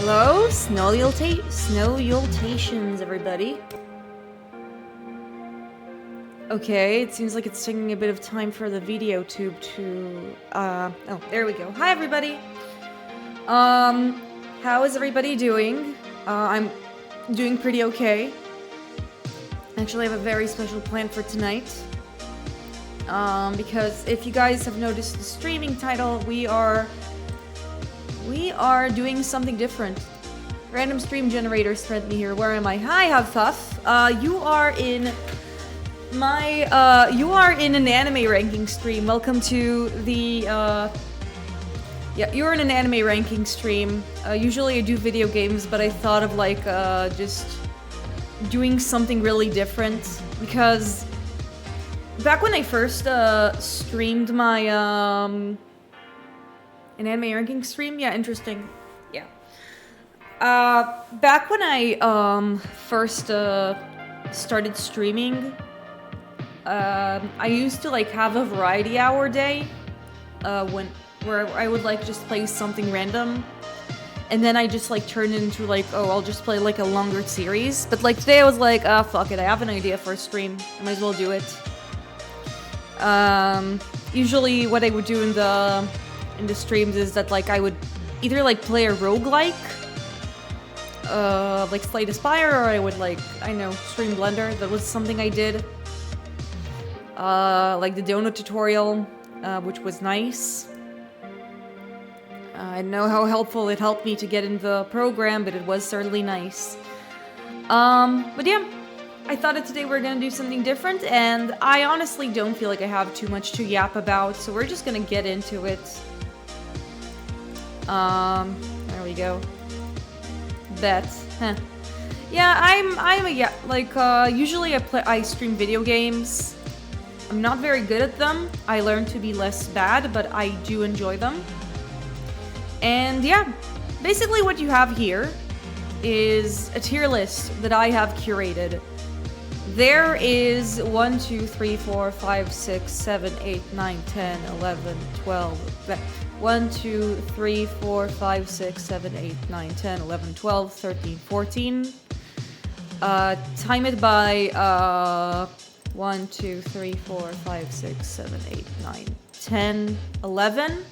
Hello, Snowultations, everybody. Okay, it seems like it's taking a bit of time for the video tube to, oh, there we go. Hi, everybody. How is everybody doing? I'm doing pretty okay. Actually, I have a very special plan for tonight. Because if you guys have noticed the streaming title, we are doing something different. Random stream generator sent me here. Where am I? Hi, Havfuff. You are in an anime ranking stream. Welcome to the, yeah, you're in an anime ranking stream. Usually I do video games, but I thought of like, just doing something really different. Because back when I first, streamed my, an anime ranking stream? Yeah, interesting. Yeah. Back when I first started streaming, I used to like have a variety hour day, where I would like just play something random, and then I just like turned it into like, oh, I'll just play like a longer series. But like today I was like, ah, fuck it, I have an idea for a stream, I might as well do it. Usually what I would do in the streams is that like I would either like play a roguelike, like Slay the Spire, or I would like, I know, stream Blender. That was something I did. Like the donut tutorial, which was nice. I don't know how helpful it helped me to get in the program, but it was certainly nice. But yeah, I thought that today we're gonna do something different, and I honestly don't feel like I have too much to yap about, so we're just gonna get into it. There we go. Bet. Huh. Yeah, I'm a, yeah, like, usually I stream video games. I'm not very good at them. I learned to be less bad, but I do enjoy them. And yeah, basically what you have here is a tier list that I have curated. There is 1, 2, 3, 4, 5, 6, 7, 8, 9, 10, 11, 12... 1, 2, 3, 4, 5, 6, 7, 8, 9, 10, 11, 12, 13, 14. Time it by 1, 2, 3, 4, 5, 6, 7, 8, 9, 10, 11.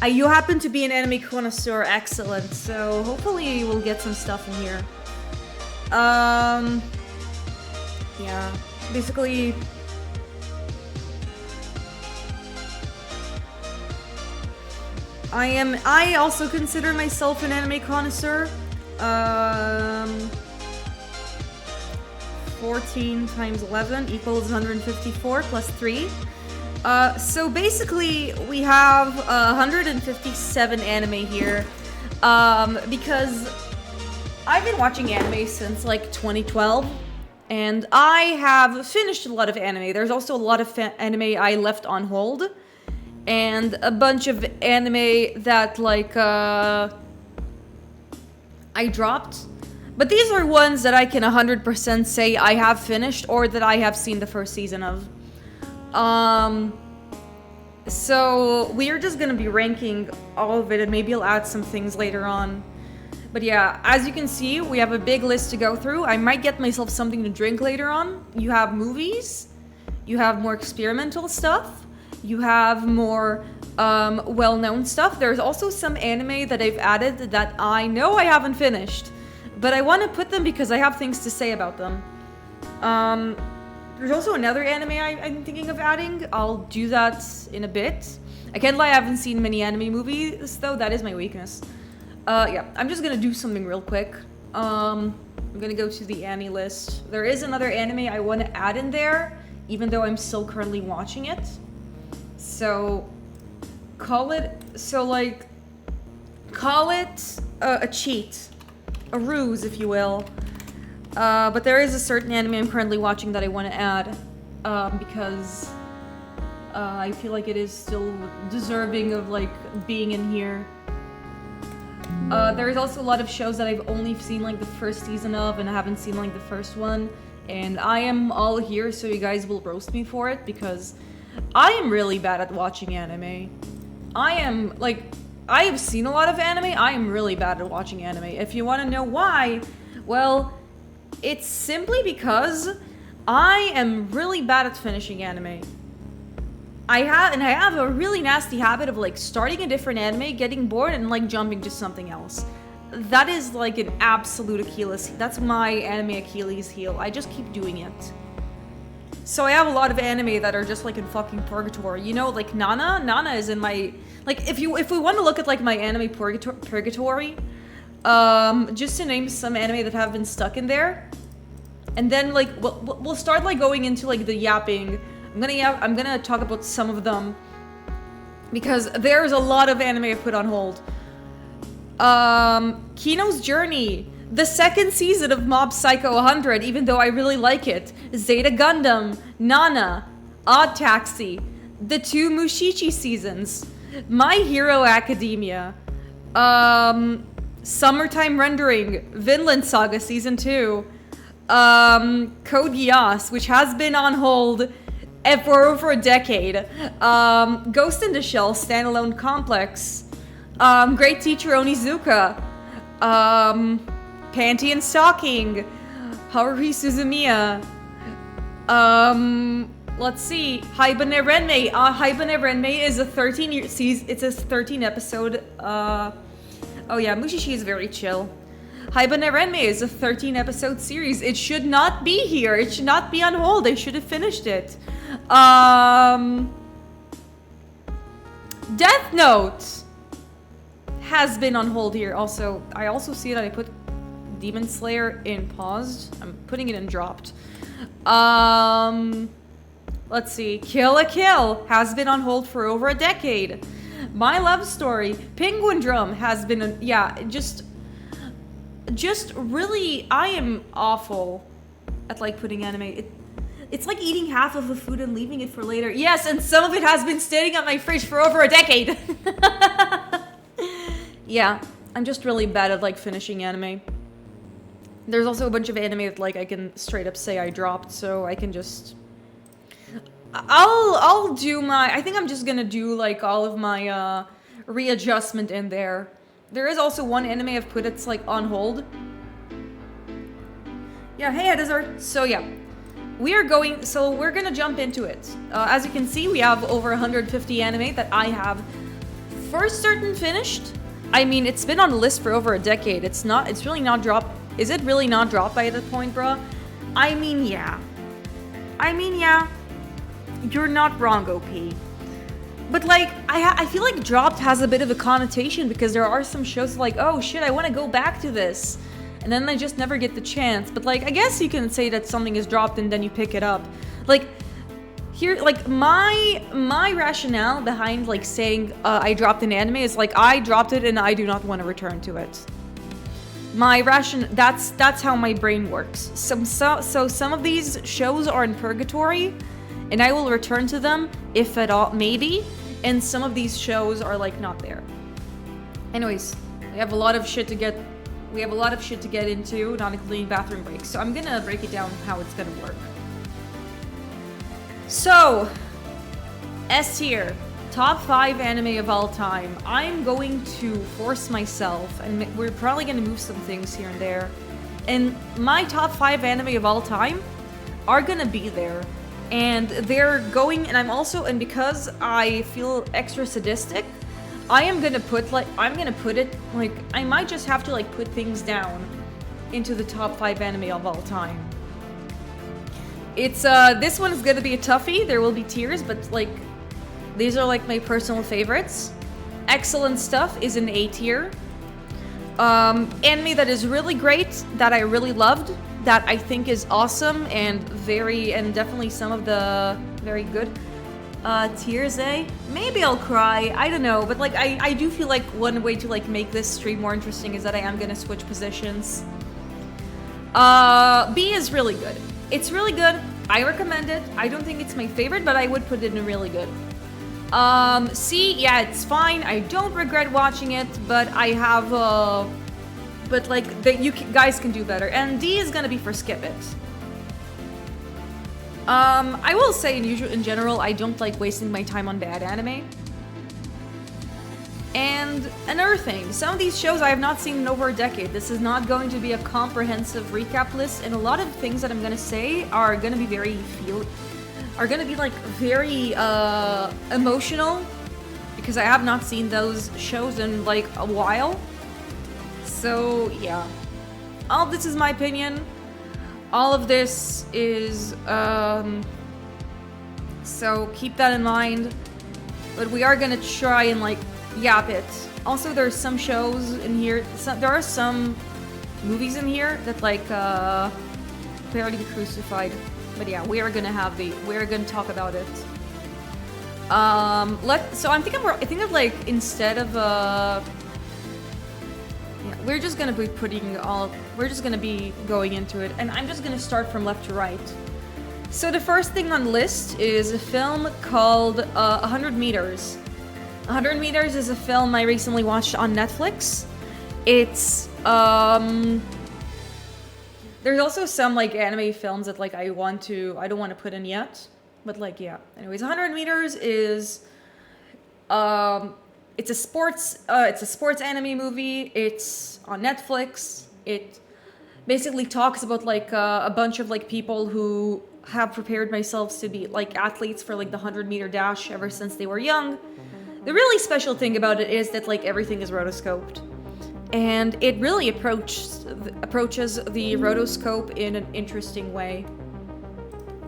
You happen to be an anime connoisseur, excellent. So hopefully we'll get some stuff in here. Yeah, basically. I also consider myself an anime connoisseur. 14 times 11 equals 154 plus 3. So basically we have 157 anime here, because I've been watching anime since like 2012, and I have finished a lot of anime. There's also a lot of anime I left on hold, and a bunch of anime that like I dropped. But these are ones that I can 100% say I have finished or that I have seen the first season of. So we're just gonna be ranking all of it, and maybe I'll add some things later on. But yeah, as you can see, we have a big list to go through. I might get myself something to drink later on. You have movies, you have more experimental stuff, you have more well-known stuff. There's also some anime that I've added that I know I haven't finished, but I want to put them because I have things to say about them. There's also another anime I'm thinking of adding. I'll do that in a bit. I can't lie, I haven't seen many anime movies though. That is my weakness. Yeah, I'm just gonna do something real quick. I'm gonna go to the anime list. There is another anime I want to add in there, even though I'm still currently watching it. So, call it a cheat. A ruse, if you will. But there is a certain anime I'm currently watching that I want to add, because I feel like it is still deserving of like being in here. There is also a lot of shows that I've only seen like the first season of, and I haven't seen like the first one, and I am all here so you guys will roast me for it, because I am really bad at watching anime. I have seen a lot of anime. I am really bad at watching anime. If you want to know why, well, it's simply because I am really bad at finishing anime. I have a really nasty habit of like starting a different anime, getting bored, and like jumping to something else. That is like an absolute Achilles. That's my anime Achilles heel. I just keep doing it. So I have a lot of anime that are just like in fucking purgatory. You know, like Nana? Nana is in my... Like, if we want to look at like my anime purgatory, just to name some anime that have been stuck in there, and then like we'll start like going into like the yapping. I'm gonna talk about some of them, because there's a lot of anime I've put on hold. Kino's Journey, the second season of Mob Psycho 100, even though I really like it. Zeta Gundam, Nana, Odd Taxi, the 2 Mushichi seasons, My Hero Academia, Summertime Rendering, Vinland Saga Season 2, Code Geass, which has been on hold for over a decade, Ghost in the Shell Standalone Complex, Great Teacher Onizuka, Panty and Stocking, Haruhi Suzumiya, let's see, Haibane Renmei. Haibane Renmei is a 13 episode, oh yeah, Mushishi is very chill. Haibane Renmei is a 13 episode series. It should not be here. It should not be on hold. They should have finished it. Death Note has been on hold here. Also, I also see that I put Demon Slayer in paused. I'm putting it in dropped. Let's see. Kill la Kill has been on hold for over a decade. My Love Story, Penguin Drum has been, yeah, just really, I am awful at like putting anime. It's like eating half of the food and leaving it for later. Yes, and some of it has been staying on my fridge for over a decade. Yeah, I'm just really bad at like finishing anime. There's also a bunch of anime that like I can straight up say I dropped, so I can just... I'll do my... I think I'm just gonna do like all of my readjustment in there. There is also one anime I've put it's like on hold. Yeah, hey Edizard. So yeah, we're gonna jump into it. As you can see, we have over 150 anime that I have for certain finished. I mean, it's been on the list for over a decade. It's really not dropped. Is it really not dropped by that point, bruh? I mean, yeah. You're not wrong, OP. But like, I feel like dropped has a bit of a connotation because there are some shows like, oh shit, I want to go back to this. And then I just never get the chance. But like, I guess you can say that something is dropped and then you pick it up. Like, here, like, my rationale behind like saying I dropped an anime is like, I dropped it and I do not want to return to it. That's how my brain works. So some of these shows are in purgatory, and I will return to them if at all, maybe. And some of these shows are like not there. Anyways, we have a lot of shit to get. We have a lot of shit to get into, not including bathroom breaks. So I'm gonna break it down how it's gonna work. So, S tier. Top 5 anime of all time. I'm going to force myself, and we're probably going to move some things here and there. And my top 5 anime of all time are going to be there. And they're going, and because I feel extra sadistic, I might just have to like put things down into the top 5 anime of all time. It's, this one's going to be a toughie. There will be tears, but like, these are like my personal favorites. Excellent Stuff is an A tier. Anime that is really great, that I really loved, that I think is awesome and definitely some of the very good tiers, eh? Maybe I'll cry, I don't know, but like I do feel like one way to like make this stream more interesting is that I am gonna switch positions. B is really good. It's really good. I recommend it. I don't think it's my favorite, but I would put it in really good. C, yeah, it's fine. I don't regret watching it, but I have, but like, guys can do better. And D is gonna be for skip it. I will say in general, I don't like wasting my time on bad anime. And another thing, some of these shows I have not seen in over a decade. This is not going to be a comprehensive recap list, and a lot of things that I'm gonna say are gonna be very emotional, because I have not seen those shows in like a while. So yeah, all of this is my opinion. All of this is so keep that in mind. But we are gonna try and like yap it. Also, there's some shows in here. There are some movies in here that like Prepare to be Crucified. But yeah, we're gonna talk about it. So I think of like, instead of yeah, we're just gonna be going into it, and I'm just gonna start from left to right. So the first thing on the list is a film called 100 Meters. 100 Meters is a film I recently watched on Netflix. It's there's also some like anime films that like I don't want to put in yet, but like yeah. Anyways, 100 meters is it's a sports anime movie. It's on Netflix. It basically talks about like a bunch of like people who have prepared themselves to be like athletes for like the 100-meter dash ever since they were young. The really special thing about it is that like everything is rotoscoped, and it really approaches the rotoscope in an interesting way.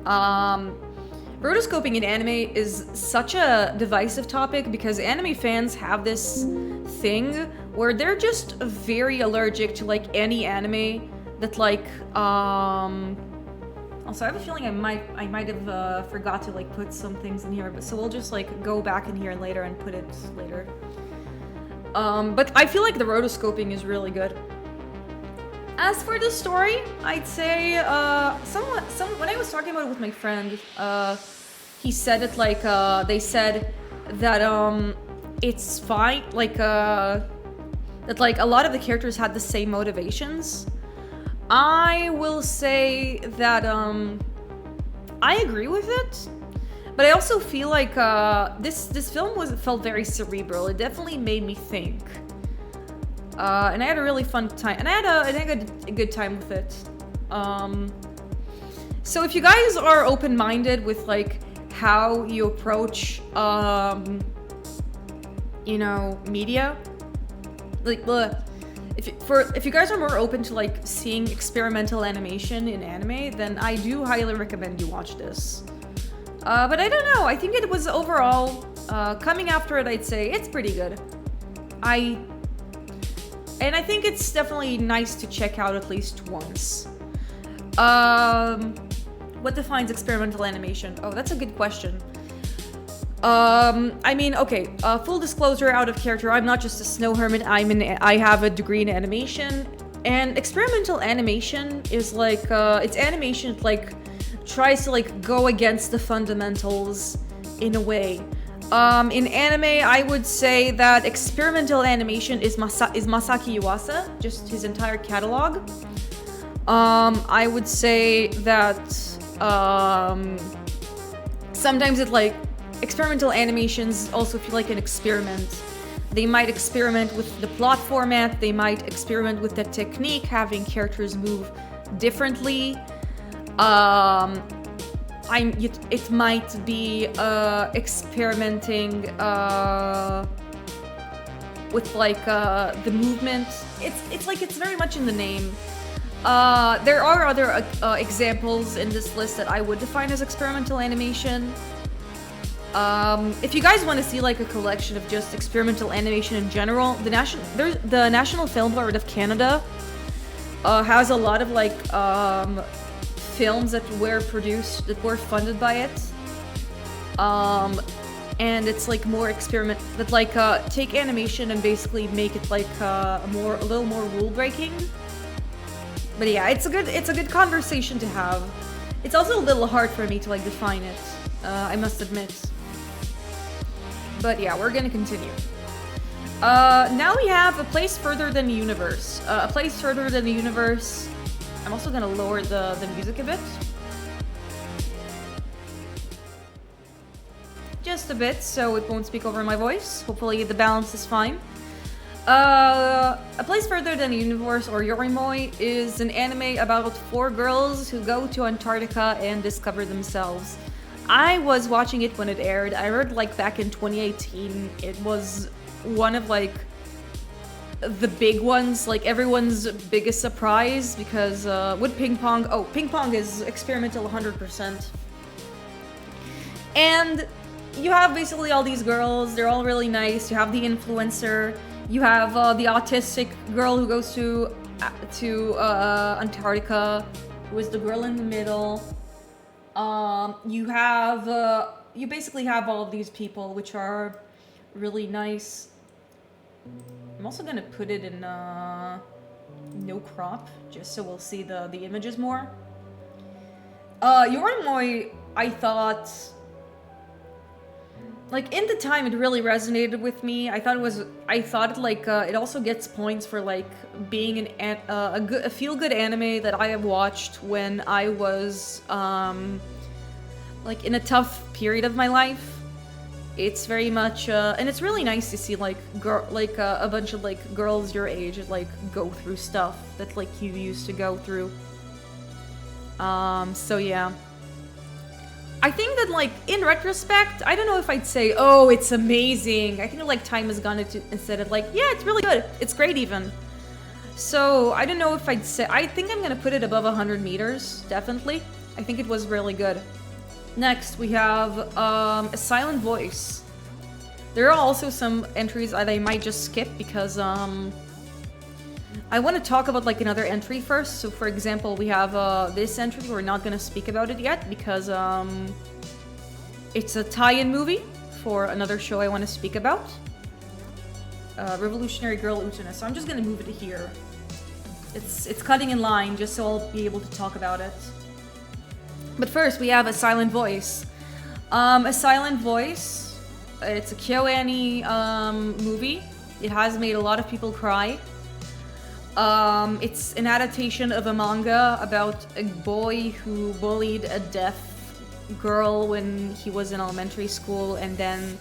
Rotoscoping in anime is such a divisive topic because anime fans have this thing where they're just very allergic to like any anime that like also I have a feeling I might have forgot to like put some things in here, but so we'll just like go back in here later and put it later. But I feel like the rotoscoping is really good. As for the story, I'd say when I was talking about it with my friend, he said it like they said that it's fine, like that like a lot of the characters had the same motivations. I will say that I agree with it, but I also feel like this film felt very cerebral. It definitely made me think. And I had a really fun time, and I had a good time with it. So if you guys are open-minded with like how you approach, you know, media, like if you guys are more open to like seeing experimental animation in anime, then I do highly recommend you watch this. But I don't know. I think it was overall coming after it. I'd say it's pretty good. And I think it's definitely nice to check out at least once. What defines experimental animation? Oh, that's a good question. I mean, okay, full disclosure, out of character, I'm not just a snow hermit, I have a degree in animation, and experimental animation is like, it's animation that like tries to like go against the fundamentals in a way. In anime, I would say that experimental animation is Masaki Yuasa, just his entire catalog. I would say that sometimes it like experimental animations also feel like an experiment. They might experiment with the plot format, they might experiment with the technique, having characters move differently. It might be experimenting with like the movement. It's like it's very much in the name. There are other examples in this list that I would define as experimental animation. If you guys want to see like a collection of just experimental animation in general, the National Film Board of Canada has a lot of like films that were funded by it. And it's like more experiment that like take animation and basically make it like a little more rule breaking. But yeah, it's a good conversation to have. It's also a little hard for me to like define it, I must admit. But yeah, we're gonna continue. Now we have A Place Further Than the Universe. A Place Further Than the Universe. I'm also gonna lower the music a bit. Just a bit, so it won't speak over my voice. Hopefully the balance is fine. A Place Further Than the Universe, or Yorimoi, is an anime about 4 girls who go to Antarctica and discover themselves. I was watching it when it aired. I heard like back in 2018. It was one of like the big ones, like everyone's biggest surprise, because with ping pong is experimental 100%. And you have basically all these girls, they're all really nice. You have the influencer, you have the autistic girl who goes to Antarctica, who is the girl in the middle. You basically have all of these people, which are really nice. I'm also gonna put it in no crop, just so we'll see the images more. Yorimoi, I thought like in the time it really resonated with me. I thought like it also gets points for like being a feel-good anime that I have watched when I was like in a tough period of my life. It's very much and it's really nice to see like a bunch of like girls your age like go through stuff that like you used to go through. So yeah. I think that, like, in retrospect, I don't know if I'd say, oh, it's amazing. I think, like, time has gone into instead of, like, yeah, it's really good. It's great, even. So, I don't know if I'd say... I think I'm gonna put it above 100 meters, definitely. I think it was really good. Next, we have A Silent Voice. There are also some entries that I might just skip because, I want to talk about, like, another entry first. So, for example, we have this entry. We're not going to speak about it yet because it's a tie-in movie for another show I want to speak about. Revolutionary Girl Utena. So I'm just going to move it here. It's cutting in line just so I'll be able to talk about it. But first, we have A Silent Voice. A Silent Voice. It's a KyoAni movie. It has made a lot of people cry. It's an adaptation of a manga about a boy who bullied a deaf girl when he was in elementary school, and then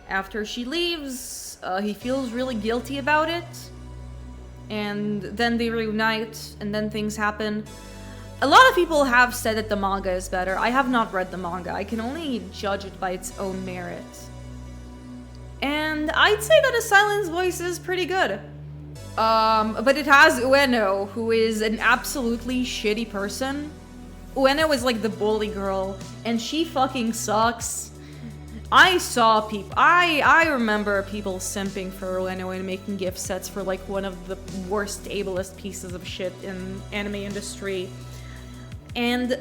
after she leaves, he feels really guilty about it, and then they reunite, and then things happen. A lot of people have said that the manga is better. I have not read the manga. I can only judge it by its own merit. And I'd say that A Silent Voice is pretty good. But it has Ueno, who is an absolutely shitty person. Ueno is like the bully girl, and she fucking sucks. I saw people, I remember people simping for Ueno and making gift sets for like one of the worst, ableist pieces of shit in anime industry. And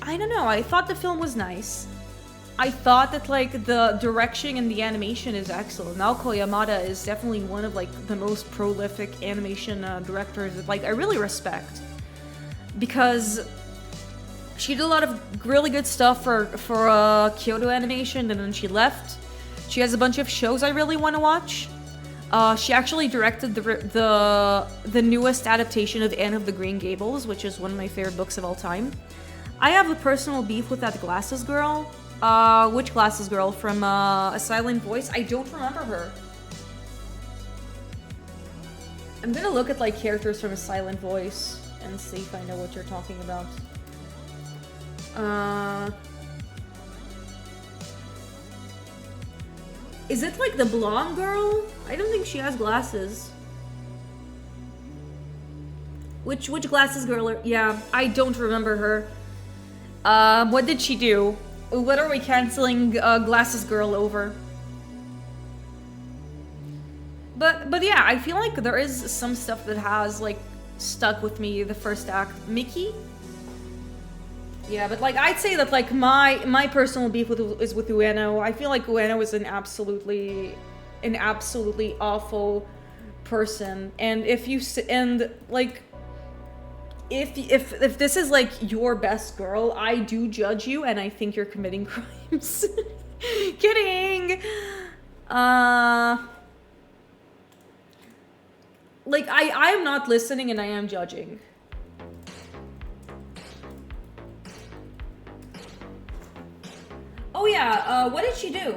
I don't know, I thought the film was nice. I thought that, like, the direction and the animation is excellent. Naoko Yamada is definitely one of, like, the most prolific animation directors that, like, I really respect. Because she did a lot of really good stuff for Kyoto Animation, and then she left. She has a bunch of shows I really want to watch. She actually directed the newest adaptation of Anne of the Green Gables, which is one of my favorite books of all time. I have a personal beef with that Glasses girl. Which Glasses girl from A Silent Voice? I don't remember her. I'm gonna look at like characters from A Silent Voice and see if I know what you're talking about. Is it like the blonde girl? I don't think she has glasses. Which Glasses girl? Yeah, I don't remember her. What did she do? What are we canceling Glasses girl over? But yeah, I feel like there is some stuff that has like stuck with me the first act. Mickey? Yeah, but like I'd say that like my personal beef is with Ueno. I feel like Ueno is an absolutely awful person, and if this is like your best girl, I do judge you, and I think you're committing crimes. Kidding. Like I am not listening, and I am judging. Oh yeah, what did she do?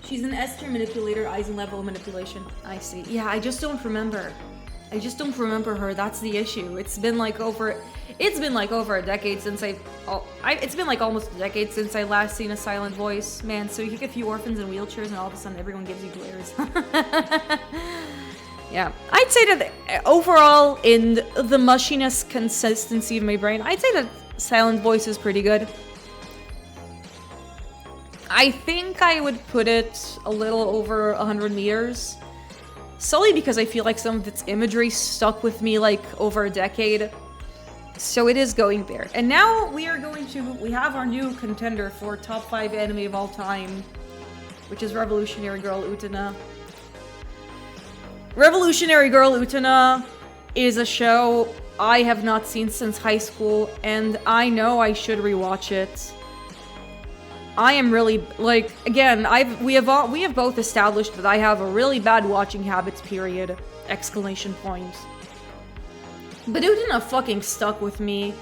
She's an S tier manipulator, Eisen level manipulation. I see. Yeah, I just don't remember. I just don't remember her. That's the issue. It's been like over a decade since it's been like almost a decade since I last seen A Silent Voice. Man, so you kick a few orphans in wheelchairs and all of a sudden everyone gives you glares. Yeah, I'd say that overall in the mushiness consistency of my brain, I'd say that Silent Voice is pretty good. I think I would put it a little over 100 meters. Solely because I feel like some of its imagery stuck with me like over a decade. So it is going there. And now we have our new contender for top 5 anime of all time, which is Revolutionary Girl Utena. Revolutionary Girl Utena is a show I have not seen since high school, and I know I should rewatch it. I am really, like, again, we have both established that I have a really bad watching habits, period. Exclamation point. But Utena fucking stuck with me.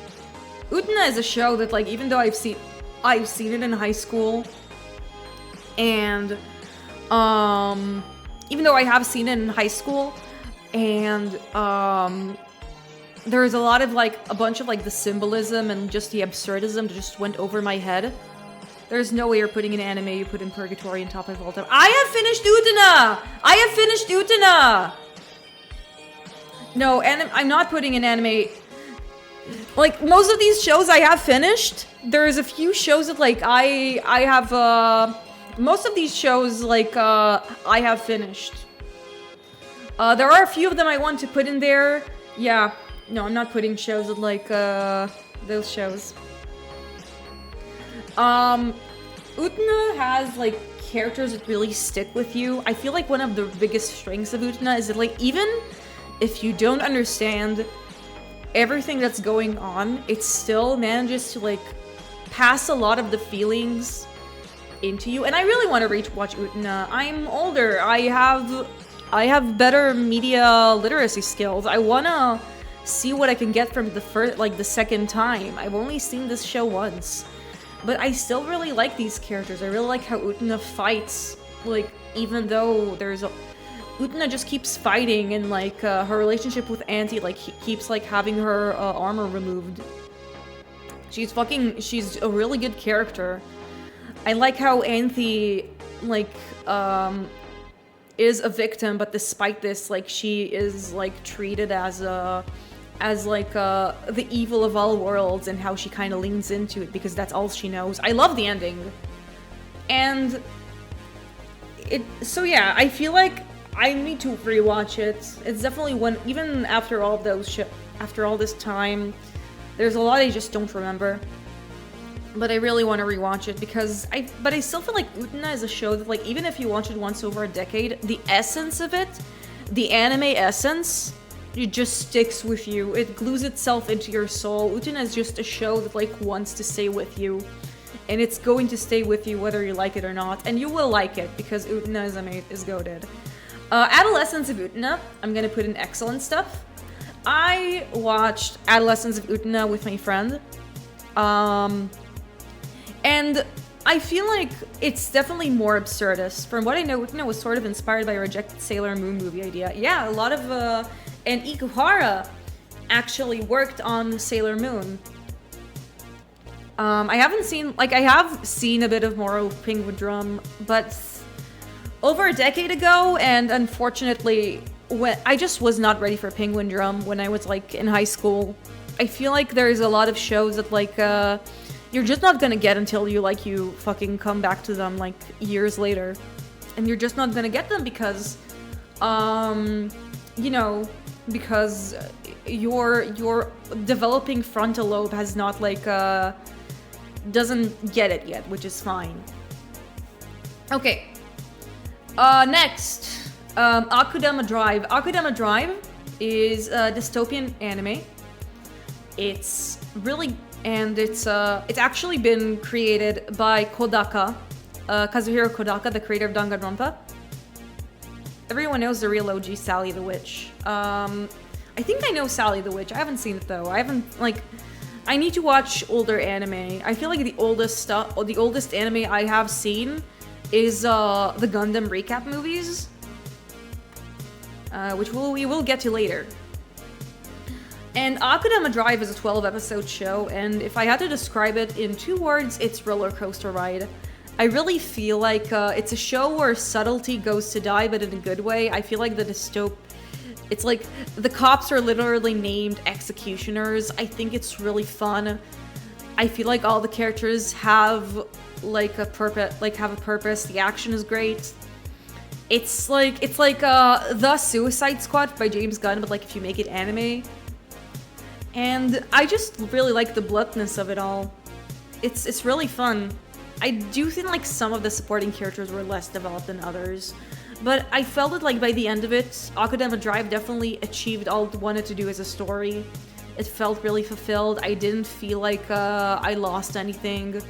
Utena is a show that, like, even though I've seen it in high school, and, even though I have seen it in high school, and, there's a lot of, like, a bunch of, like, the symbolism and just the absurdism that just went over my head. There's no way you're putting an anime you put in Purgatory on top of all time. I have finished Utena! I have finished Utena! No, I'm not putting an anime... Like, most of these shows I have finished. There's a few shows that, like, I have, most of these shows, like, I have finished. There are a few of them I want to put in there. Yeah. No, I'm not putting shows that, like, those shows. Utena has, like, characters that really stick with you. I feel like one of the biggest strengths of Utena is that, like, even if you don't understand everything that's going on, it still manages to, like, pass a lot of the feelings into you. And I really want to rewatch Utena. I'm older. I have better media literacy skills. I wanna see what I can get from the second time. I've only seen this show once. But I still really like these characters. I really like how Utena fights. Like, even though Utena just keeps fighting, and, like, her relationship with Auntie, like, keeps, like, having her armor removed. She's a really good character. I like how Auntie, like, is a victim, but despite this, like, she is, like, treated as the evil of all worlds, and how she kind of leans into it because that's all she knows. I love the ending. And so yeah, I feel like I need to rewatch it. It's definitely one, even after all of after all this time, there's a lot I just don't remember. But I really want to rewatch it because I still feel like Utena is a show that, like, even if you watch it once over a decade, the essence of it, the anime essence, it just sticks with you. It glues itself into your soul. Utena is just a show that, like, wants to stay with you. And it's going to stay with you whether you like it or not. And you will like it because Utena is goated. Adolescence of Utena, I'm gonna put in excellent stuff. I watched Adolescence of Utena with my friend. And I feel like it's definitely more absurdist. From what I know, Utena was sort of inspired by a rejected Sailor Moon movie idea. Yeah, a lot of, and Ikuhara actually worked on Sailor Moon. I have seen a bit of Moro Penguin Drum, but over a decade ago, and unfortunately, when I just was not ready for Penguin Drum when I was, like, in high school. I feel like there's a lot of shows that, like, you're just not gonna get until you fucking come back to them, like, years later. And you're just not gonna get them because, you know, because your developing frontal lobe has not, like, doesn't get it yet, which is fine. Okay. Next, Akudama Drive. Akudama Drive is a dystopian anime. It's really, and it's actually been created by Kodaka, Kazuhiro Kodaka, the creator of Danganronpa. Everyone knows the real OG Sally the Witch. I think I know Sally the Witch. I haven't seen it though. I need to watch older anime. I feel like the oldest anime I have seen is the Gundam recap movies, which we will get to later. And Akudama Drive is a 12-episode show, and if I had to describe it in 2 words, it's roller coaster ride. I really feel like it's a show where subtlety goes to die, but in a good way. I feel like it's like the cops are literally named executioners. I think it's really fun. I feel like all the characters have like a purpose. The action is great. It's like the Suicide Squad by James Gunn, but like if you make it anime. And I just really like the bluntness of it all. It's really fun. I do think like some of the supporting characters were less developed than others, but I felt that like by the end of it, Akudama Drive definitely achieved all it wanted to do as a story. It felt really fulfilled. I didn't feel like I lost anything.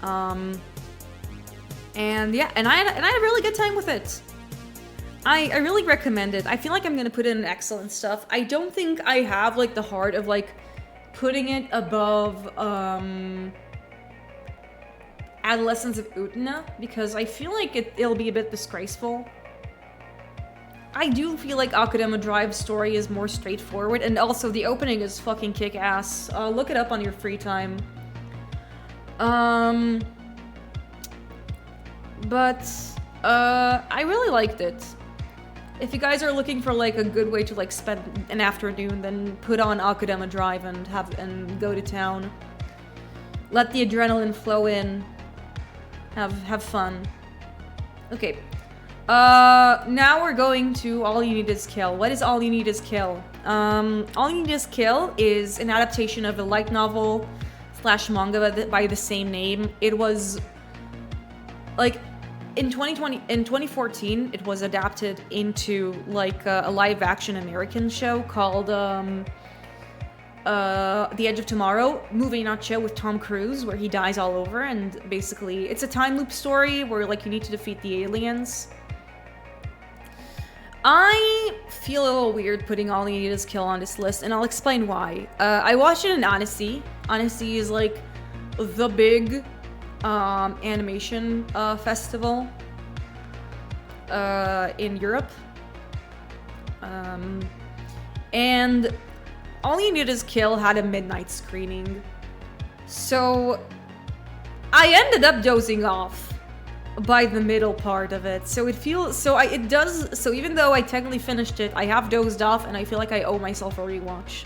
And yeah, and I had a really good time with it. I really recommend it. I feel like I'm gonna put in excellent stuff. I don't think I have like the heart of like putting it above Adolescence of Utena, because I feel like it'll be a bit disgraceful. I do feel like Akadema Drive's story is more straightforward, and also the opening is fucking kick-ass. Look it up on your free time. But I really liked it. If you guys are looking for like a good way to like spend an afternoon, then put on Akadema Drive and go to town. Let the adrenaline flow in. Have fun. Okay. Now we're going to All You Need Is Kill. What is All You Need Is Kill? All You Need Is Kill is an adaptation of a light novel / manga by the same name. It was like in 2014, it was adapted into like a live-action American show called The Edge of Tomorrow, movie not show, with Tom Cruise, where he dies all over, and basically it's a time loop story where like you need to defeat the aliens. I feel a little weird putting All You Need Is Kill on this list, and I'll explain why. I watched it in Annecy. Annecy is like the big animation festival in Europe. And All You Need Is Kill had a midnight screening. So I ended up dozing off by the middle part of it. So it feels so even though I technically finished it, I have dozed off and I feel like I owe myself a rewatch.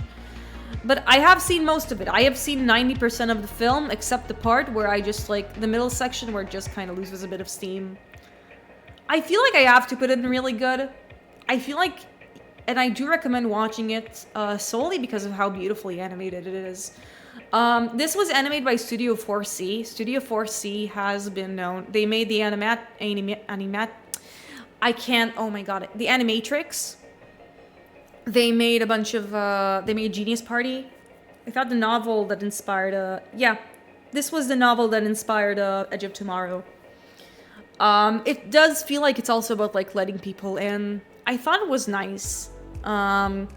But I have seen most of it. I have seen 90% of the film, except the part where I just like the middle section where it just kind of loses a bit of steam. I feel like I have to put it in really good. I feel like, and I do recommend watching it solely because of how beautifully animated it is. This was animated by Studio 4C. Studio 4C has been known. They made the the Animatrix. They made a bunch of, they made Genius Party. I thought the novel that inspired, this was the novel that inspired Edge of Tomorrow. It does feel like it's also about, like, letting people in. I thought it was nice. I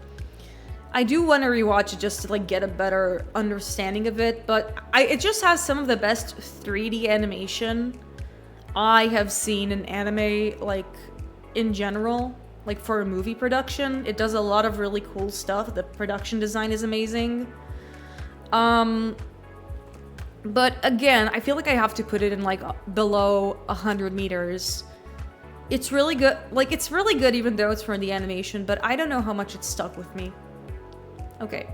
do want to rewatch it just to, like, get a better understanding of it, but it just has some of the best 3D animation I have seen in anime, like, in general. Like, for a movie production, it does a lot of really cool stuff. The production design is amazing. But again, I feel like I have to put it in, like, below 100 meters. It's really good. Like, it's really good even though it's for the animation, but I don't know how much it stuck with me. Okay.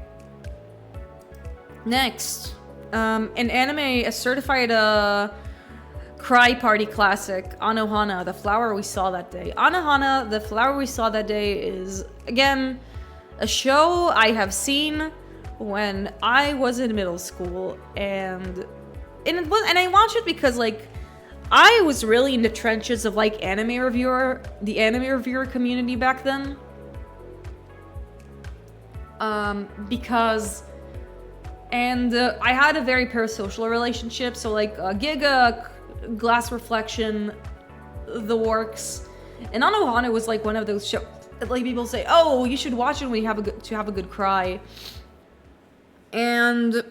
Next. An anime, a certified, Cry Party classic, Anohana, The Flower We Saw That Day. Anohana, The Flower We Saw That Day is, again, a show I have seen when I was in middle school, and I watched it because, like, I was really in the trenches of, like, the anime reviewer community back then. I had a very parasocial relationship, so, like, Giga, Glass Reflection, the works, and Anohana was like one of those shows that, like, people say, oh, you should watch it when you have a good cry. And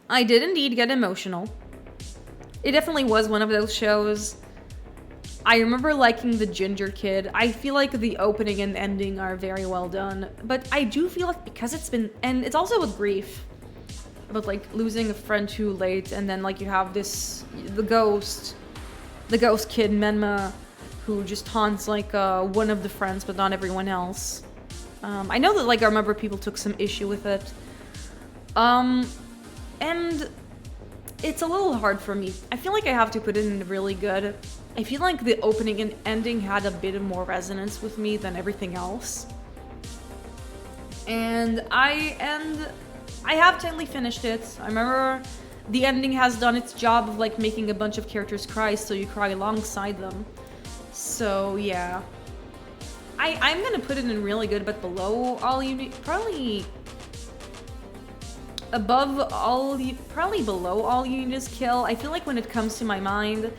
I did indeed get emotional. It definitely was one of those shows. I remember liking the ginger kid. I feel like the opening and ending are very well done, but I do feel like because and it's also with grief. About, like, losing a friend too late, and then, like, you have the ghost kid, Menma, who just haunts, like, one of the friends, but not everyone else. I know that, like, I remember people took some issue with it. And it's a little hard for me. I feel like I have to put it in really good. I feel like the opening and ending had a bit of more resonance with me than everything else. And I have technically finished it. I remember the ending has done its job of, like, making a bunch of characters cry, so you cry alongside them. So, yeah. I'm gonna put it in really good, but below All You Need... Probably... above all, probably below all you need is kill. I feel like when it comes to my mind,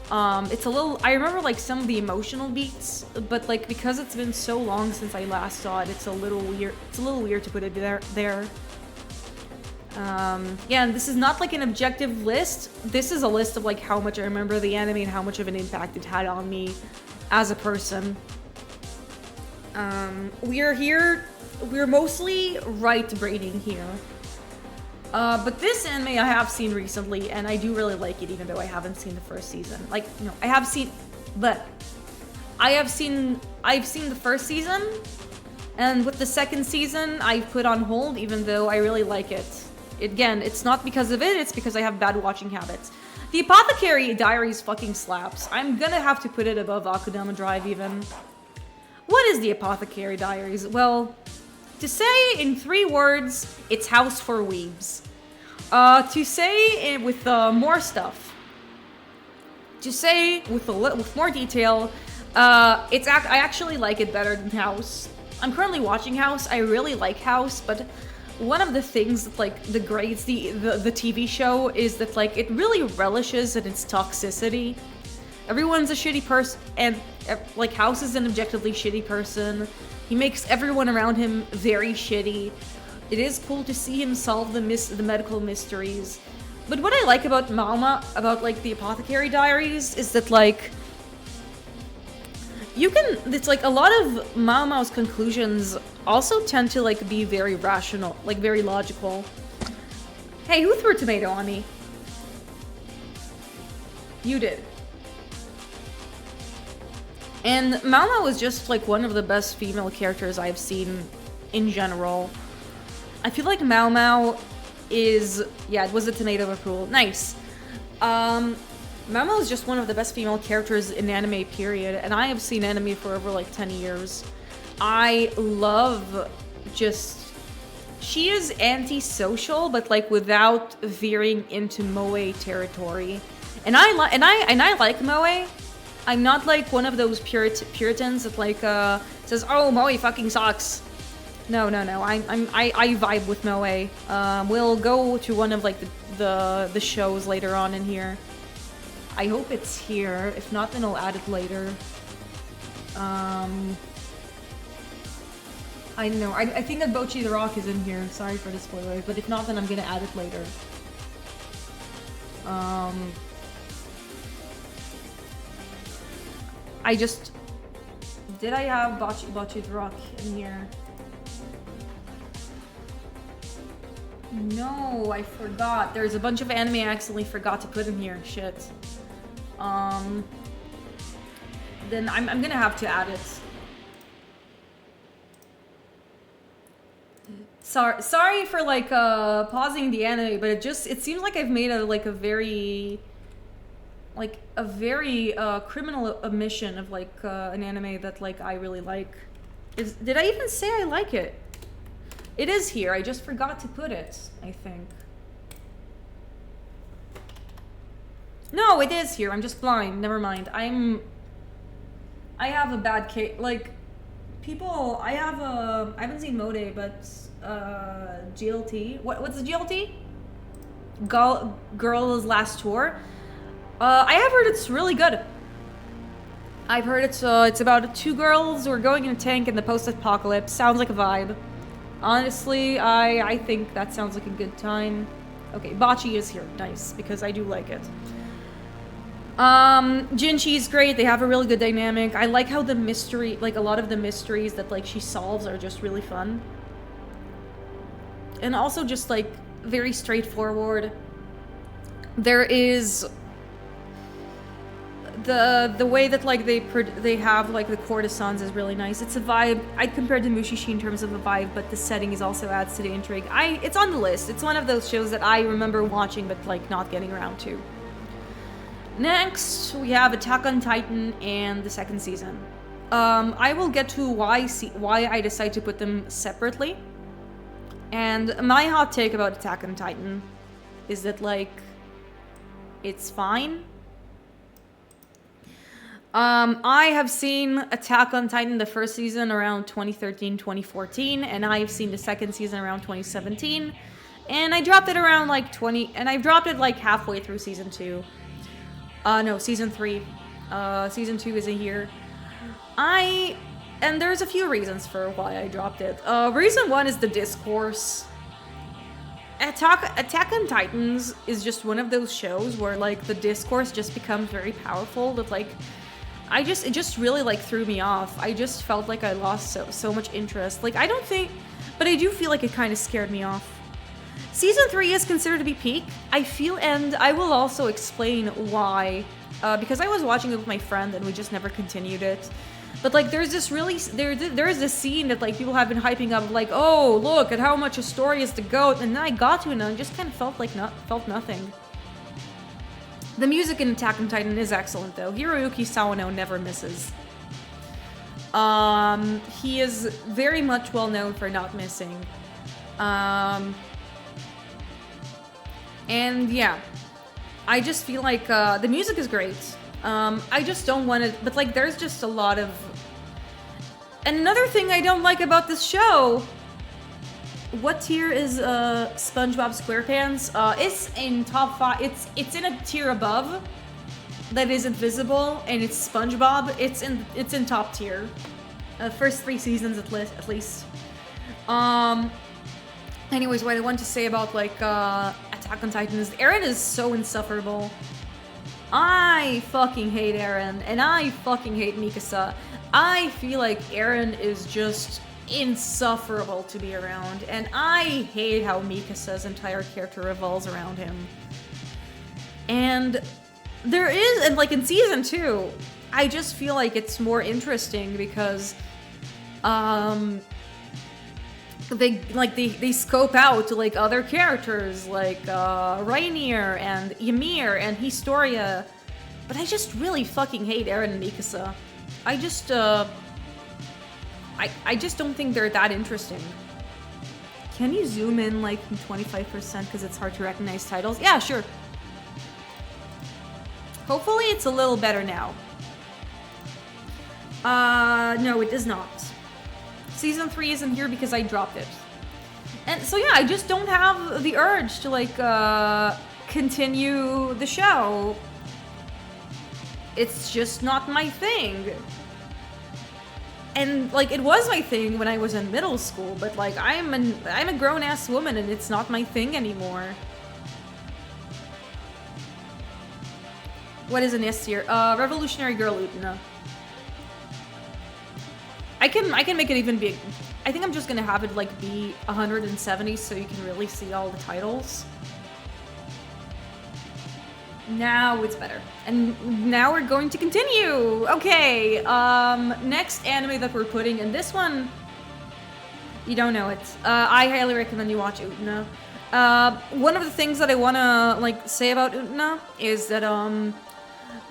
it's a little, I remember like some of the emotional beats, but like because it's been so long since I last saw it, it's a little weird. It's a little weird to put it there. Yeah, and this is not like an objective list. This is a list of like how much I remember the anime and how much of an impact it had on me as a person. We're mostly right-braining here. But this anime I have seen recently, and I do really like it, even though I haven't seen the first season. Like, no, I've seen the first season, and with the second season, I've put on hold, even though I really like it. Again, it's not because of it, it's because I have bad watching habits. The Apothecary Diaries fucking slaps. I'm gonna have to put it above Akudama Drive, even. What is the Apothecary Diaries? Well, to say in 3 words, it's House for Weebs. To say it with more stuff. To say with more detail, I actually like it better than House. I'm currently watching House. I really like House, but one of the things that like degrades the TV show is that like it really relishes in its toxicity. Everyone's a shitty person, and like House is an objectively shitty person. He makes everyone around him very shitty. It is cool to see him solve the medical mysteries. But what I like about about like the Apothecary Diaries, is that like it's like a lot of Mao's conclusions also tend to like be very rational, like very logical. Hey, who threw a tomato on me? You did. And Mama was just like one of the best female characters I've seen in general. I feel like Mao is, yeah, it was a tomato approval. Nice. Mama is just one of the best female characters in anime, period. And I have seen anime for over like 10 years. I love just, she is antisocial, but like without veering into moe territory. And I like moe. I'm not like one of those Puritans that like says, "Oh, moe fucking sucks." No. I vibe with moe. We'll go to one of like the shows later on in here. I hope it's here. If not, then I'll add it later. I don't know. I think that Bocchi the Rock is in here. Sorry for the spoilers, but if not, then I'm gonna add it later. Did I have Bocchi the Rock in here? No, I forgot. There's a bunch of anime I accidentally forgot to put in here. Shit. Then I'm gonna have to add it. Sorry for like pausing the anime, but it seems like I've made a very criminal omission of like an anime that like I really like. Did I even say I like it? It is here. I just forgot to put it, I think. No, it is here. I'm just blind. Never mind. I have a bad case. Like, people, I haven't seen Mode, but GLT. What's the GLT? Girl's Last Tour. I have heard it's really good. I've heard it's about 2 girls who are going in a tank in the post-apocalypse. Sounds like a vibe. Honestly, I think that sounds like a good time. Okay, Bocchi is here. Nice, because I do like it. Jinchi's great. They have a really good dynamic. I like how the mystery, like a lot of the mysteries that like she solves are just really fun. And also just like very straightforward. There is the way that like they have like the courtesans is really nice. It's a vibe. I'd compare it to Mushishi in terms of a vibe, but the setting is also adds to the intrigue. It's on the list. It's one of those shows that I remember watching but like not getting around to. Next, we have Attack on Titan and the 2nd season. I will get to why I decide to put them separately. And my hot take about Attack on Titan is that like it's fine. I have seen Attack on Titan the 1st season around 2013, 2014, and I have seen the 2nd season around 2017. And I dropped it around like 20, and I dropped it like halfway through season 2. No, season 3. Season 2 isn't here. And there's a few reasons for why I dropped it. Reason 1 is the discourse. Attack on Titans is just one of those shows where like the discourse just becomes very powerful that like it just really like threw me off. I just felt like I lost so much interest. Like I do feel like it kind of scared me off. Season 3 is considered to be peak, I feel, and I will also explain why. Because I was watching it with my friend and we just never continued it. But like there's this this scene that like people have been hyping up, like, oh look at how much a story is to go, and then I got to it and I just kind of felt nothing. The music in Attack on Titan is excellent though. Hiroyuki Sawano never misses. He is very much well known for not missing. And yeah, I just feel like the music is great. I just don't want to, but like there's just a lot of, and another thing I don't like about this show, what tier is SpongeBob SquarePants? It's in top 5, it's in a tier above that isn't visible, and it's SpongeBob, it's in top tier. First 3 seasons at least. Anyways, what I want to say about like Attack on Titan is Eren is so insufferable. I fucking hate Eren, and I fucking hate Mikasa. I feel like Eren is just insufferable to be around, and I hate how Mikasa's entire character revolves around him. And there is, and like in season 2, I just feel like it's more interesting because they scope out to like other characters like Rainier and Ymir and Historia, but I just really fucking hate Eren and Mikasa. I just don't think they're that interesting. Can you zoom in like 25% because it's hard to recognize titles? Yeah, sure. Hopefully it's a little better now. No, it is not. Season 3 isn't here because I dropped it. And so yeah, I just don't have the urge to like continue the show. It's just not my thing. And like it was my thing when I was in middle school, but like I'm a grown-ass woman and it's not my thing anymore. What is an S tier? Revolutionary Girl Utena. I can make it even big. I think I'm just gonna have it like be 170 so you can really see all the titles. Now it's better. And now we're going to continue. Okay, next anime that we're putting, and this one, you don't know it. I highly recommend you watch Utena. One of the things that I wanna like say about Utena is that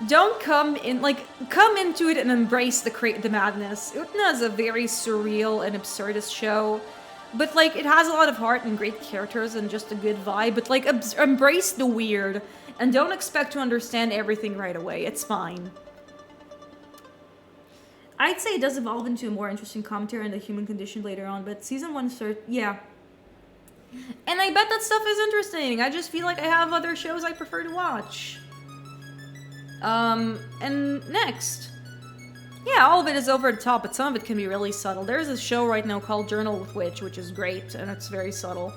don't come into it and embrace the madness. Utena is a very surreal and absurdist show, but like it has a lot of heart and great characters and just a good vibe. But like embrace the weird and don't expect to understand everything right away. It's fine. I'd say it does evolve into a more interesting commentary on the human condition later on, but season 1 yeah. And I bet that stuff is interesting. I just feel like I have other shows I prefer to watch. And next. Yeah, all of it is over the top, but some of it can be really subtle. There's a show right now called Journal with Witch, which is great, and it's very subtle.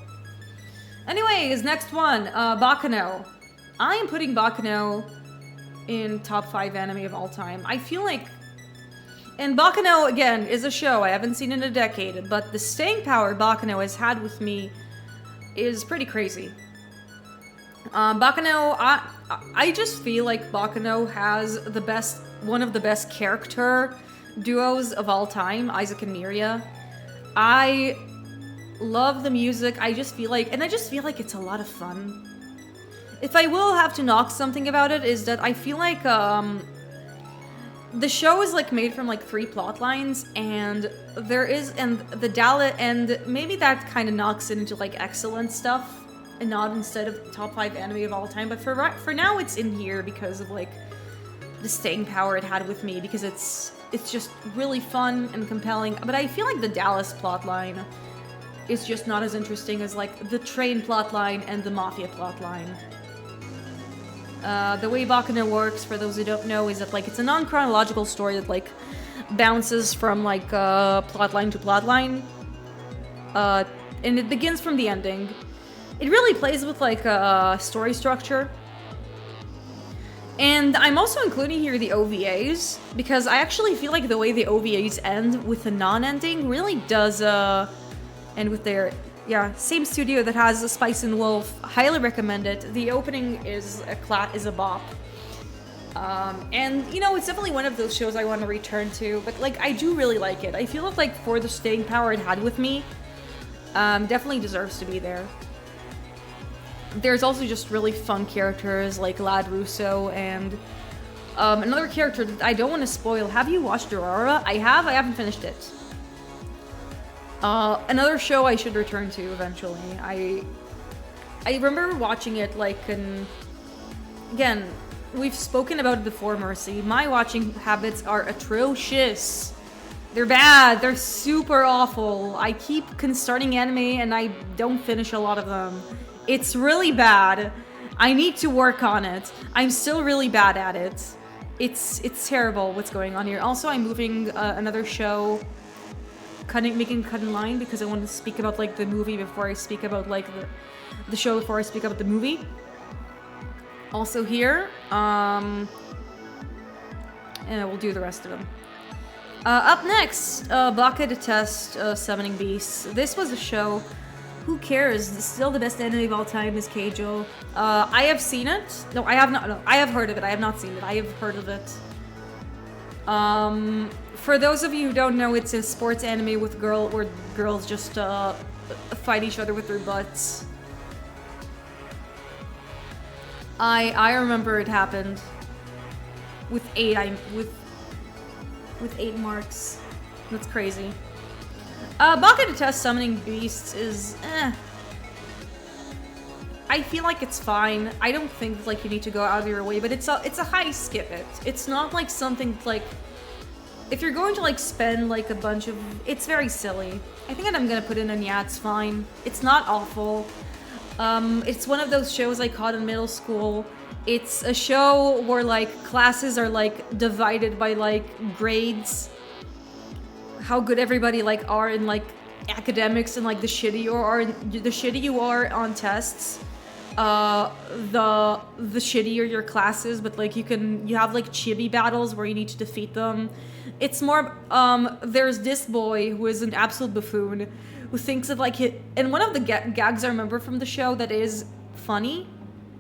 Anyways, next one, Baccano. I am putting Baccano in top 5 anime of all time. I feel like... And Baccano, again, is a show I haven't seen in a decade, but the staying power Baccano has had with me is pretty crazy. Baccano, I just feel like Baccano has one of the best character duos of all time, Isaac and Miria. I love the music. I just feel like it's a lot of fun. If I will have to knock something about it, is that I feel like the show is like made from like 3 plot lines, and maybe that kind of knocks it into like excellent stuff. And not instead of top 5 anime of all time, but for now it's in here because of like the staying power it had with me, because it's just really fun and compelling. But I feel like the Dallas plotline it's just not as interesting as like the train plotline and the mafia plotline. The way Bacchanal works, for those who don't know, is that like it's a non-chronological story that like bounces from like plotline to plotline, and it begins from the ending. It really plays with like story structure. And I'm also including here the OVAs, because I actually feel like the way the OVAs end with a non-ending really does, and with their, yeah, same studio that has Spice and Wolf, highly recommend it. The opening is a bop. And, you know, it's definitely one of those shows I want to return to, but, like, I do really like it. I feel like for the staying power it had with me, definitely deserves to be there. There's also just really fun characters like Lad Russo and another character that I don't want to spoil. Have you watched Aurora? I have. I haven't finished it. Another show I should return to eventually. I remember watching it like again, we've spoken about it before, Mercy. My watching habits are atrocious. They're bad. They're super awful. I keep starting anime and I don't finish a lot of them. It's really bad. I need to work on it. I'm still really bad at it. It's terrible what's going on here. Also, I'm moving another show, making cut in line, because I want to speak about like the movie before I speak about like the show before I speak about the movie. Also here, and we'll do the rest of them. Up next, Baka Detest Summoning Beasts. This was a show. Who cares? Still the best anime of all time is Keijo. I have seen it. No, I have not. No, I have heard of it. I have not seen it. I have heard of it. For those of you who don't know, it's a sports anime with where girls just fight each other with their butts. I remember it happened with 8 marks. That's crazy. Baka Detest Summoning Beasts is I feel like it's fine. I don't think like you need to go out of your way, but it's a high skip it. It's not like something like, if you're going to like spend like a bunch of, it's very silly. I think that I'm gonna put in a yeah, it's fine. It's not awful. It's one of those shows I caught in middle school. It's a show where like classes are like divided by like grades, how good everybody like are in like academics, and like the shitty you are on tests, the shittier your classes. But like you have like chibi battles where you need to defeat them. It's more there's this boy who is an absolute buffoon who thinks that like and one of the gags I remember from the show that is funny,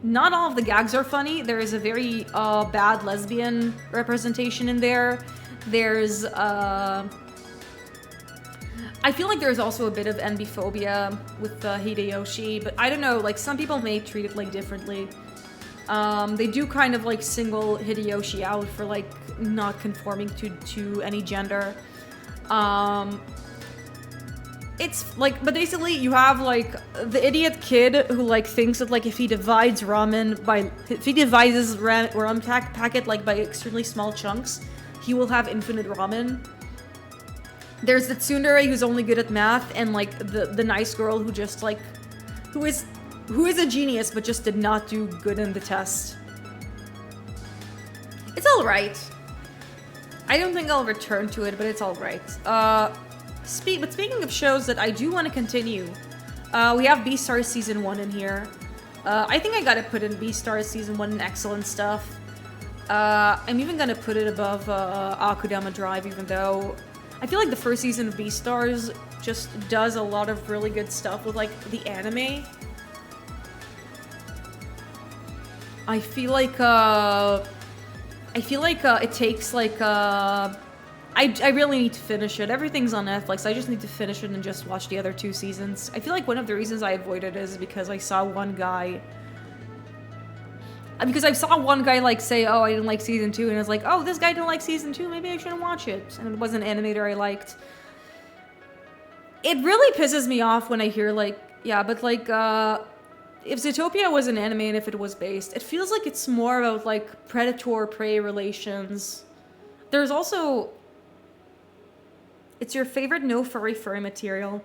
not all of the gags are funny. There is a very bad lesbian representation in there. There's I feel like there's also a bit of NB-phobia with Hideyoshi, but I don't know, like some people may treat it like differently. They do kind of like single Hideyoshi out for like not conforming to any gender. It's like, but basically you have like the idiot kid who like thinks that like if he divides his ramen packet like by extremely small chunks, he will have infinite ramen. There's the tsundere who's only good at math, and like the nice girl who just like who is a genius but just did not do good in the test. It's all right. I don't think I'll return to it, but it's all right. But speaking of shows that I do want to continue, we have Beastars season 1 in here. I think I gotta put in Beastars season 1 in excellent stuff. I'm even gonna put it above Akudama Drive, even though I feel like the first season of Beastars just does a lot of really good stuff with like the anime. I feel like it takes like I really need to finish it. Everything's on Netflix. I just need to finish it and just watch the other 2 seasons. I feel like one of the reasons I avoided it is because I saw one guy like say, oh, I didn't like season 2, and I was like, oh, this guy didn't like season 2, maybe I shouldn't watch it. And it was an animator I liked. It really pisses me off when I hear like, yeah, but like, if Zootopia was an anime and if it was based, it feels like it's more about like predator-prey relations. There's also, it's your favorite no furry material.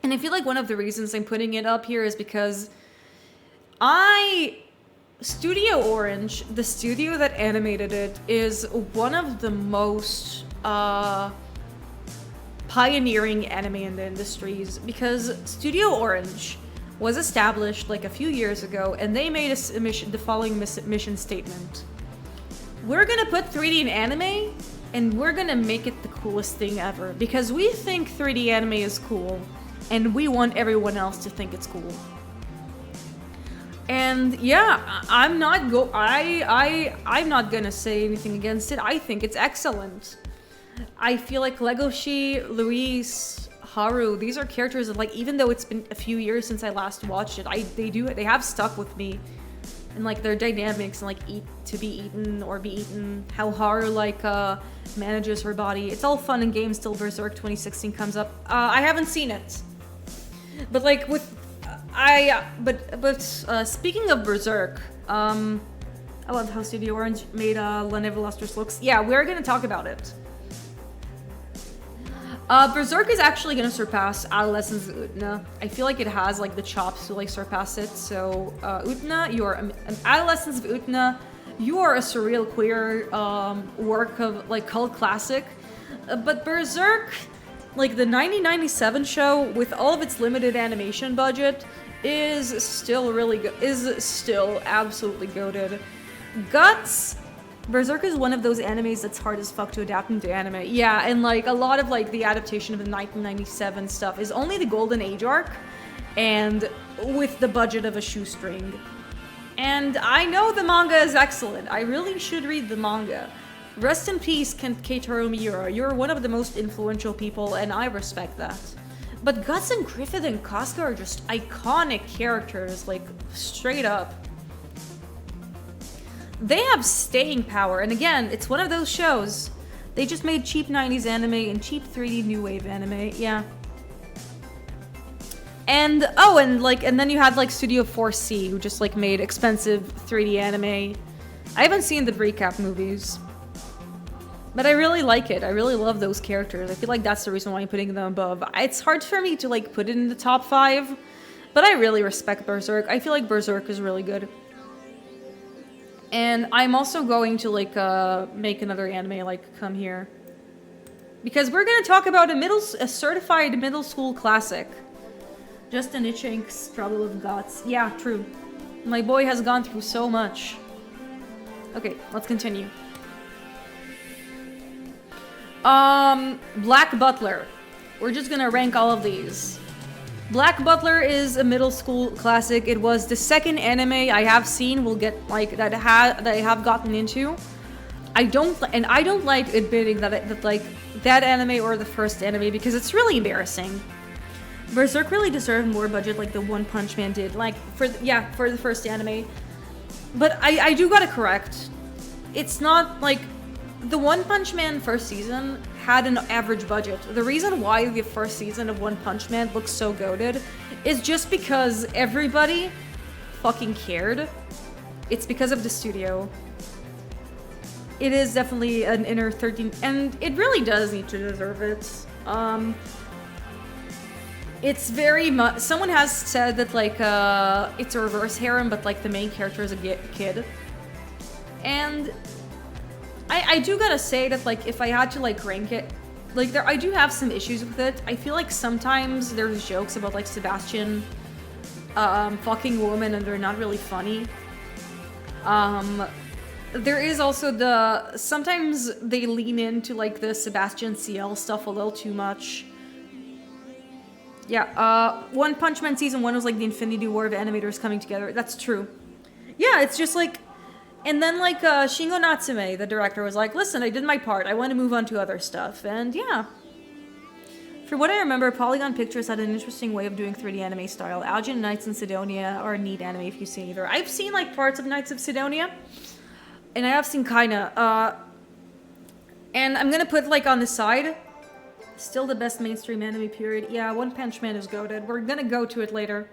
And I feel like one of the reasons I'm putting it up here is because Studio Orange, the studio that animated it, is one of the most pioneering anime in the industries, because Studio Orange was established like a few years ago, and they made the following mission statement. We're gonna put 3D in anime, and we're gonna make it the coolest thing ever, because we think 3D anime is cool, and we want everyone else to think it's cool. And yeah, I'm not gonna say anything against it. I think it's excellent. I feel like Legoshi, Luis, Haru, these are characters that, like, even though it's been a few years since I last watched it, they have stuck with me. And like their dynamics and like eat to be eaten or be eaten, how Haru like manages her body. It's all fun and games till Berserk 2016 comes up. I haven't seen it. But like speaking of Berserk, I love how Studio Orange made La Neve Lustrous looks. Yeah, we're gonna talk about it. Berserk is actually gonna surpass Adolescence of Utena. I feel like it has like the chops to like surpass it. So Utena, you are an Adolescence of Utena. You are a surreal queer work of like cult classic. But Berserk, like the 1997 show with all of its limited animation budget, is still really good. Is still absolutely goated. Guts. Berserk is one of those animes that's hard as fuck to adapt into anime. Yeah, and like a lot of like the adaptation of the 1997 stuff is only the Golden Age arc, and with the budget of a shoestring. And I know the manga is excellent. I really should read the manga. Rest in peace, Keitaro Miura. You're one of the most influential people, and I respect that. But Guts and Griffith and Casca are just iconic characters, like straight up. They have staying power, and again, it's one of those shows. They just made cheap 90s anime and cheap 3D new wave anime, yeah. And and then you had like Studio 4C, who just like made expensive 3D anime. I haven't seen the recap movies, but I really like it. I really love those characters. I feel like that's the reason why I'm putting them above. It's hard for me to like put it in the top 5, but I really respect Berserk. I feel like Berserk is really good. And I'm also going to like make another anime like come here, because we're gonna talk about a certified middle school classic. Justin Ichink's Trouble with Gods. Yeah, true. My boy has gone through so much. Okay, let's continue. Black Butler. We're just gonna rank all of these. Black Butler is a middle school classic. It was the second anime I have seen that I have gotten into. I don't like admitting that anime or the first anime, because it's really embarrassing. Berserk really deserved more budget like the One Punch Man did, for the first anime. But I do gotta correct. It's not like the One Punch Man first season had an average budget. The reason why the first season of One Punch Man looks so goated is just because everybody fucking cared. It's because of the studio. It is definitely an inner 13, and it really does need to deserve it. It's very much. Someone has said that like it's a reverse harem, but like the main character is a kid, and I do gotta say that like if I had to like rank it, like I do have some issues with it. I feel like sometimes there's jokes about like Sebastian fucking woman, and they're not really funny. There is also sometimes they lean into like the Sebastian CL stuff a little too much. Yeah, One Punch Man Season 1 was like the Infinity War of animators coming together. That's true. Yeah, it's just like... And then like Shingo Natsume, the director, was like, listen, I did my part. I want to move on to other stuff. And yeah. For what I remember, Polygon Pictures had an interesting way of doing 3D anime style. Algin and Knights in Sidonia are neat anime if you've seen either. I've seen like parts of Knights of Sidonia. And I have seen Kaina. And I'm gonna put like on the side... Still the best mainstream anime period. Yeah, One Punch Man is goated. We're gonna go to it later.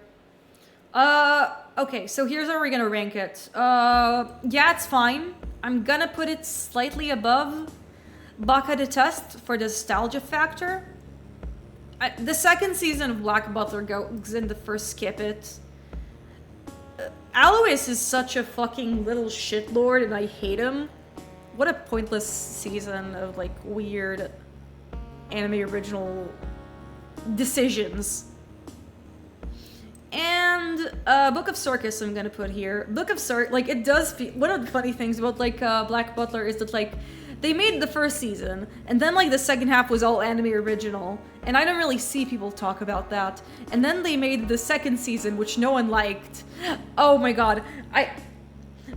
Okay, so here's how we're gonna rank it. Yeah, it's fine. I'm gonna put it slightly above Baka the Test for the nostalgia factor. The second season of Black Butler goes in the first skip it. Alois is such a fucking little shitlord and I hate him. What a pointless season of like weird anime original decisions. And Book of Circus I'm gonna put here. Book of Circus, like it does feel, one of the funny things about like Black Butler is that like they made the first season and then like the second half was all anime original and I don't really see people talk about that. And then they made the second season which no one liked. Oh my god.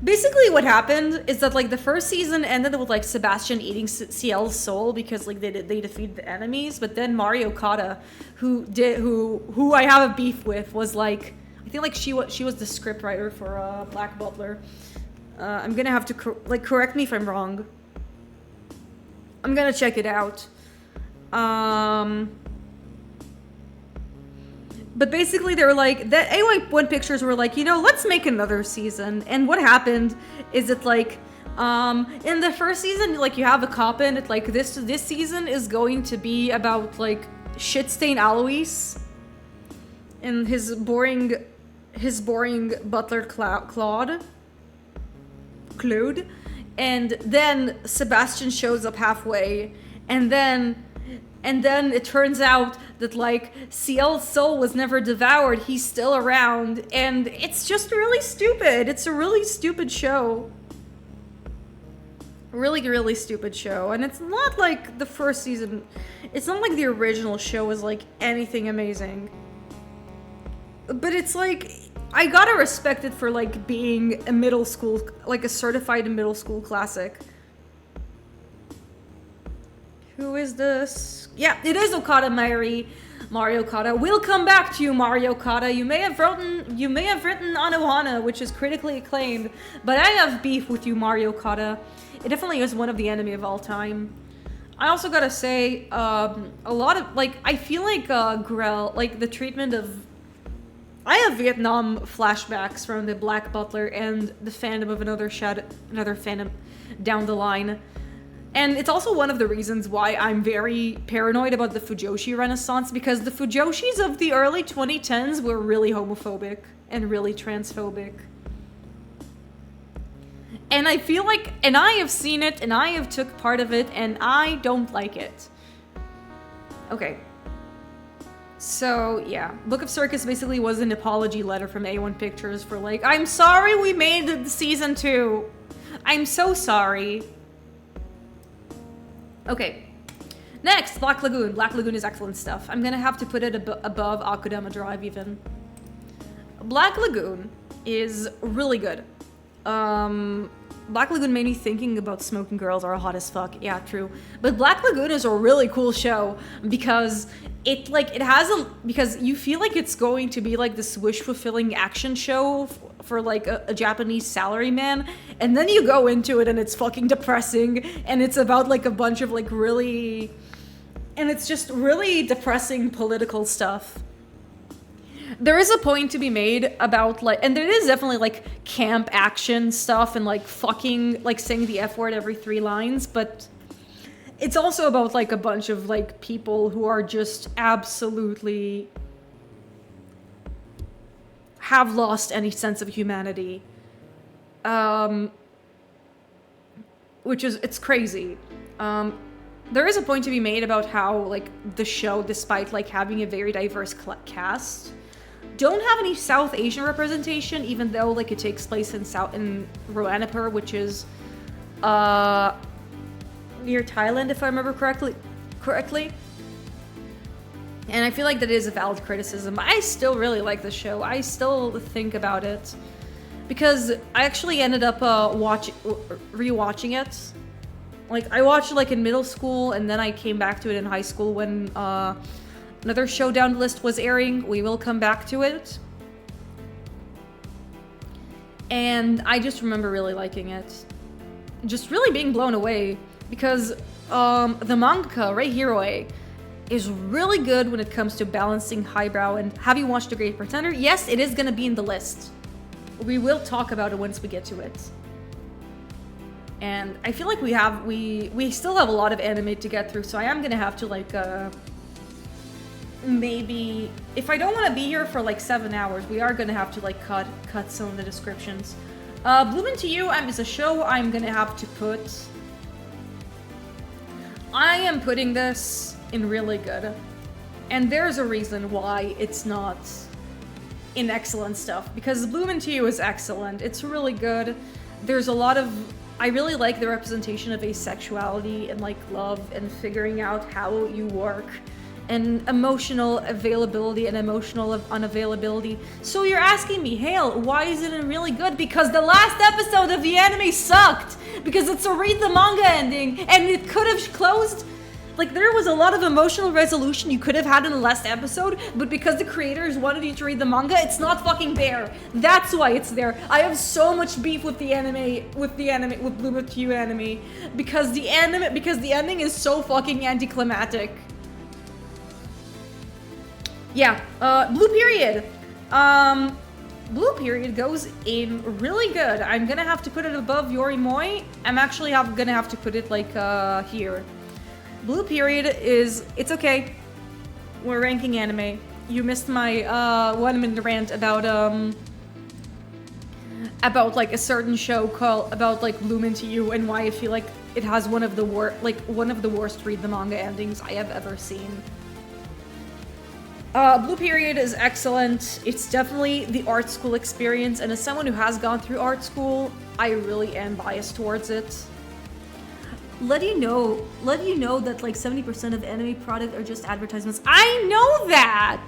Basically what happened is that like the first season ended with like Sebastian eating Ciel's soul because like they defeated the enemies, but then Mario Kata, who I have a beef with, was like, I think like she was the script writer for Black Butler. I'm gonna have to correct me if I'm wrong. I'm gonna check it out. But basically they were like, that AY1 Pictures were like, you know, let's make another season. And what happened is that like, in the first season, like you have a cop in it, like this season is going to be about like shit-stain Alois and his boring butler Claude. And then Sebastian shows up halfway and then it turns out that like Ciel's soul was never devoured, he's still around, and it's just really stupid. It's a really stupid show. Really, really stupid show. And it's not like the first season, it's not like the original show was like anything amazing. But it's like, I gotta respect it for like being a middle school, like a certified middle school classic. Who is this? Yeah, it is Okada Mario Kata. We'll come back to you, Mario Kata. You may have written Anohana, which is critically acclaimed, but I have beef with you, Mario Kata. It definitely is one of the anime of all time. I also gotta say, a lot of like, I feel like Grell, like the treatment of, I have Vietnam flashbacks from the Black Butler and the fandom of another fandom down the line. And it's also one of the reasons why I'm very paranoid about the Fujoshi Renaissance, because the Fujoshis of the early 2010s were really homophobic and really transphobic. And I feel like, and I have seen it, and I have took part of it, and I don't like it. Okay. So, yeah. Book of Circus basically was an apology letter from A1 Pictures for like, I'm sorry we made season 2. I'm so sorry. Okay, next, Black Lagoon. Black Lagoon is excellent stuff. I'm gonna have to put it above Akudama Drive even. Black Lagoon is really good. Black Lagoon made me thinking about smoking girls are hot as fuck. Yeah, true. But Black Lagoon is a really cool show because because you feel like it's going to be like this wish-fulfilling action show for like a Japanese salaryman, and then you go into it and it's fucking depressing, and it's about like a bunch of like really, and it's just really depressing political stuff. There is a point to be made about like, and there is definitely like camp action stuff and like fucking like saying the F word every 3 lines, but it's also about like a bunch of like people who are just absolutely have lost any sense of humanity. Which is, it's crazy. There is a point to be made about how like the show, despite like having a very diverse cast, don't have any South Asian representation, even though like it takes place in Roanapur, which is near Thailand, if I remember correctly. And I feel like that is a valid criticism. I still really like the show. I still think about it because I actually ended up rewatching it. Like I watched it like in middle school, and then I came back to it in high school when another show down the list was airing. We will come back to it. And I just remember really liking it. Just really being blown away because the mangaka, Rei Hiroi, is really good when it comes to balancing highbrow. And have you watched The Great Pretender? Yes, it is gonna be in the list. We will talk about it once we get to it. And I feel like we still have a lot of anime to get through, so I am gonna have to like maybe if I don't want to be here for like 7 hours, we are gonna have to like cut some of the descriptions. Bloom Into You is a show I'm gonna have to put. I am putting this in really good, and there's a reason why it's not in excellent stuff, because Bloom Into You is excellent. It's really good. There's a lot of, I really like the representation of asexuality and like love and figuring out how you work and emotional availability and emotional unavailability. So you're asking me, Hale, why is it really good? Because the last episode of the anime sucked! Because it's a read the manga ending, and it could have closed. Like, there was a lot of emotional resolution you could have had in the last episode, but because the creators wanted you to read the manga, it's not fucking there. That's why it's there. I have so much beef with the anime, with Bloom Into You anime, because the ending is so fucking anticlimactic. Yeah, Blue Period. Blue Period goes in really good. I'm gonna have to put it above Yorimoi. I'm actually gonna have to put it like here. Blue Period is, it's okay. We're ranking anime. You missed my 1 minute rant about like a certain show called about like Bloom Into You and why I feel like it has one of the worst read the manga endings I have ever seen. Blue Period is excellent. It's definitely the art school experience, and as someone who has gone through art school, I really am biased towards it. Let you know that like 70% of anime product are just advertisements. I know that!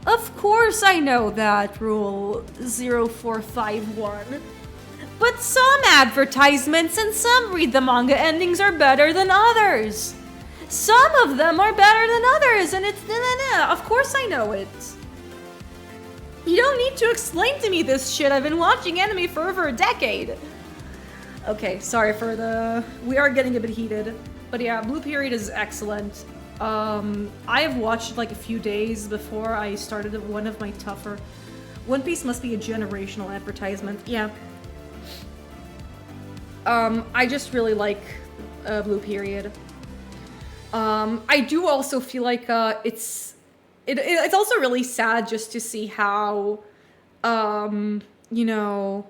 Of course I know that, rule 0451. But some advertisements and some read the manga endings are better than others. Some of them are better than others, and it's of course I know it. You don't need to explain to me this shit. I've been watching anime for over a decade. Okay, sorry for the... We are getting a bit heated. But yeah, Blue Period is excellent. I have watched like a few days before I started one of my tougher... One Piece must be a generational advertisement. Yeah. I just really like Blue Period. I do also feel like it's also really sad just to see how, you know,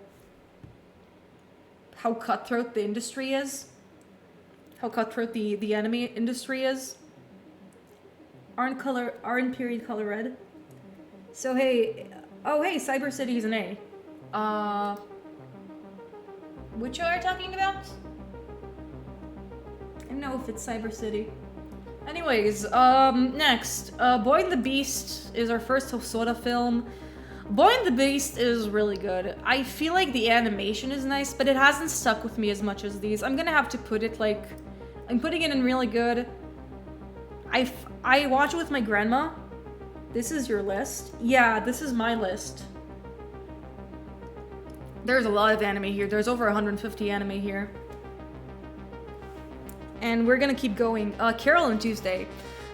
how cutthroat the industry is. How cutthroat the anime industry is. Aren't Period color red? So hey, oh hey, Cyber City is an A. Which show are you talking about? I don't know if it's Cyber City. Anyways, next, Boy and the Beast is our first Hosoda film. Boy and the Beast is really good. I feel like the animation is nice, but it hasn't stuck with me as much as these. I'm gonna have to put it like, I'm putting it in really good. I watch it with my grandma. This is your list? Yeah, this is my list. There's a lot of anime here. There's over 150 anime here. And we're gonna keep going. Carol and Tuesday.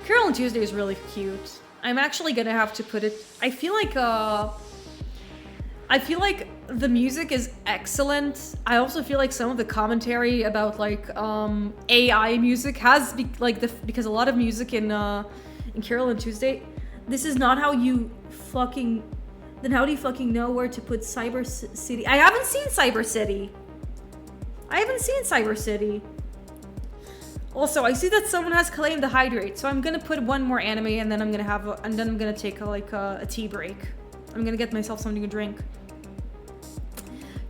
Carol and Tuesday is really cute. I'm actually gonna have to put it... I feel like the music is excellent. I also feel like some of the commentary about like AI music has because a lot of music in Carol and Tuesday. This is not how you fucking... Then how do you fucking know where to put Cyber City? I haven't seen Cyber City. Also, I see that someone has claimed the hydrate, so I'm gonna put one more anime and then I'm gonna take a tea break. I'm gonna get myself something to drink.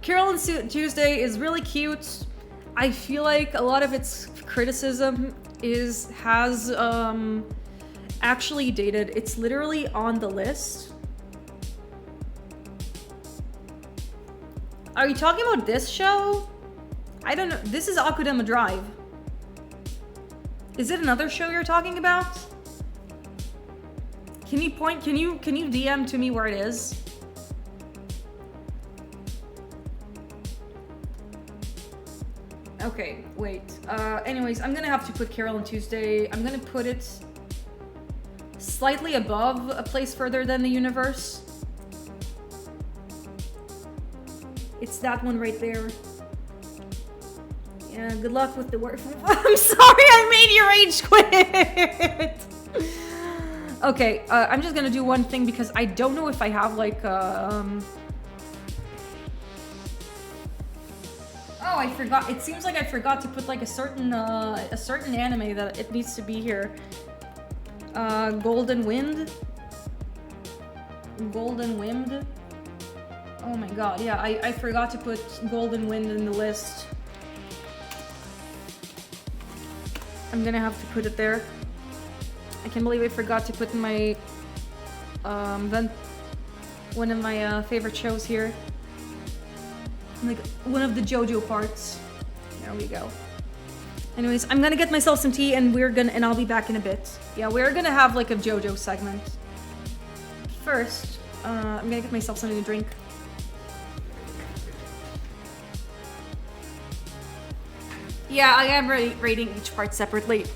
Carol and Tuesday is really cute. I feel like a lot of its criticism has actually dated. It's literally on the list. Are you talking about this show? I don't know. This is Akudama Drive. Is it another show you're talking about? Can you DM to me where it is? Okay, wait. Anyways, I'm gonna have to put Carol and Tuesday. I'm gonna put it slightly above, a place further than the universe. It's that one right there. Yeah, good luck with the work. I'm sorry I made you rage quit! Okay, I'm just gonna do one thing because I don't know if I have like Oh, I forgot. It seems like I forgot to put like a certain anime that it needs to be here. Golden Wind. Golden Wind. Oh my god, yeah, I forgot to put Golden Wind in the list. I'm gonna have to put it there. I can't believe I forgot to put my one of my favorite shows here. Like one of the JoJo parts. There we go. Anyways, I'm gonna get myself some tea and I'll be back in a bit. Yeah, we're gonna have like a JoJo segment. First, I'm gonna get myself something to drink. Yeah, I am rating each part separately.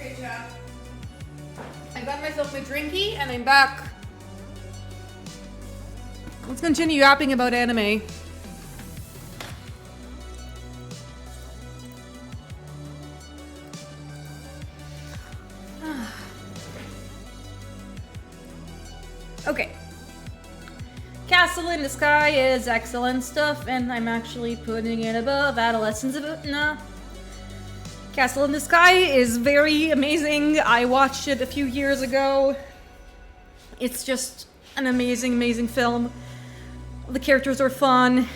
Okay, chat. I got myself my drinky and I'm back. Let's continue yapping about anime. Okay. Castle in the Sky is excellent stuff, and I'm actually putting it above Adolescence of Nah. Castle in the Sky is very amazing. I watched it a few years ago. It's just an amazing, amazing film. The characters are fun.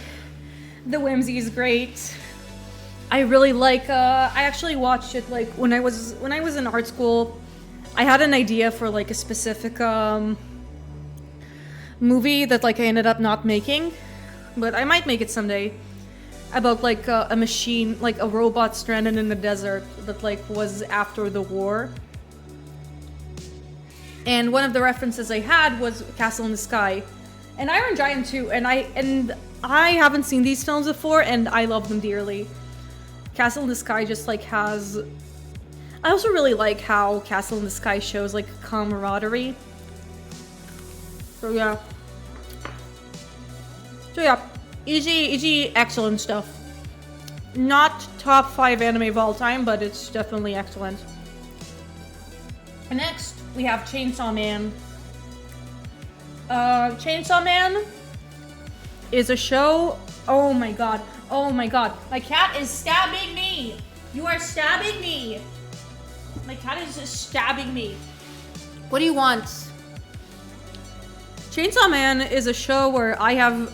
The whimsy is great. I really like. I actually watched it like when I was in art school. I had an idea for like a specific movie that like I ended up not making, but I might make it someday. About like a machine, like a robot stranded in the desert that like was after the war. And one of the references I had was Castle in the Sky, and Iron Giant too. And I haven't seen these films before, and I love them dearly. Castle in the Sky just like has. I also really like how Castle in the Sky shows like camaraderie. So yeah. Easy, excellent stuff. Not top 5 anime of all time, but it's definitely excellent. And next, we have Chainsaw Man. Chainsaw Man is a show. Oh my god. My cat is stabbing me. You are stabbing me! My cat is just stabbing me. What do you want? Chainsaw Man is a show where I am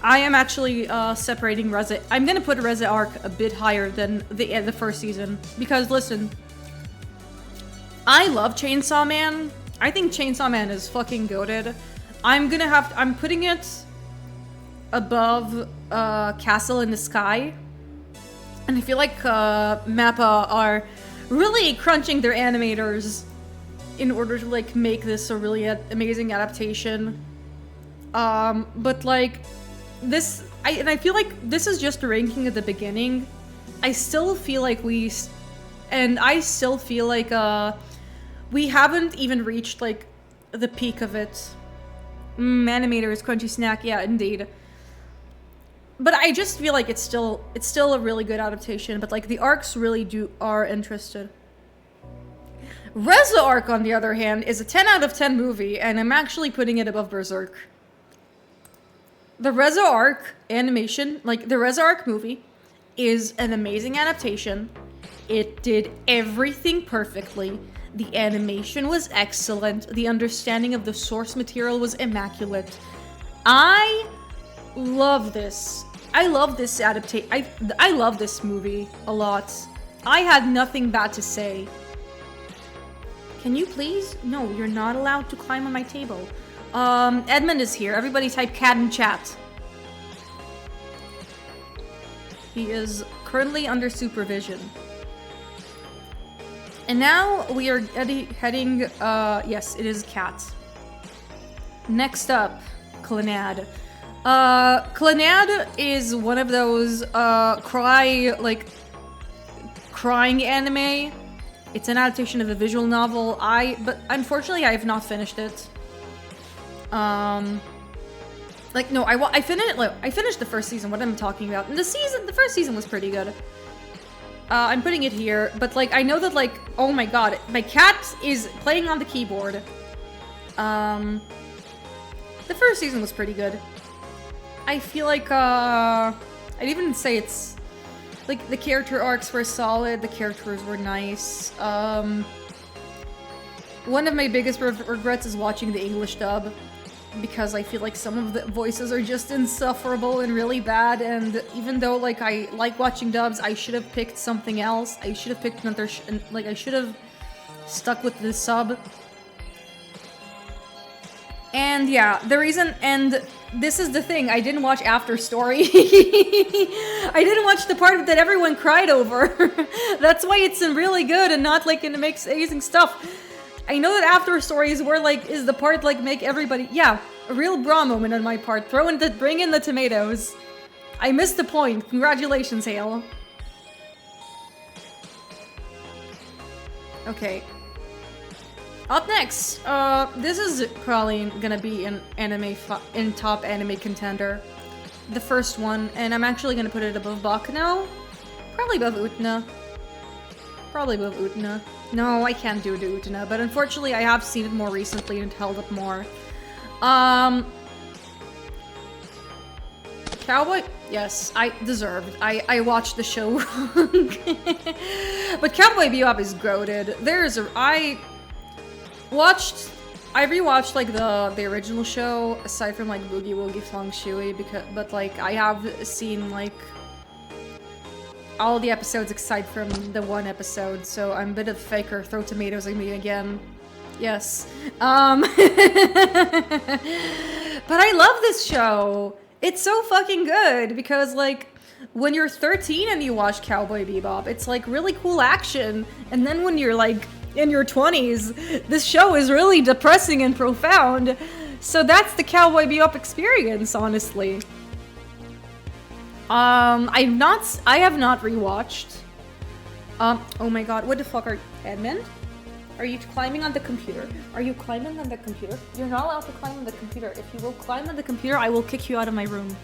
actually separating Reza. I'm gonna put Reza arc a bit higher than the first season. Because listen, I love Chainsaw Man. I think Chainsaw Man is fucking goated. I'm putting it above Castle in the Sky. And I feel like Mappa are really crunching their animators in order to like make this a really amazing adaptation. But like this, I feel like this is just a ranking at the beginning. I still feel like we haven't even reached like the peak of it. Animators, crunchy snack, yeah, indeed. But I just feel like it's still a really good adaptation, but like the arcs really are interested. Reza arc, on the other hand, is a 10 out of 10 movie, and I'm actually putting it above Berserk. The Reza arc animation, like the Reza arc movie, is an amazing adaptation. It did everything perfectly. The animation was excellent. The understanding of the source material was immaculate. I love this. I love this adaptation. I love this movie a lot. I had nothing bad to say. Can you please? No, you're not allowed to climb on my table. Edmund is here. Everybody type cat in chat. He is currently under supervision. And now we are heading, yes, it is cat. Next up, Clannad. Clannad is one of those, crying anime. It's an adaptation of a visual novel. But unfortunately I have not finished it. I finished the first season, what I'm talking about. And the first season was pretty good. I'm putting it here, but like, I know that like, oh my god, my cat is playing on the keyboard. The first season was pretty good. I feel like, I'd even say it's, like, the character arcs were solid, the characters were nice. One of my biggest regrets is watching the English dub, because I feel like some of the voices are just insufferable and really bad, and even though, like, I like watching dubs, I should have picked something else. I should have picked another, I should have stuck with the sub. And yeah, this is the thing, I didn't watch After Story. I didn't watch the part that everyone cried over. That's why it's really good and not like it makes amazing stuff. I know that After Story is where like is the part like make everybody, yeah, a real bra moment on my part. Bring in the tomatoes. I missed the point. Congratulations, Hale. Okay. Up next, this is probably gonna be an top anime contender. The first one, and I'm actually gonna put it above Baccano. Probably above Utena. Probably above Utena. No, I can't do Utena, but unfortunately I have seen it more recently and held up more. Cowboy? Yes, I deserved. I watched the show wrong. But Cowboy Bebop is goated. I rewatched like the original show aside from like Boogie Woogie Feng Shui but like I have seen like all the episodes aside from the one episode, so I'm a bit of a faker. Throw tomatoes at me again. Yes. But I love this show. It's so fucking good because like when you're 13 and you watch Cowboy Bebop, it's like really cool action, and then when you're like in your 20s, this show is really depressing and profound. So that's the Cowboy Bebop experience, honestly. I have not rewatched. Oh my god, what the fuck are Edmund? Are you climbing on the computer? Are you climbing on the computer? You're not allowed to climb on the computer. If you will climb on the computer, I will kick you out of my room.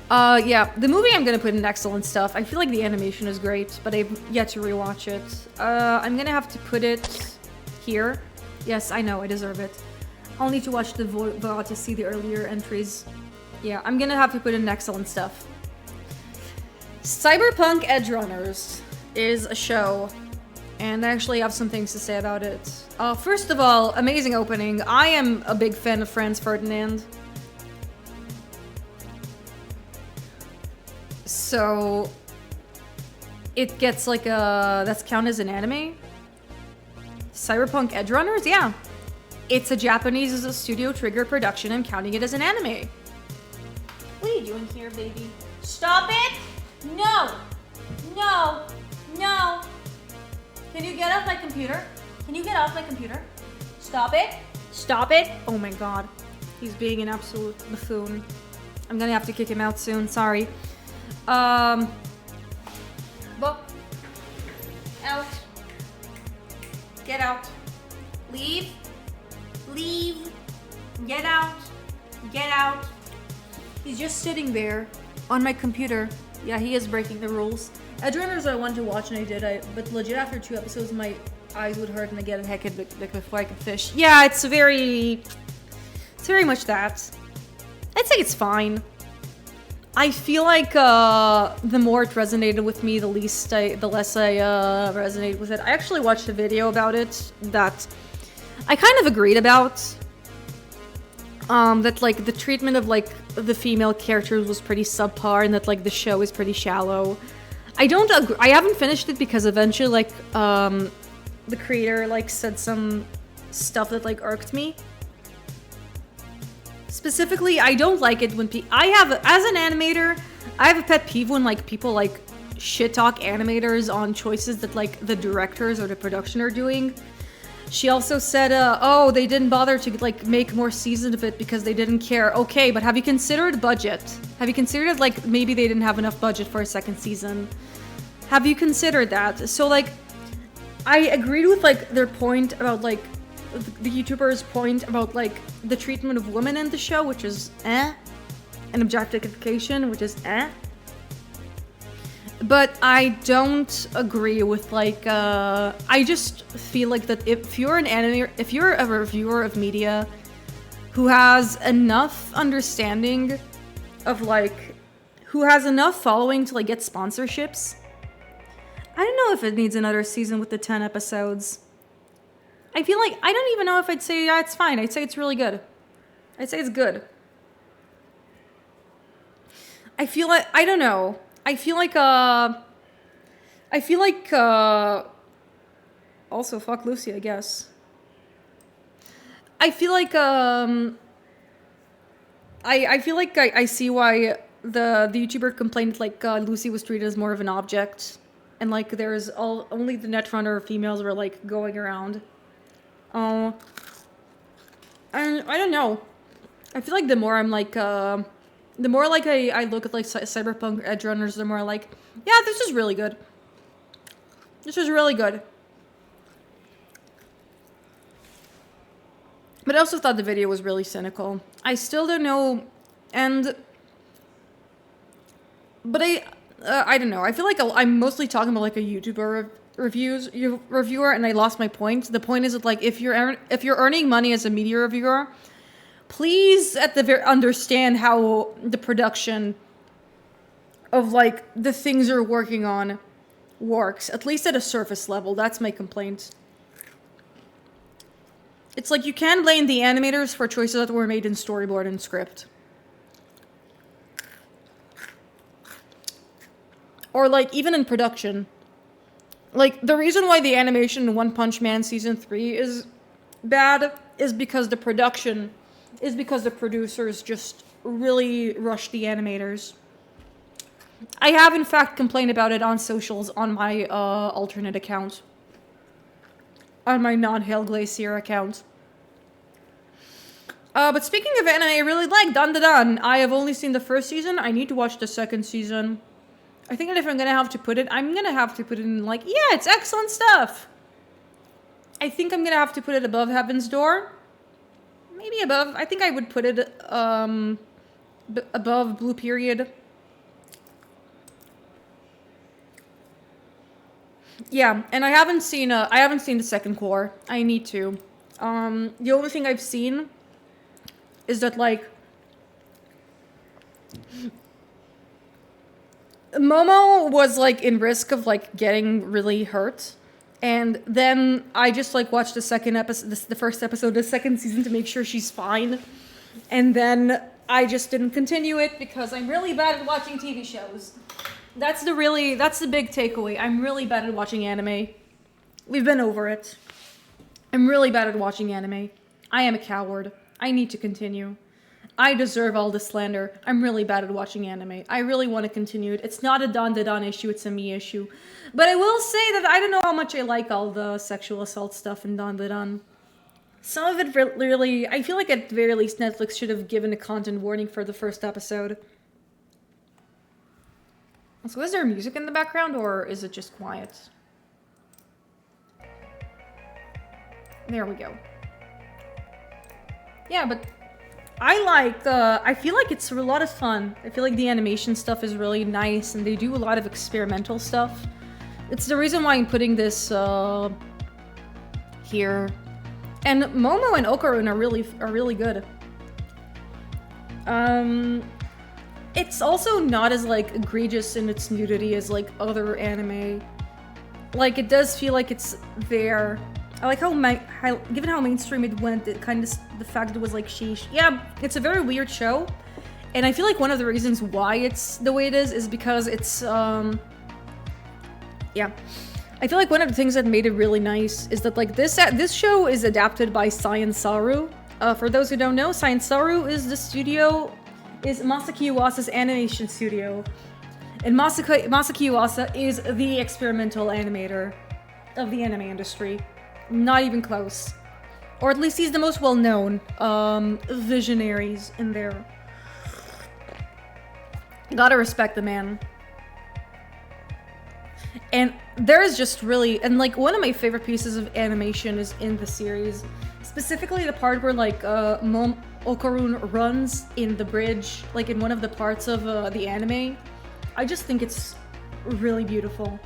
Yeah, the movie I'm gonna put in excellent stuff. I feel like the animation is great, but I've yet to rewatch it. I'm gonna have to put it here. Yes, I know, I deserve it. I'll need to watch the VOD to see the earlier entries. Yeah, I'm gonna have to put in excellent stuff. Cyberpunk Edgerunners is a show, and I actually have some things to say about it. First of all, amazing opening. I am a big fan of Franz Ferdinand. So it gets like that's counted as an anime? Cyberpunk Edgerunners? Yeah. It's a Japanese studio trigger production. I'm counting it as an anime. What are you doing here, baby? Stop it! No! No! No! Can you get off my computer? Can you get off my computer? Stop it! Stop it! Oh my god. He's being an absolute buffoon. I'm gonna have to kick him out soon, sorry. Book. Out. Get out. Leave. Leave. Get out. Get out. He's just sitting there on my computer. Yeah, he is breaking the rules. Edgerunners I wanted to watch and I did, but legit after 2 episodes my eyes would hurt and I get a headache before I could fish. Yeah, it's very much that. I'd say it's fine. I feel like the more it resonated with me, the less I resonated with it. I actually watched a video about it that I kind of agreed about. That like the treatment of like the female characters was pretty subpar, and that like the show is pretty shallow. I don't agree. I haven't finished it because eventually like the creator like said some stuff that like irked me. Specifically, I don't like it when as an animator, I have a pet peeve when like people like shit talk animators on choices that like the directors or the production are doing. She also said, oh, they didn't bother to like make more seasons of it because they didn't care. Okay, but have you considered budget? Have you considered like maybe they didn't have enough budget for a second season? Have you considered that? So like, I agreed with like their point about like the YouTuber's point about like the treatment of women in the show, which is and objectification, which is But I don't agree with like I just feel like that if you're an animator, if you're a reviewer of media who has enough understanding of like who has enough following to like get sponsorships, I don't know if it needs another season with the 10 episodes. I feel like I don't even know if I'd say yeah, it's fine. I'd say it's really good. I'd say it's good. I feel like I don't know. I feel like also fuck Lucy, I guess. I feel like I feel like I see why the YouTuber complained like Lucy was treated as more of an object, and like there's only the Netrunner females were like going around. And I don't know. I feel like the more I'm like the more like I look at like Cyberpunk Edgerunners, the more like, yeah, this is really good. This is really good. But I also thought the video was really cynical. I still don't know, but I don't know. I feel like I'm mostly talking about like a YouTuber reviewer, and I lost my point. The point is that like if you're earning money as a media reviewer, please understand how the production of like the things you're working on works, at least at a surface level. That's my complaint. It's like you can't blame the animators for choices that were made in storyboard and script. Or like even in production. Like the reason why the animation in One Punch Man season 3 is bad is because the producers just really rushed the animators. I have in fact complained about it on socials on my alternate account. On my non-Hail Glacier account. But speaking of anime I really like, Dan Da Dan. I have only seen the first season. I need to watch the second season. I think that if I'm gonna have to put it, I'm gonna have to put it in like, yeah, it's excellent stuff. I think I'm gonna have to put it above Heaven's Door. Maybe above. I think I would put it above Blue Period. Yeah, and I haven't seen the second core. I need to. The only thing I've seen is that like Momo was like in risk of like getting really hurt. And then I just like watched the second episode, the first episode, the second season to make sure she's fine. And then I just didn't continue it because I'm really bad at watching TV shows. That's the big takeaway. I'm really bad at watching anime. We've been over it. I'm really bad at watching anime. I am a coward. I need to continue. I deserve all the slander. I'm really bad at watching anime. I really want to continue it. It's not a Don issue, it's a me issue. But I will say that I don't know how much I like all the sexual assault stuff in Don. Some of it really, I feel like at the very least Netflix should have given a content warning for the first episode. So is there music in the background or is it just quiet? There we go. Yeah, but I feel like it's a lot of fun. I feel like the animation stuff is really nice and they do a lot of experimental stuff. It's the reason why I'm putting this here. And Momo and Okarun are really good. It's also not as like egregious in its nudity as like other anime. Like it does feel like it's there. I like how given how mainstream it went, it kind of the fact that it was like sheesh. Yeah, it's a very weird show, and I feel like one of the reasons why it's the way it is because it's yeah. I feel like one of the things that made it really nice is that like this show is adapted by Science Saru. For those who don't know, Science Saru is Masaki Uwasa's animation studio, and Masaki Uwasa is the experimental animator of the anime industry. Not even close. Or at least he's the most well-known visionaries in there. Gotta respect the man. And there's just really, and like one of my favorite pieces of animation is in the series. Specifically the part where like Okarun runs in the bridge, like in one of the parts of the anime. I just think it's really beautiful.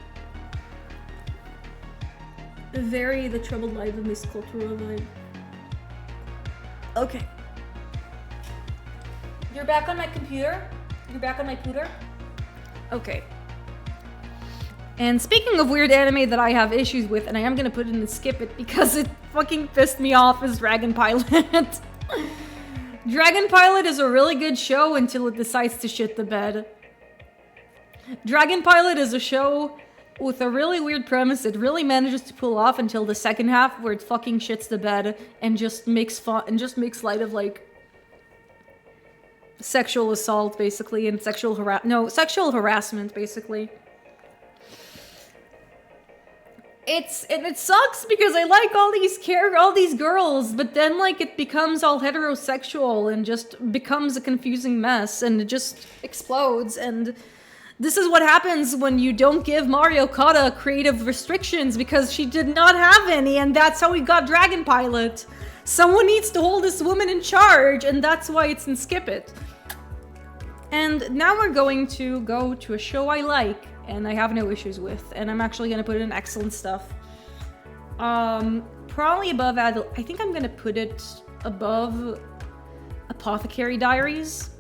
Very the troubled life of Miss Cultural vibe. Okay. You're back on my computer? You're back on my pooter? Okay. And speaking of weird anime that I have issues with, and I am gonna put it in and skip it because it fucking pissed me off, is Dragon Pilot. Dragon Pilot is a really good show until it decides to shit the bed. Dragon Pilot is a show with a really weird premise it really manages to pull off until the second half where it fucking shits the bed and just makes fun and just makes light of like sexual assault basically and sexual harassment basically. It sucks because I like all these girls, but then like it becomes all heterosexual and just becomes a confusing mess and it just explodes. And this is what happens when you don't give Mario Kata creative restrictions because she did not have any, and that's how we got Dragon Pilot. Someone needs to hold this woman in charge, and that's why it's in Skip It. And now we're going to go to a show I like, and I have no issues with, and I'm actually gonna put in excellent stuff. Probably above I think I'm gonna put it above Apothecary Diaries.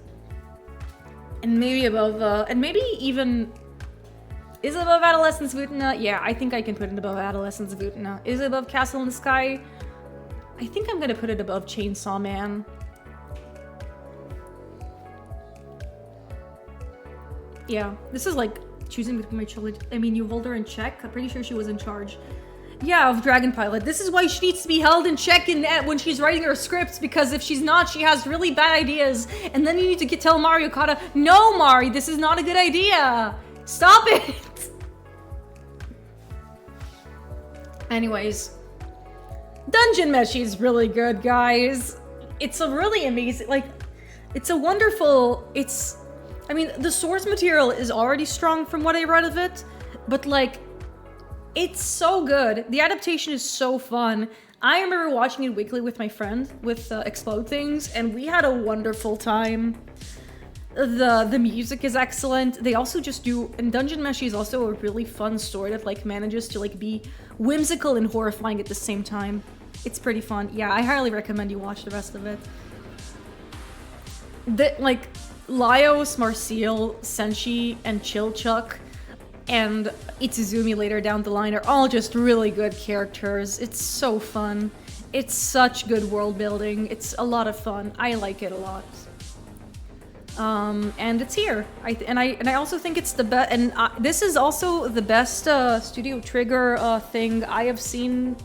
And maybe above, and maybe even... Is it above Adolescence Vutana? Yeah, I think I can put it above Adolescence Vutana. Is it above Castle in the Sky? I think I'm gonna put it above Chainsaw Man. Yeah, this is like choosing between my children. I mean, you hold her in check. I'm pretty sure she was in charge. Yeah, of Dragon Pilot. This is why she needs to be held in check when she's writing her scripts, because if she's not, she has really bad ideas. And then you need to tell Mario Kata, no, Mari, this is not a good idea. Stop it. Anyways, Dungeon Meshi is really good, guys. It's a really amazing, like, it's a wonderful, I mean, the source material is already strong from what I read of it, but like, it's so good. The adaptation is so fun. I remember watching it weekly with my friend with Explode Things, and we had a wonderful time. The music is excellent. They also just do, and Dungeon Meshi is also a really fun story that like manages to like be whimsical and horrifying at the same time. It's pretty fun. Yeah, I highly recommend you watch the rest of it. Laios, Marcial, Senshi, and Chilchuck, and Itsuzumi later down the line are all just really good characters. It's so fun. It's such good world building. It's a lot of fun. I like it a lot. And it's here. I also think it's the best. And this is also the best Studio Trigger thing I have seen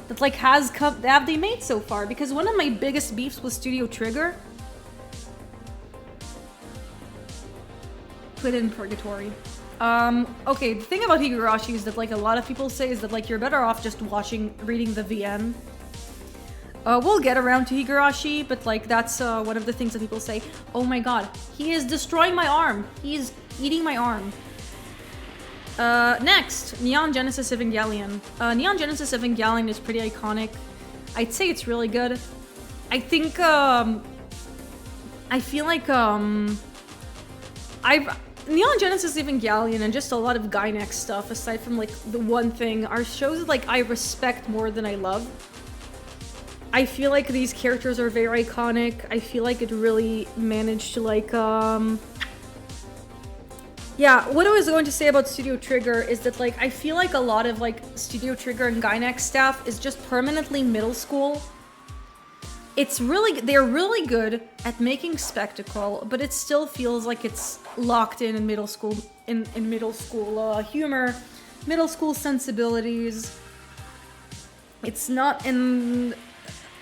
that like have they made so far. Because one of my biggest beefs with Studio Trigger. Put in Purgatory. Okay, the thing about Higurashi is that like a lot of people say is that like you're better off just reading the VN. We'll get around to Higurashi, but like that's one of the things that people say. Oh my god, he is destroying my arm. He is eating my arm. Next, Neon Genesis Evangelion. Neon Genesis Evangelion is pretty iconic. I'd say it's really good. I think, I feel like, Neon Genesis Evangelion and just a lot of Gainax stuff, aside from like the one thing, are shows that like I respect more than I love. I feel like these characters are very iconic. I feel like it really managed to like, yeah, what I was going to say about Studio Trigger is that like, I feel like a lot of like Studio Trigger and Gainax staff is just permanently middle school. They're really good at making spectacle, but it still feels like it's locked in middle school, in middle school humor, middle school sensibilities. It's not in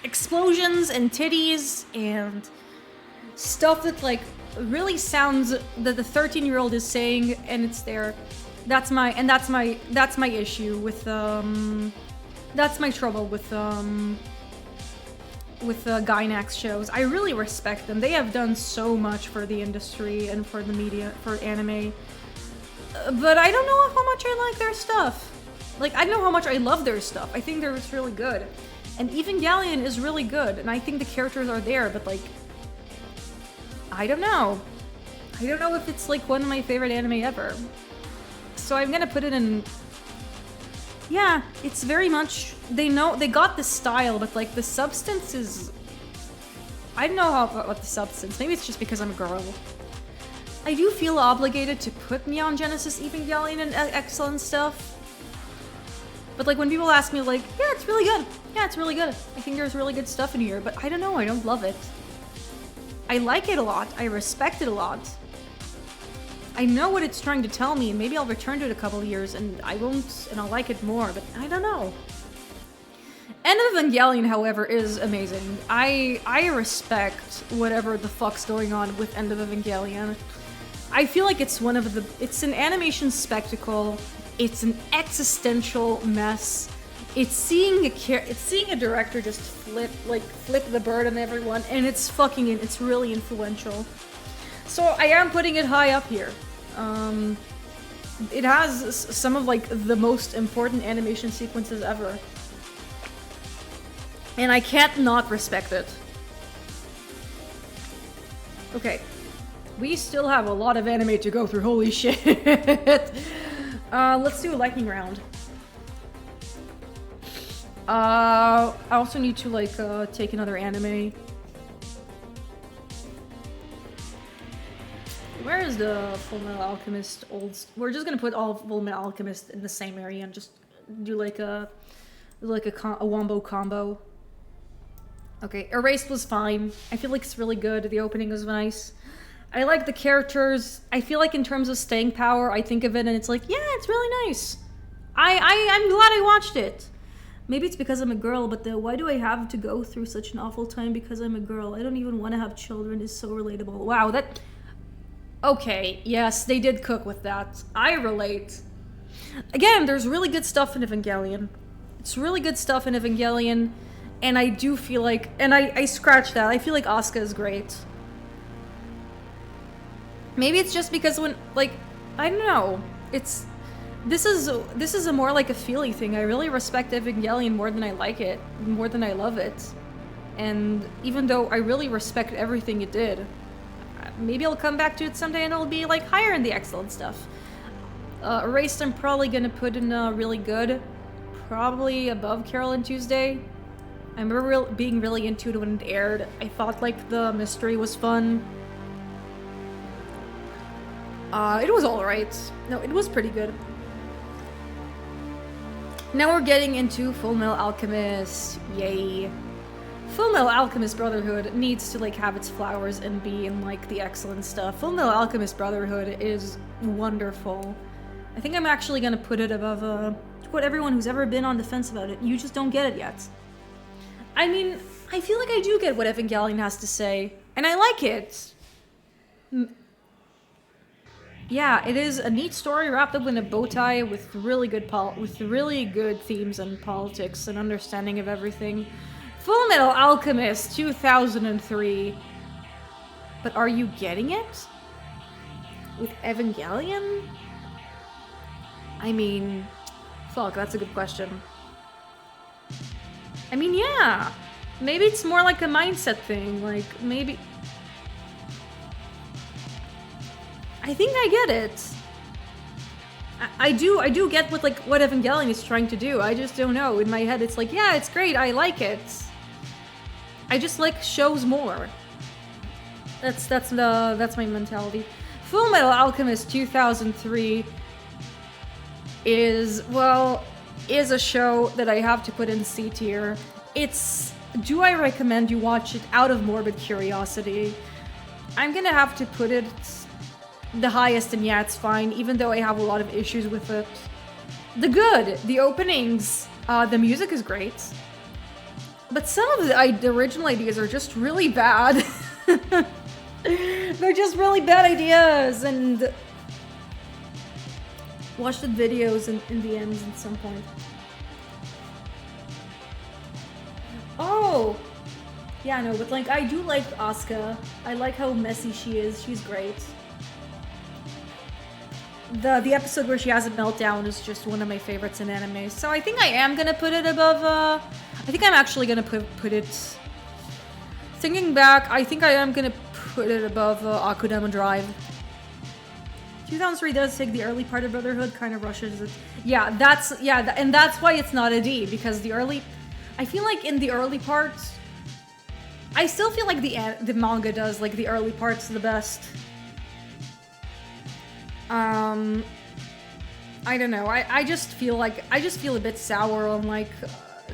explosions and titties and stuff that like really sounds that the 13-year-old is saying, and it's there. That's my issue with that's my trouble with Gainax shows. I really respect them. They have done so much for the industry and for the media, for anime. But I don't know how much I like their stuff. Like, I don't know how much I love their stuff. I think they're just really good. And Evangelion is really good, and I think the characters are there, but like, I don't know. I don't know if it's like one of my favorite anime ever. So I'm gonna put it in... Yeah, it's very much... They got the style, but like the substance is... I don't know about the substance. Maybe it's just because I'm a girl. I do feel obligated to put Neon Genesis Evangelion in excellent stuff. But like when people ask me like, yeah, it's really good. Yeah, it's really good. I think there's really good stuff in here, but I don't know, I don't love it. I like it a lot. I respect it a lot. I know what it's trying to tell me, and maybe I'll return to it a couple years and I won't, and I'll like it more, but I don't know. End of Evangelion, however, is amazing. I respect whatever the fuck's going on with End of Evangelion. I feel like it's it's an animation spectacle. It's an existential mess. It's seeing a director just flip the bird on everyone, and it's really influential. So I am putting it high up here. It has some of like the most important animation sequences ever. And I can't not respect it. Okay. We still have a lot of anime to go through, holy shit. Let's do a lightning round. I also need to like take another anime. Where is the Fullmetal Alchemist we're just gonna put all of Fullmetal Alchemist in the same area and just do like a wombo combo. Okay, Erased was fine. I feel like it's really good. The opening was nice. I like the characters. I feel like in terms of staying power, I think of it and it's like, yeah, it's really nice. I'm glad I watched it. Maybe it's because I'm a girl, but why do I have to go through such an awful time because I'm a girl? I don't even want to have children. It's so relatable. Wow, that... Okay, yes, they did cook with that. I relate. Again, there's really good stuff in Evangelion. It's really good stuff in Evangelion, and I do feel like... And I scratch that. I feel like Asuka is great. Maybe it's just because when... Like, I don't know. It's... This is a more like a feely thing. I really respect Evangelion more than I like it. More than I love it. And even though I really respect everything it did... Maybe I'll come back to it someday and it'll be like higher in the excellent stuff. Erased I'm probably gonna put in really good. Probably above Carol and Tuesday. I remember being really into it when it aired. I thought like the mystery was fun. It was alright. No, it was pretty good. Now we're getting into Full Metal Alchemist. Yay. Full Metal Alchemist Brotherhood needs to like have its flowers and be in like the excellent stuff. Full Metal Alchemist Brotherhood is wonderful. I think I'm actually gonna put it above what everyone who's ever been on the fence about it. You just don't get it yet. I mean, I feel like I do get what Evangelion has to say, and I like it. Yeah, it is a neat story wrapped up in a bow tie with really good themes and politics and understanding of everything. Full Metal Alchemist 2003. But are you getting it? With Evangelion? I mean, fuck, that's a good question. I mean, yeah. Maybe it's more like a mindset thing, like maybe... I think I get it. I do get what Evangelion is trying to do. I just don't know. In my head, it's like, yeah, it's great. I like it. I just like shows more. That's my mentality. Full Metal Alchemist 2003 is a show that I have to put in C tier. Do I recommend you watch it out of morbid curiosity? I'm gonna have to put it the highest, and yeah, it's fine, even though I have a lot of issues with it. The openings, the music is great. But some of the original ideas are just really bad. They're just really bad ideas, and... Watch the videos in the ends at some point. Oh! Yeah, no, but like, I do like Asuka. I like how messy she is. She's great. The episode where she has a meltdown is just one of my favorites in anime. So I think I am gonna put it above, I think I'm actually gonna put it... Thinking back, I think I am gonna put it above Akudama Drive. 2003 does take the early part of Brotherhood, kind of rushes it. Yeah, and that's why it's not a D, because the early... I feel like in the early parts... I still feel like the manga does, like, the early parts the best. I don't know. I just feel a bit sour on like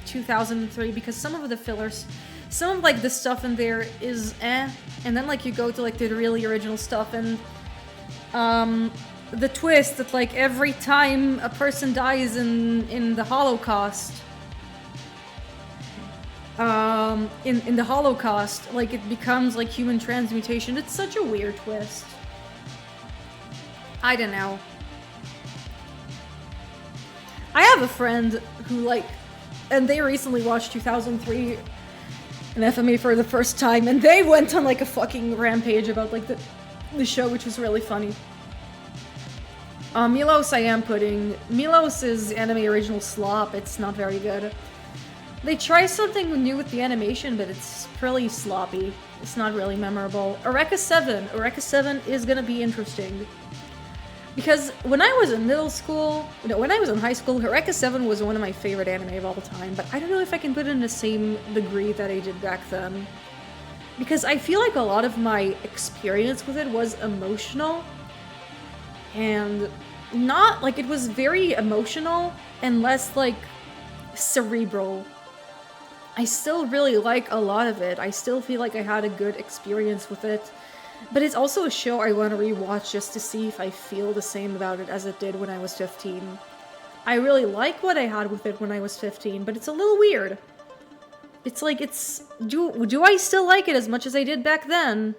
2003 because some of the fillers, some of like the stuff in there is and then like you go to like the really original stuff and the twist that like every time a person dies in the Holocaust, in the Holocaust, like it becomes like human transmutation. It's such a weird twist. I don't know. I have a friend who like, and they recently watched 2003 in FMA for the first time, and they went on like a fucking rampage about like the show, which was really funny. Milos I am putting. Milos is anime original slop. It's not very good. They try something new with the animation, but it's pretty sloppy. It's not really memorable. Eureka 7. Eureka 7 is gonna be interesting. Because when I was in middle school, when I was in high school, Eureka 7 was one of my favorite anime of all time, but I don't know if I can put it in the same degree that I did back then. Because I feel like a lot of my experience with it was emotional, and not, like, it was very emotional and less, like, cerebral. I still really like a lot of it. I still feel like I had a good experience with it. But it's also a show I want to rewatch just to see if I feel the same about it as it did when I was 15. I really like what I had with it when I was 15, but it's a little weird. It's like, do I still like it as much as I did back then?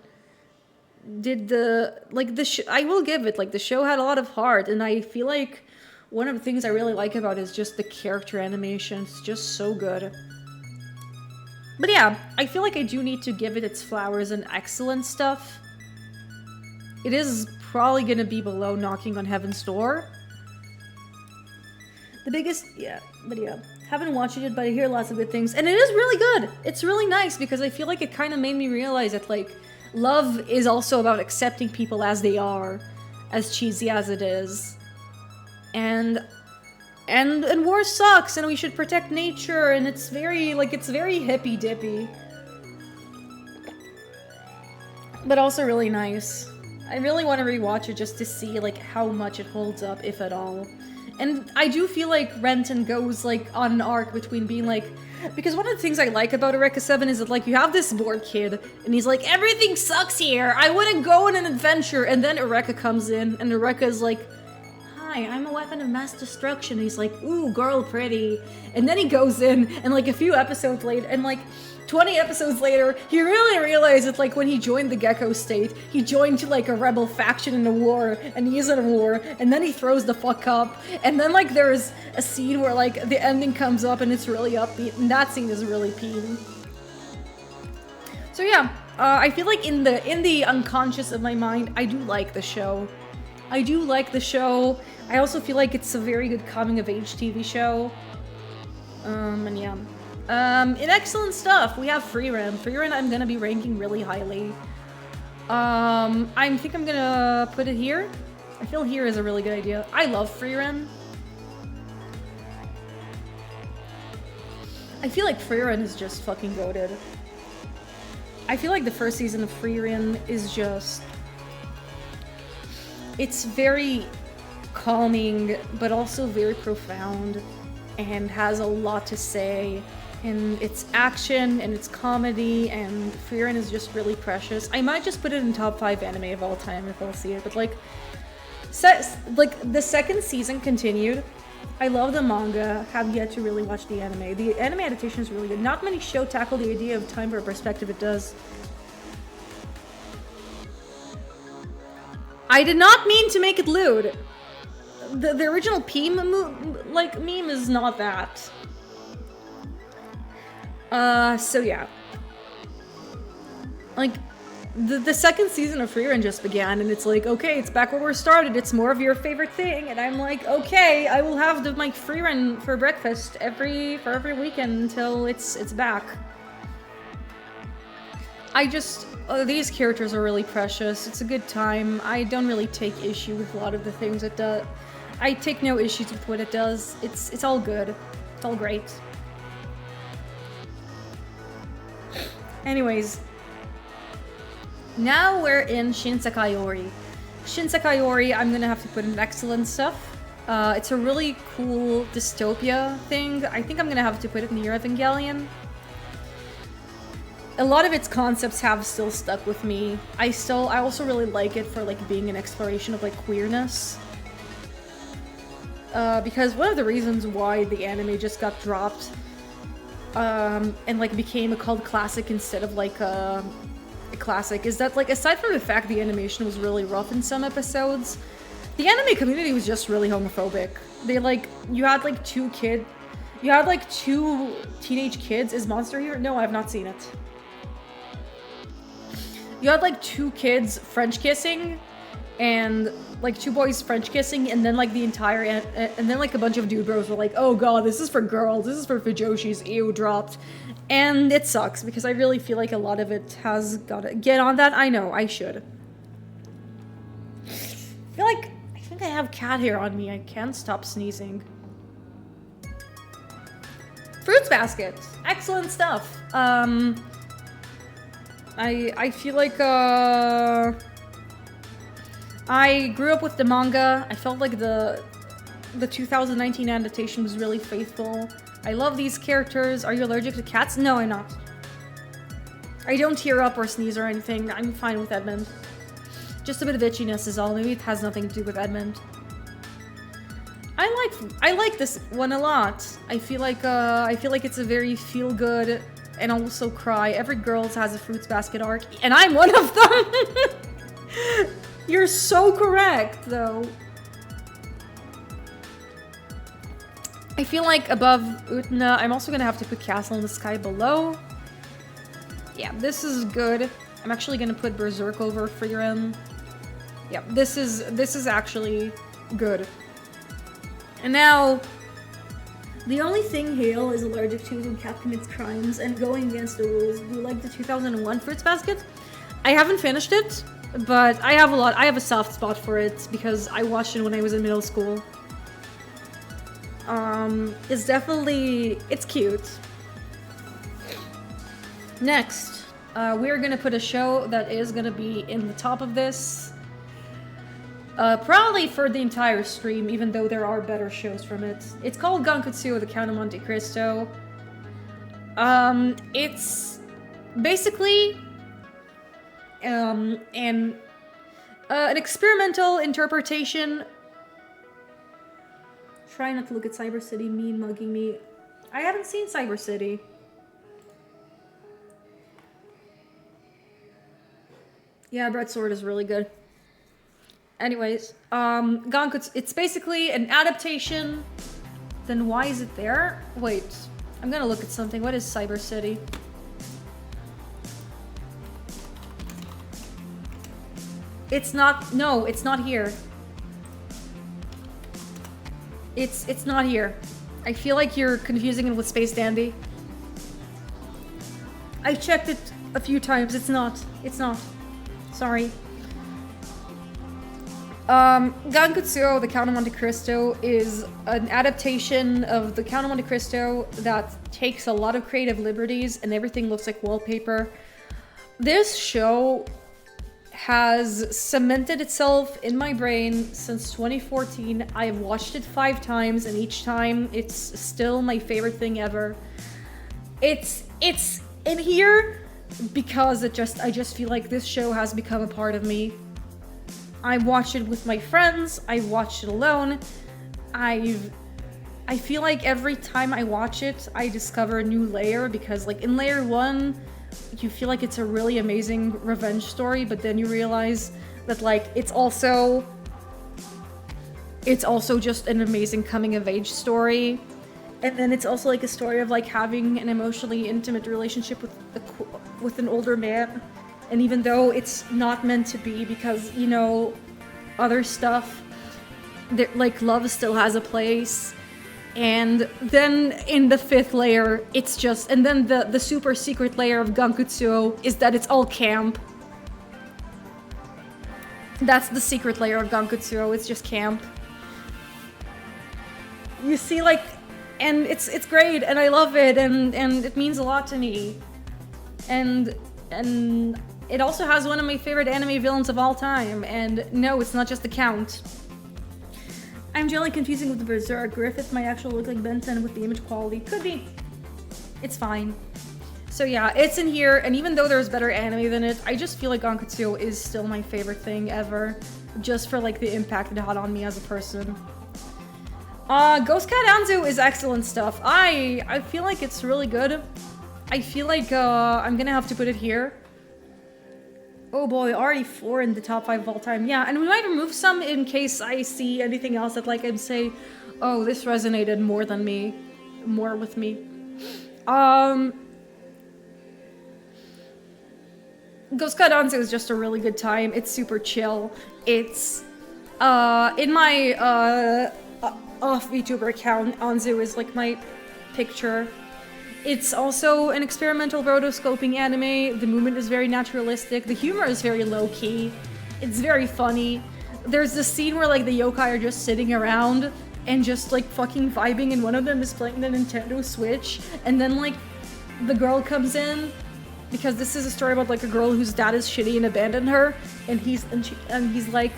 I will give it, like, the show had a lot of heart, and I feel like one of the things I really like about it is just the character animation. It's just so good. But yeah, I feel like I do need to give it its flowers and excellent stuff. It is probably gonna be below Knocking on Heaven's Door. The biggest, yeah, haven't watched it, but I hear lots of good things, and it is really good. It's really nice because I feel like it kind of made me realize that like love is also about accepting people as they are, as cheesy as it is, and war sucks, and we should protect nature, and it's very hippy dippy, but also really nice. I really want to rewatch it just to see like how much it holds up, if at all. And I do feel like Renton goes like on an arc between being like, because one of the things I like about Eureka 7 is that like you have this bored kid and he's like, everything sucks here, I wouldn't go on an adventure, and then Eureka comes in and Eureka is like, hi, I'm a weapon of mass destruction. And he's like, ooh, girl pretty. And then he goes in and like a few episodes later, and like 20 episodes later, he really realized that like when he joined the Gecko State, he joined to like a rebel faction in a war, and he is in a war, and then he throws the fuck up, and then like there's a scene where like the ending comes up and it's really upbeat, and that scene is really peen. So yeah, I feel like in the unconscious of my mind, I do like the show. I do like the show. I also feel like it's a very good coming-of-age TV show. And yeah. In excellent stuff, we have Freeren. Freeren I'm gonna be ranking really highly. I think I'm gonna put it here. I feel here is a really good idea. I love Freeren. I feel like Freeren is just fucking goated. I feel like the first season of Freeren is just... It's very calming, but also very profound, and has a lot to say. And it's action, and it's comedy, and Freeren is just really precious. I might just put it in top 5 anime of all time if I'll see it, but like... the second season continued. I love the manga, have yet to really watch the anime. The anime adaptation is really good. Not many shows tackle the idea of time for a perspective, it does. I did not mean to make it lewd. The original meme is not that. So yeah. Like, the second season of Freeren just began, and it's like, okay, it's back where we started, it's more of your favorite thing, and I'm like, okay, I will have my Freeren for breakfast every weekend until it's back. I just, these characters are really precious, it's a good time. I don't really take issue with a lot of the things it does. I take no issues with what it does. It's all good. It's all great. Anyways, now we're in Shinsekai Ori. Shinsekai Ori, I'm gonna have to put in excellent stuff. It's a really cool dystopia thing. I think I'm gonna have to put it near Evangelion. A lot of its concepts have still stuck with me. I also really like it for like being an exploration of like queerness. Because one of the reasons why the anime just got dropped and like became a cult classic instead of like a classic is that like aside from the fact the animation was really rough in some episodes, the anime community was just really homophobic. They like, you had like two teenage kids. Is Monster here? No, I have not seen it. You had like two kids French kissing, and like two boys French kissing, and then like the entire and then like a bunch of dude bros were like, oh god, this is for girls, this is for fujoshis, ew, dropped. And it sucks because I really feel like a lot of it has gotta get on that. I know, I should. I think I have cat hair on me. I can't stop sneezing. Fruits basket, excellent stuff. I feel like I grew up with the manga. I felt like the 2019 adaptation was really faithful. I love these characters. Are you allergic to cats? No, I'm not. I don't tear up or sneeze or anything. I'm fine with Edmund. Just a bit of itchiness is all. Maybe it has nothing to do with Edmund. I like this one a lot. I feel like it's a very feel good and also cry. Every girl has a Fruits Basket arc, and I'm one of them. You're so correct, though. I feel like above Utna, I'm also gonna have to put Castle in the Sky below. Yeah, this is good. I'm actually gonna put Berserk over Frieren. Yeah, this is actually good. And now, the only thing Hale is allergic to is when Cat commits crimes and going against the rules. Do you like the 2001 Fruits Basket? I haven't finished it, but I have a soft spot for it because I watched it when I was in middle school. It's cute. Next, we're gonna put a show that is gonna be in the top of this. Probably for the entire stream, even though there are better shows from it. It's called Gankutsuo, the Count of Monte Cristo. It's basically an experimental interpretation. Try not to look at Cyber City, mean mugging me. I haven't seen Cyber City. Yeah, Bread Sword is really good. Anyways, Gankutsu, it's basically an adaptation. Then why is it there? Wait, I'm gonna look at something. What is Cyber City? It's not, no, it's not here. It's not here. I feel like you're confusing it with Space Dandy. I checked it a few times. It's not. It's not. Sorry. Gankutsuo, the Count of Monte Cristo, is an adaptation of the Count of Monte Cristo that takes a lot of creative liberties and everything looks like wallpaper. This show has cemented itself in my brain since 2014. I have watched it 5 times and each time it's still my favorite thing ever. It's in here because I just feel like this show has become a part of me. I watched it with my friends, I watched it alone. I feel like every time I watch it, I discover a new layer because like in layer 1, you feel like it's a really amazing revenge story, but then you realize that like it's also just an amazing coming of age story. And then it's also like a story of like having an emotionally intimate relationship with an older man. And even though it's not meant to be because, you know, other stuff, like love still has a place. And then in the 5th layer, it's just, and then the super secret layer of Gankutsuo is that it's all camp. That's the secret layer of Gankutsuo, it's just camp. You see, like, and it's great, and I love it, and it means a lot to me. And it also has one of my favorite anime villains of all time, and no, it's not just the Count. I'm generally confusing with the Berserk. Griffith might actually look like Ben 10 with the image quality. Could be. It's fine. So yeah, it's in here, and even though there's better anime than it, I just feel like Gankutsuo is still my favorite thing ever, just for like the impact it had on me as a person. Ghost Cat Anzu is excellent stuff. I feel like it's really good. I feel like I'm gonna have to put it here. Oh boy, already 4 in the top 5 of all time. Yeah, and we might remove some in case I see anything else that like I'd say, oh, this resonated more with me. Ghost Cat Anzu is just a really good time. It's super chill. It's in my off VTuber account, Anzu is like my picture. It's also an experimental rotoscoping anime. The movement is very naturalistic. The humor is very low-key. It's very funny. There's this scene where like the yokai are just sitting around and just like fucking vibing, and one of them is playing the Nintendo Switch, and then like the girl comes in, because this is a story about like a girl whose dad is shitty and abandoned her, and he's like,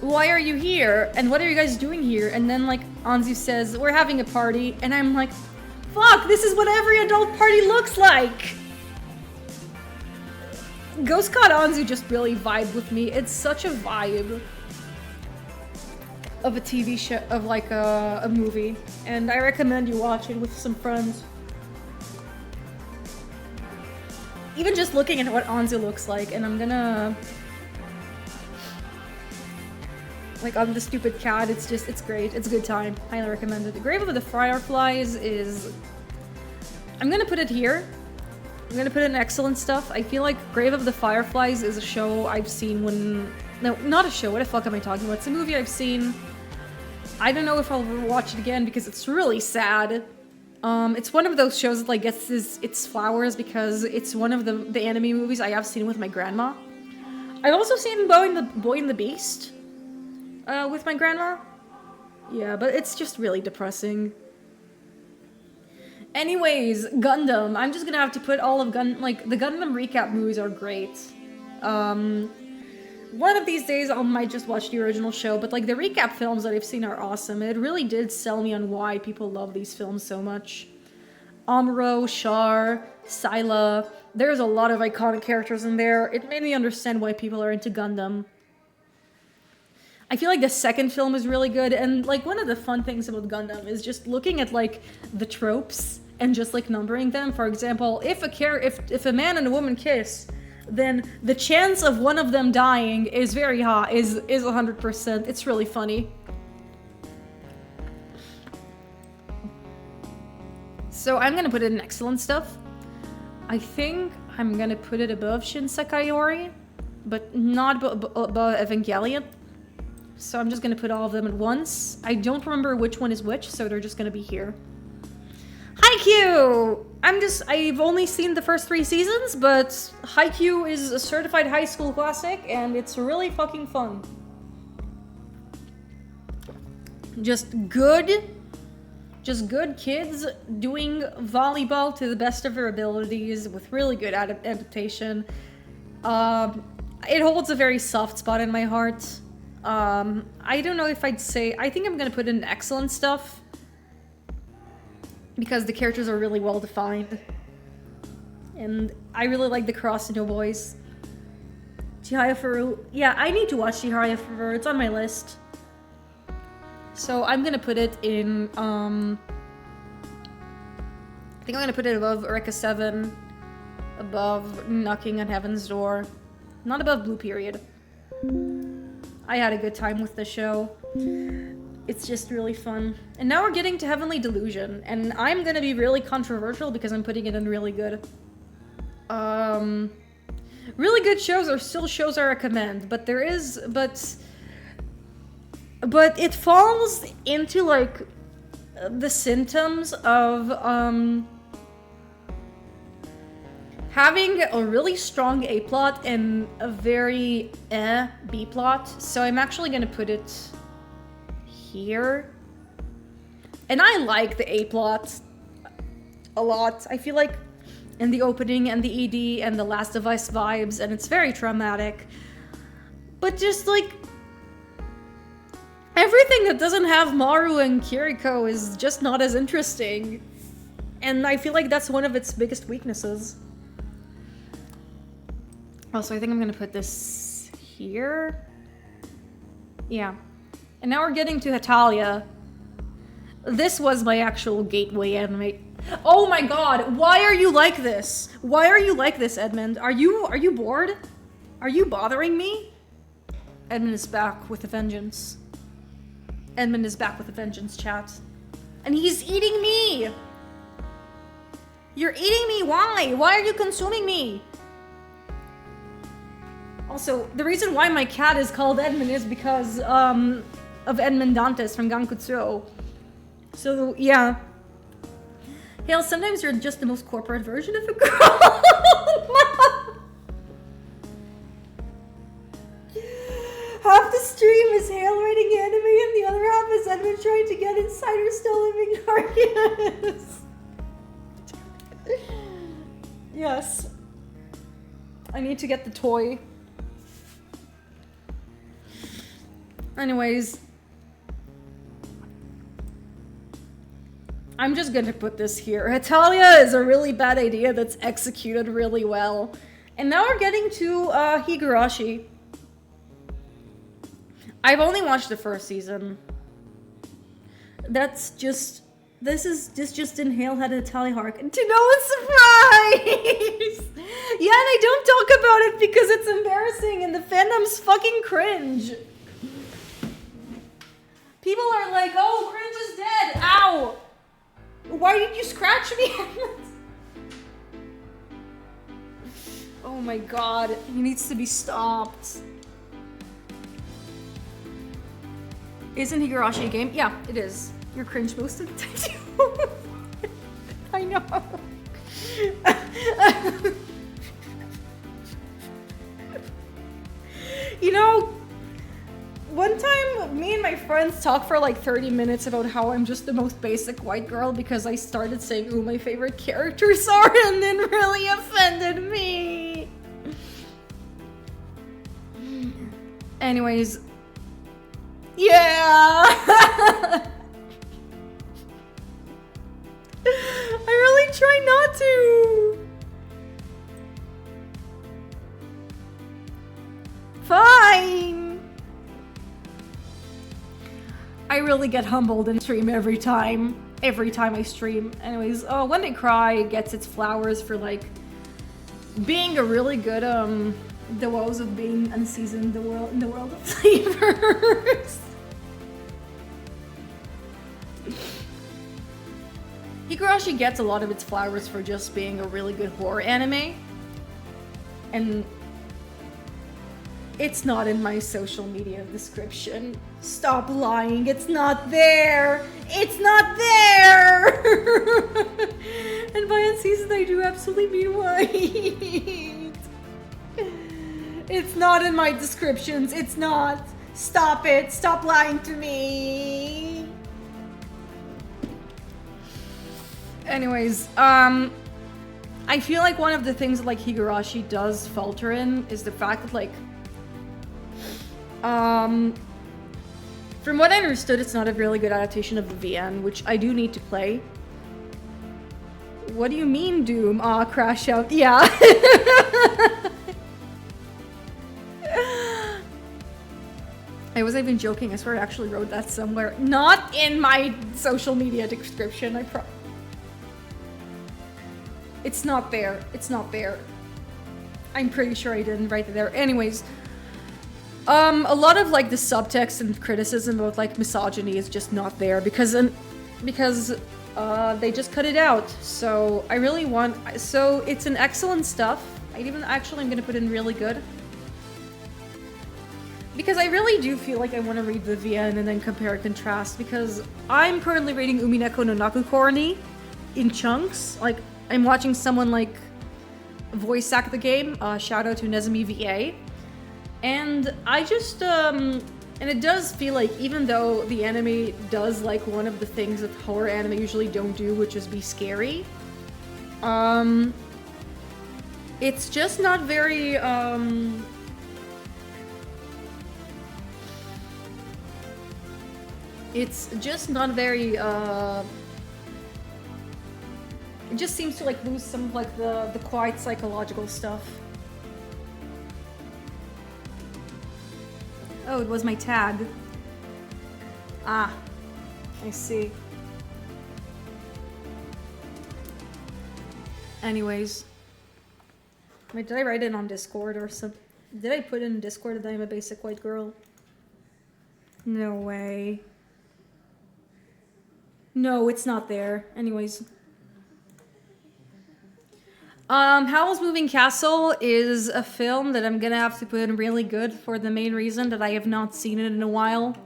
why are you here? And what are you guys doing here? And then like Anzu says, we're having a party, and I'm like, fuck, this is what every adult party looks like! Ghost Cat Anzu just really vibed with me. It's such a vibe of a TV show, of like a movie, and I recommend you watch it with some friends. Even just looking at what Anzu looks like, and I'm gonna... like, I'm the stupid cat, it's great. It's a good time. Highly recommend it. The Grave of the Fireflies is... I'm gonna put it here. I'm gonna put in excellent stuff. I feel like Grave of the Fireflies is a show I've seen when... No, not a show. What the fuck am I talking about? It's a movie I've seen. I don't know if I'll ever watch it again because it's really sad. It's one of those shows that like gets its flowers because it's one of the anime movies I have seen with my grandma. I've also seen Boy and the Beast with my grandma. Yeah, but it's just really depressing. Anyways, Gundam. I'm just gonna have to put all of the Gundam recap movies are great. One of these days I might just watch the original show, but like the recap films that I've seen are awesome. It really did sell me on why people love these films so much. Amuro, Char, Scylla, there's a lot of iconic characters in there. It made me understand why people are into Gundam. I feel like the second film is really good, and like one of the fun things about Gundam is just looking at like the tropes and just like numbering them. For example, if a man and a woman kiss, then the chance of one of them dying is very high, is 100%. It's really funny. So I'm gonna put it in excellent stuff. I think I'm gonna put it above Shinsekai Yori, but not above Evangelion. So I'm just gonna put all of them at once. I don't remember which one is which, so they're just gonna be here. Haikyuu! I've only seen the first 3 seasons, but Haikyuu is a certified high school classic, and it's really fucking fun. Just good kids doing volleyball to the best of their abilities with really good adaptation. It holds a very soft spot in my heart. I don't know if I'd say... I think I'm gonna put in excellent stuff, because the characters are really well defined. And I really like the Kurosano boys. Chihaya Furu. Yeah, I need to watch Chihaya Furu. It's on my list. So I'm gonna put it in, I think I'm gonna put it above Eureka 7, above Knocking on Heaven's Door, not above Blue Period. I had a good time with the show. It's just really fun. And now we're getting to Heavenly Delusion, and I'm gonna be really controversial because I'm putting it in really good. Really good shows are still shows I recommend, but but it falls into like the symptoms of having a really strong A plot and a very B plot. So I'm actually gonna put it here. And I like the A plot a lot. I feel like in the opening and the ED and the Last of Us vibes, and it's very traumatic. But just like everything that doesn't have Maru and Kiriko is just not as interesting. And I feel like that's one of its biggest weaknesses. Also, I think I'm gonna put this here. Yeah. And now we're getting to Hetalia. This was my actual gateway anime. Oh my god, why are you like this? Why are you like this, Edmund? Are you bored? Are you bothering me? Edmund is back with a vengeance. Edmund is back with a vengeance, chat. And he's eating me! You're eating me, why? Why are you consuming me? Also, the reason why my cat is called Edmund is because, of Edmund Dantes from Gankutsuo. So, yeah. Hale, sometimes you're just the most corporate version of a girl. Half the stream is Hale writing anime and the other half is Edmund trying to get insider still living Arceus. Yes. I need to get the toy. Anyways. I'm just gonna put this here. Hetalia is a really bad idea that's executed really well. And now we're getting to Higurashi. I've only watched the first season. That's just... This just Inhale had Hetalia Hark. And to no one's surprise! Yeah, and I don't talk about it because it's embarrassing and the fandom's fucking cringe. People are like, oh, cringe is dead. Ow! Why did you scratch me? Oh my god, he needs to be stopped. Isn't Higurashi a game? Yeah, it is. You're cringe most of the time. I know. You know, one time, me and my friends talked for like 30 minutes about how I'm just the most basic white girl because I started saying who my favorite characters are and then really offended me. Anyways. Yeah! I really try not to. Fine. I really get humbled in stream every time I stream. Anyways, When They Cry gets its flowers for like being a really good the woes of being unseasoned in the world of flavors. Higurashi gets a lot of its flowers for just being a really good horror anime. And it's not in my social media description. Stop lying, it's not there! It's not there! And by unseasoned I do absolutely mean white. It's not in my descriptions, it's not. Stop it, stop lying to me. Anyways, I feel like one of the things that like Higurashi does falter in is the fact that like, from what I understood, it's not a really good adaptation of the VN, which I do need to play. What do you mean, Doom? Aw, crash out. Yeah. I wasn't even joking. I swear I actually wrote that somewhere. Not in my social media description. It's not there. It's not there. I'm pretty sure I didn't write it there. Anyways. A lot of like the subtext and criticism about like misogyny is just not there because they just cut it out. So I really want, so it's an excellent stuff. I'm gonna put in really good. Because I really do feel like I want to read the VN and then compare and contrast because I'm currently reading Umineko no Nakukoroni in chunks. Like I'm watching someone like voice act the game, shout out to Nezumi VA. And I just, and it does feel like even though the anime does like one of the things that horror anime usually don't do, which is be scary, it's just not very, it's just not very, it just seems to like lose some of like the quiet psychological stuff. Oh, it was my tag. Ah, I see. Anyways. Wait, did I write it on Discord or something? Did I put in Discord that I'm a basic white girl? No way. No, it's not there. Anyways. Howl's Moving Castle is a film that I'm gonna have to put in really good for the main reason that I have not seen it in a while.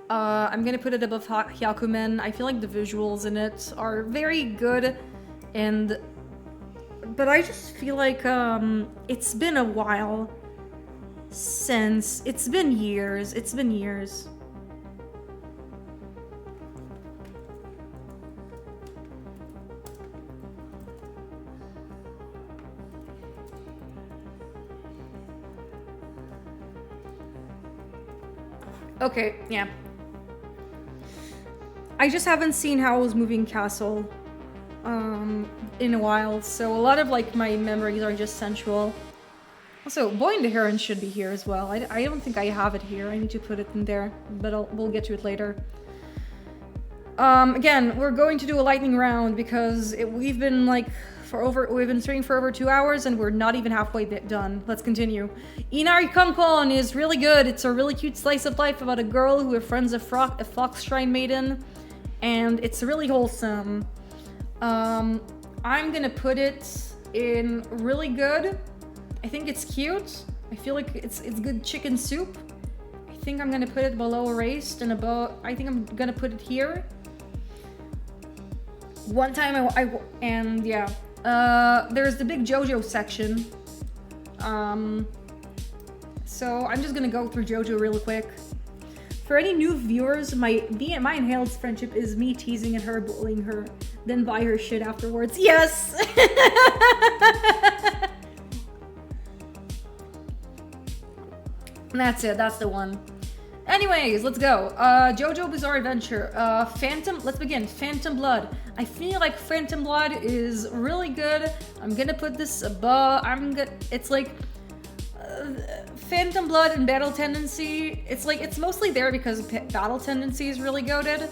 I'm gonna put it above Hyakumen. I feel like the visuals in it are very good, but I just feel like it's been a while since, it's been years. Okay, yeah. I just haven't seen Howl's Moving Castle in a while, so a lot of like my memories are just sensual. Also, Boy and the Heron should be here as well. I don't think I have it here. I need to put it in there, but we'll get to it later. Again, we're going to do a lightning round because we've been streaming for over 2 hours and we're not even halfway done. Let's continue. Inari Konkon is really good. It's a really cute slice of life about a girl who befriends a fox shrine maiden, and it's really wholesome. I'm gonna put it in really good. I think it's cute. I feel like it's good chicken soup. I think I'm gonna put it below erased and above. I think I'm gonna put it here. One time and yeah. There's the big JoJo section. So I'm just gonna go through JoJo real quick. For any new viewers, my and Hale's friendship is me teasing at her, bullying her, then buy her shit afterwards. Yes! That's it, that's the one. Anyways, let's go. JoJo Bizarre Adventure. Let's begin. Phantom Blood. I feel like Phantom Blood is really good. I'm gonna put this above. It's like Phantom Blood and Battle Tendency. It's like, it's mostly there because Battle Tendency is really goated.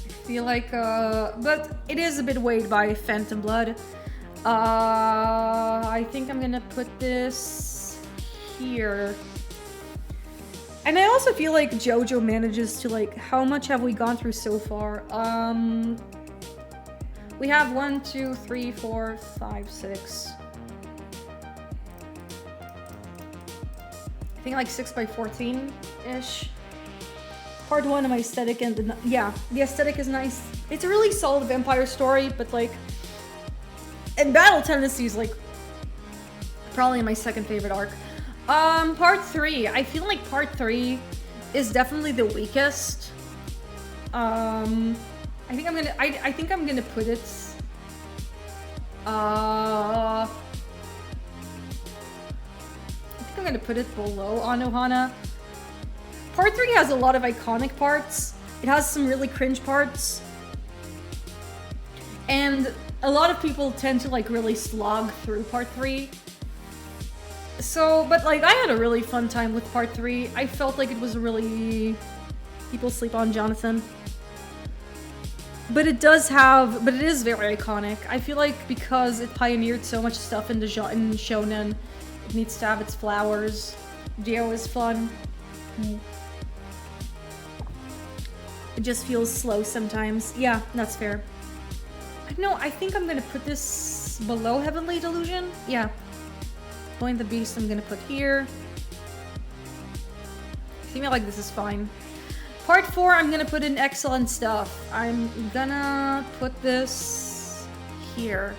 I feel like, but it is a bit weighed by Phantom Blood. I think I'm gonna put this here. And I also feel like JoJo manages to, like, how much have we gone through so far? We have 1, 2, 3, 4, 5, 6. I think like 6 by 14-ish. Part 1 of my aesthetic, and yeah, the aesthetic is nice. It's a really solid vampire story, but like, and Battle Tendency is like probably my second favorite arc. Part 3. I feel like part 3 is definitely the weakest. I think I'm gonna put it. I think I'm gonna put it below Anohana. Part 3 has a lot of iconic parts. It has some really cringe parts. And a lot of people tend to like really slog through part 3. So, but like, I had a really fun time with part 3. I felt like it was really... People sleep on Jonathan. But it is very iconic. I feel like because it pioneered so much stuff in shonen, it needs to have its flowers. Dio is fun. It just feels slow sometimes. Yeah, that's fair. No, I think I'm gonna put this below Heavenly Delusion. Yeah. Point the Beast I'm gonna put here. I feel like this is fine. Part 4, I'm gonna put in Excellent Stuff. I'm gonna put this here.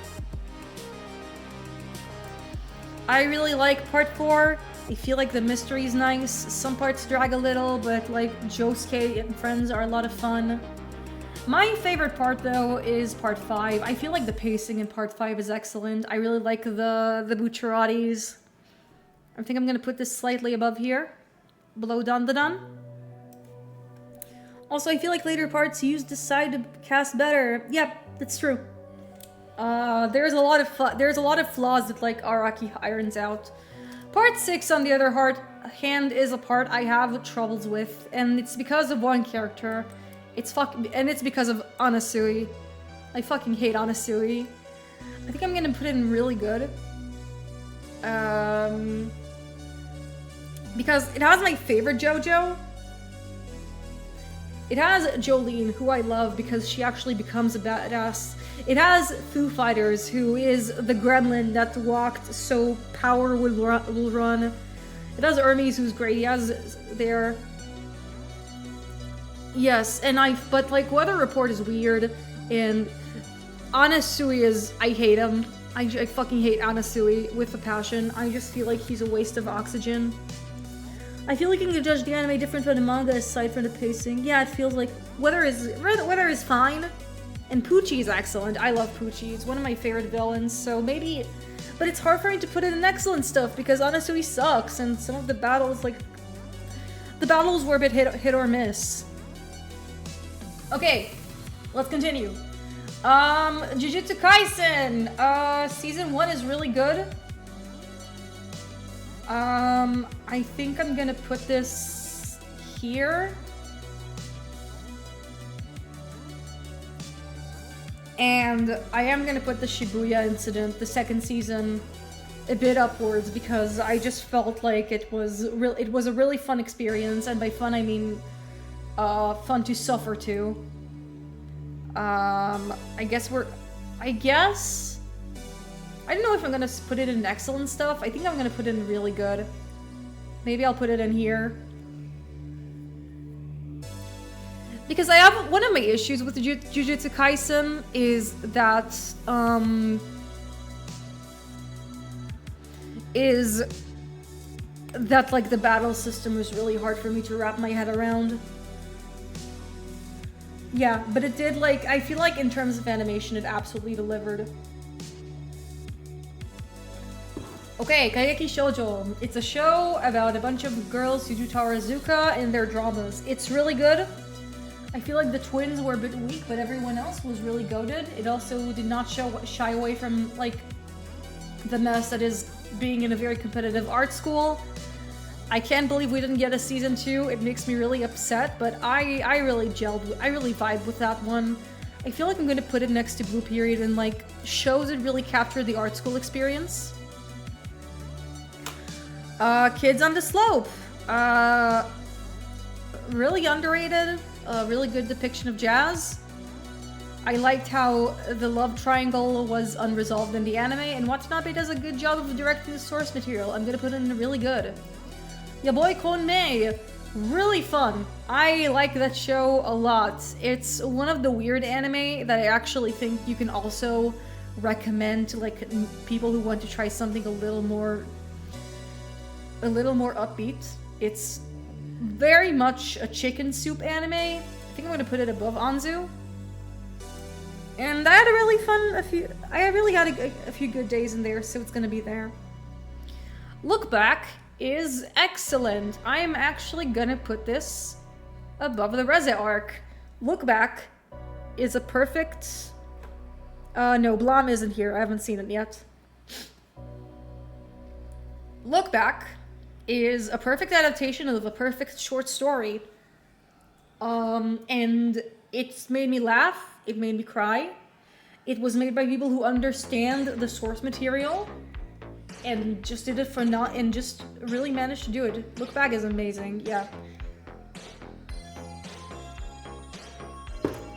I really like part 4. I feel like the mystery is nice. Some parts drag a little, but like Josuke and friends are a lot of fun. My favorite part though is part 5. I feel like the pacing in part 5 is excellent. I really like the Bucciarottis. I think I'm gonna put this slightly above here. Below Dandadan. Also, I feel like later parts use the side to cast better. Yep, that's true. There's a lot of flaws that like Araki irons out. Part 6, on the other hand, is a part I have troubles with, and it's because of one character. It's because of Anasui. I fucking hate Anasui. I think I'm gonna put it in really good. Because it has my favorite JoJo. It has Jolene, who I love because she actually becomes a badass. It has Foo Fighters, who is the gremlin that walked so power will run. It has Hermes, who's great. He has their... Yes, but like Weather Report is weird, and Anasui is... I hate him. I fucking hate Anasui with a passion. I just feel like he's a waste of oxygen. I feel like you can judge the anime different from the manga aside from the pacing. Yeah, it feels like Weather is fine. And Poochie is excellent. I love Poochie. It's one of my favorite villains, so maybe... But it's hard for me to put in excellent stuff because Anasui sucks, and some of the battles, like... The battles were a bit hit or miss. Okay, let's continue. Jujutsu Kaisen! Season 1 is really good. I think I'm gonna put this here. And I am gonna put the Shibuya incident, the second season, a bit upwards because I just felt like it was a really fun experience, and by fun I mean fun to suffer to. I don't know if I'm gonna put it in excellent stuff. I think I'm gonna put it in really good. Maybe I'll put it in here. Because I have one of my issues with Jujutsu Kaisen is that like the battle system was really hard for me to wrap my head around. Yeah, but it did, like, I feel like in terms of animation it absolutely delivered. Okay, Kaigeki Shoujo. It's a show about a bunch of girls who do Tarazuka and their dramas. It's really good. I feel like the twins were a bit weak, but everyone else was really goated. It also did not shy away from, like, the mess that is being in a very competitive art school. I can't believe we didn't get a season 2. It makes me really upset, but I really vibed with that one. I feel like I'm gonna put it next to Blue Period and, like, shows that really capture the art school experience. Kids on the Slope. Really underrated. Really good depiction of jazz. I liked how the love triangle was unresolved in the anime, and Watanabe does a good job of directing the source material. I'm gonna put it in really good. Ya boy Konmei. Really fun. I like that show a lot. It's one of the weird anime that I actually think you can also recommend to, like, people who want to try something a little more upbeat. It's very much a chicken soup anime. I think I'm gonna put it above Anzu. And I had a really fun I really had a few good days in there, so it's gonna be there. Look Back is excellent. I am actually gonna put this above the Reze arc. Look Back is a perfect... no, Blam isn't here. I haven't seen it yet. Look Back is a perfect adaptation of a perfect short story. And it's made me laugh, it made me cry. It was made by people who understand the source material and just did it for not and just really managed to do it. Look Back is amazing, yeah.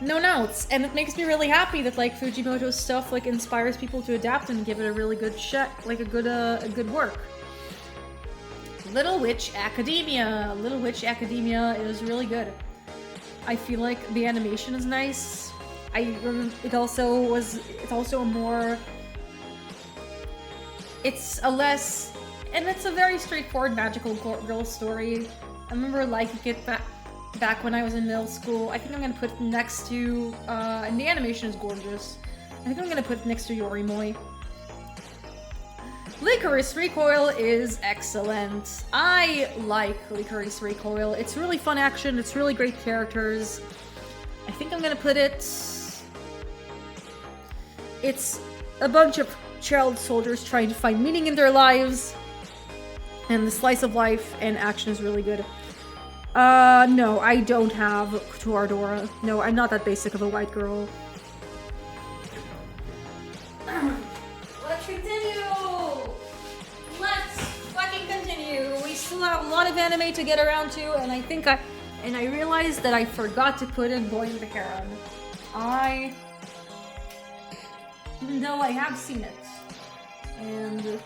No notes, and it makes me really happy that, like, Fujimoto's stuff, like, inspires people to adapt and give it a really good like a good work. Little Witch Academia. Little Witch Academia is really good. I feel like the animation is nice. I remember it's also a more... It's a less... And it's a very straightforward magical girl story. I remember liking it back when I was in middle school. I think I'm gonna put it next to... and the animation is gorgeous. I think I'm gonna put it next to Yorimoi. Licorice Recoil is excellent. I like Licorice Recoil. It's really fun action. It's really great characters. I think I'm gonna put it... It's a bunch of child soldiers trying to find meaning in their lives. And the slice of life and action is really good. No, I don't have Toradora. No, I'm not that basic of a white girl. Let's continue! Let's fucking continue! We still have a lot of anime to get around to, and I realized that I forgot to put in Boy and the Heron. Even though I have seen it. And...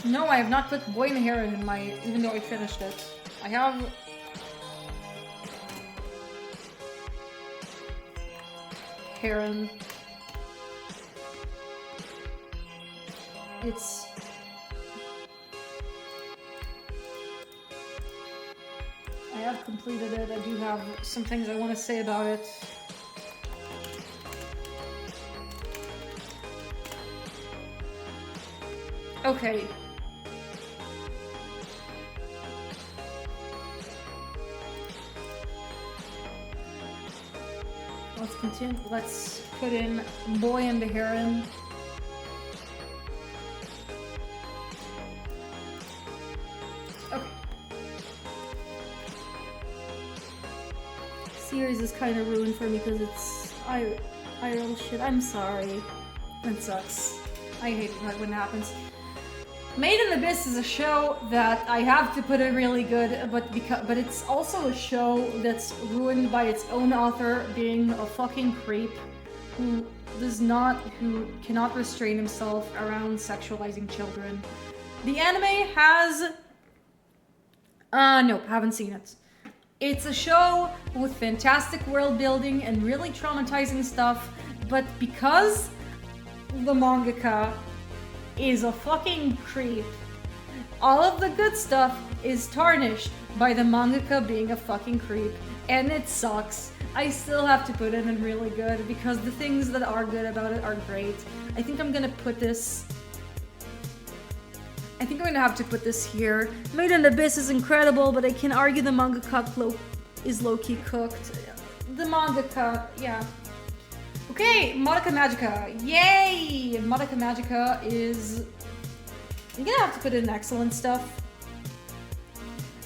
No, I have not put Boy and the Heron in my... even though I finished it. I have... Heron. It's... I have completed it. I do have some things I want to say about it. Okay. Let's continue. Let's put in Boy and the Heron. Okay. Series is kind of ruined for me because it's IRL shit. I'm sorry. That sucks. I hate it when it happens. Made in Abyss is a show that I have to put it really good, but it's also a show that's ruined by its own author being a fucking creep who cannot restrain himself around sexualizing children. The anime has... nope, haven't seen it. It's a show with fantastic world building and really traumatizing stuff, but because the mangaka is a fucking creep, all of the good stuff is tarnished by the mangaka being a fucking creep, and it sucks. I still have to put it in really good because the things that are good about it are great. I think I'm gonna put this... I think I'm gonna have to put this here. Made in Abyss is incredible, but I can argue the mangaka is low-key cooked. The mangaka, yeah. Okay, Madoka Magica. Yay! Madoka Magica is... I'm gonna have to put in excellent stuff.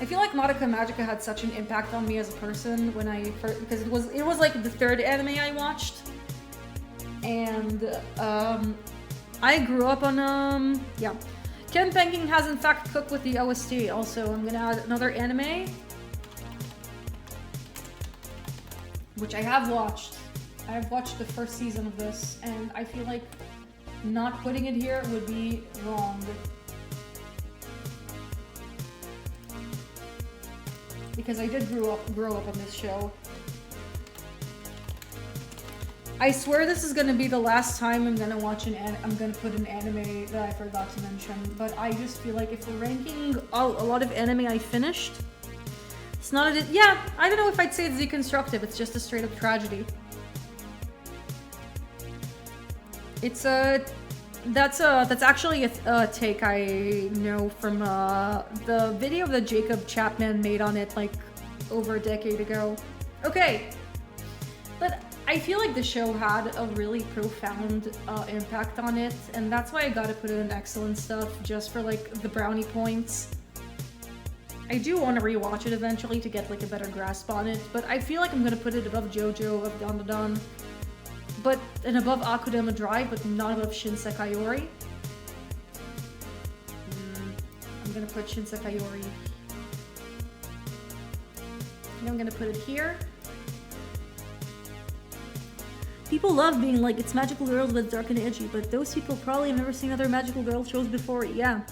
I feel like Madoka Magica had such an impact on me as a person when I first... Because it was like the third anime I watched. And, I grew up on, yeah. Ken Penking has in fact cooked with the OST. Also, I'm gonna add another anime. Which I have watched. I have watched the first season of this, and I feel like not putting it here would be wrong. Because I did grow up on this show. I swear this is gonna be the last time I'm gonna watch I'm gonna put an anime that I forgot to mention, but I just feel like if we're ranking a lot of anime I finished, it's not yeah, I don't know if I'd say it's deconstructive, it's just a straight up tragedy. It's that's actually a take I know from the video that Jacob Chapman made on it like over a decade ago. Okay, but I feel like the show had a really profound impact on it, and that's why I gotta put it in excellent stuff just for like the brownie points. I do want to rewatch it eventually to get like a better grasp on it, but I feel like I'm gonna put it above JoJo, above Dandadan, and above Akudama Drive, but not above Shinsekai Yori. I'm gonna put Shinsekai Yori. And I'm gonna put it here. People love being like, it's magical girls, but it's dark and edgy, but those people probably have never seen other magical girl shows before, yeah.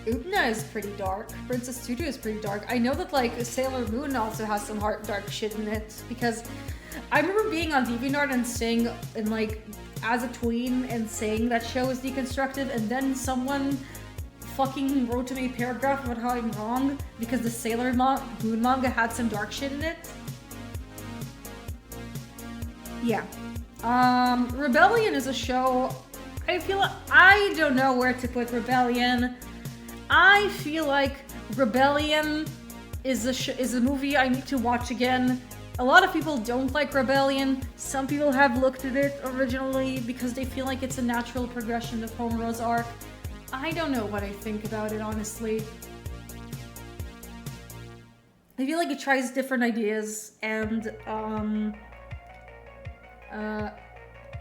Utena is pretty dark. Princess Tutu is pretty dark. I know that like Sailor Moon also has some dark shit in it, because I remember being on DeviantArt and saying, and like, as a tween, and saying that show is deconstructive, and then someone fucking wrote to me a paragraph about how I'm wrong, because the Sailor Moon manga had some dark shit in it. Yeah. Rebellion is a show, I don't know where to put Rebellion. I feel like Rebellion is a movie I need to watch again. A lot of people don't like Rebellion. Some people have looked at it originally because they feel like it's a natural progression of Homero's arc. I don't know what I think about it, honestly. I feel like it tries different ideas, and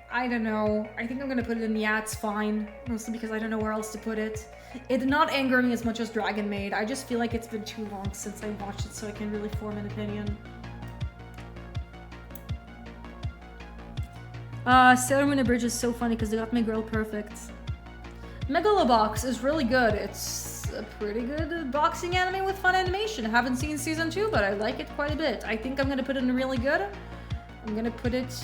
I don't know. I think I'm gonna put it in yeah, it's fine. Mostly because I don't know where else to put it. It did not anger me as much as Dragon Maid. I just feel like it's been too long since I watched it, so I can really form an opinion. Sailor Moon Bridge is so funny because they got my girl perfect. Megalobox is really good. It's a pretty good boxing anime with fun animation. I haven't seen season 2, but I like it quite a bit. I think I'm gonna put it in really good. I'm gonna put it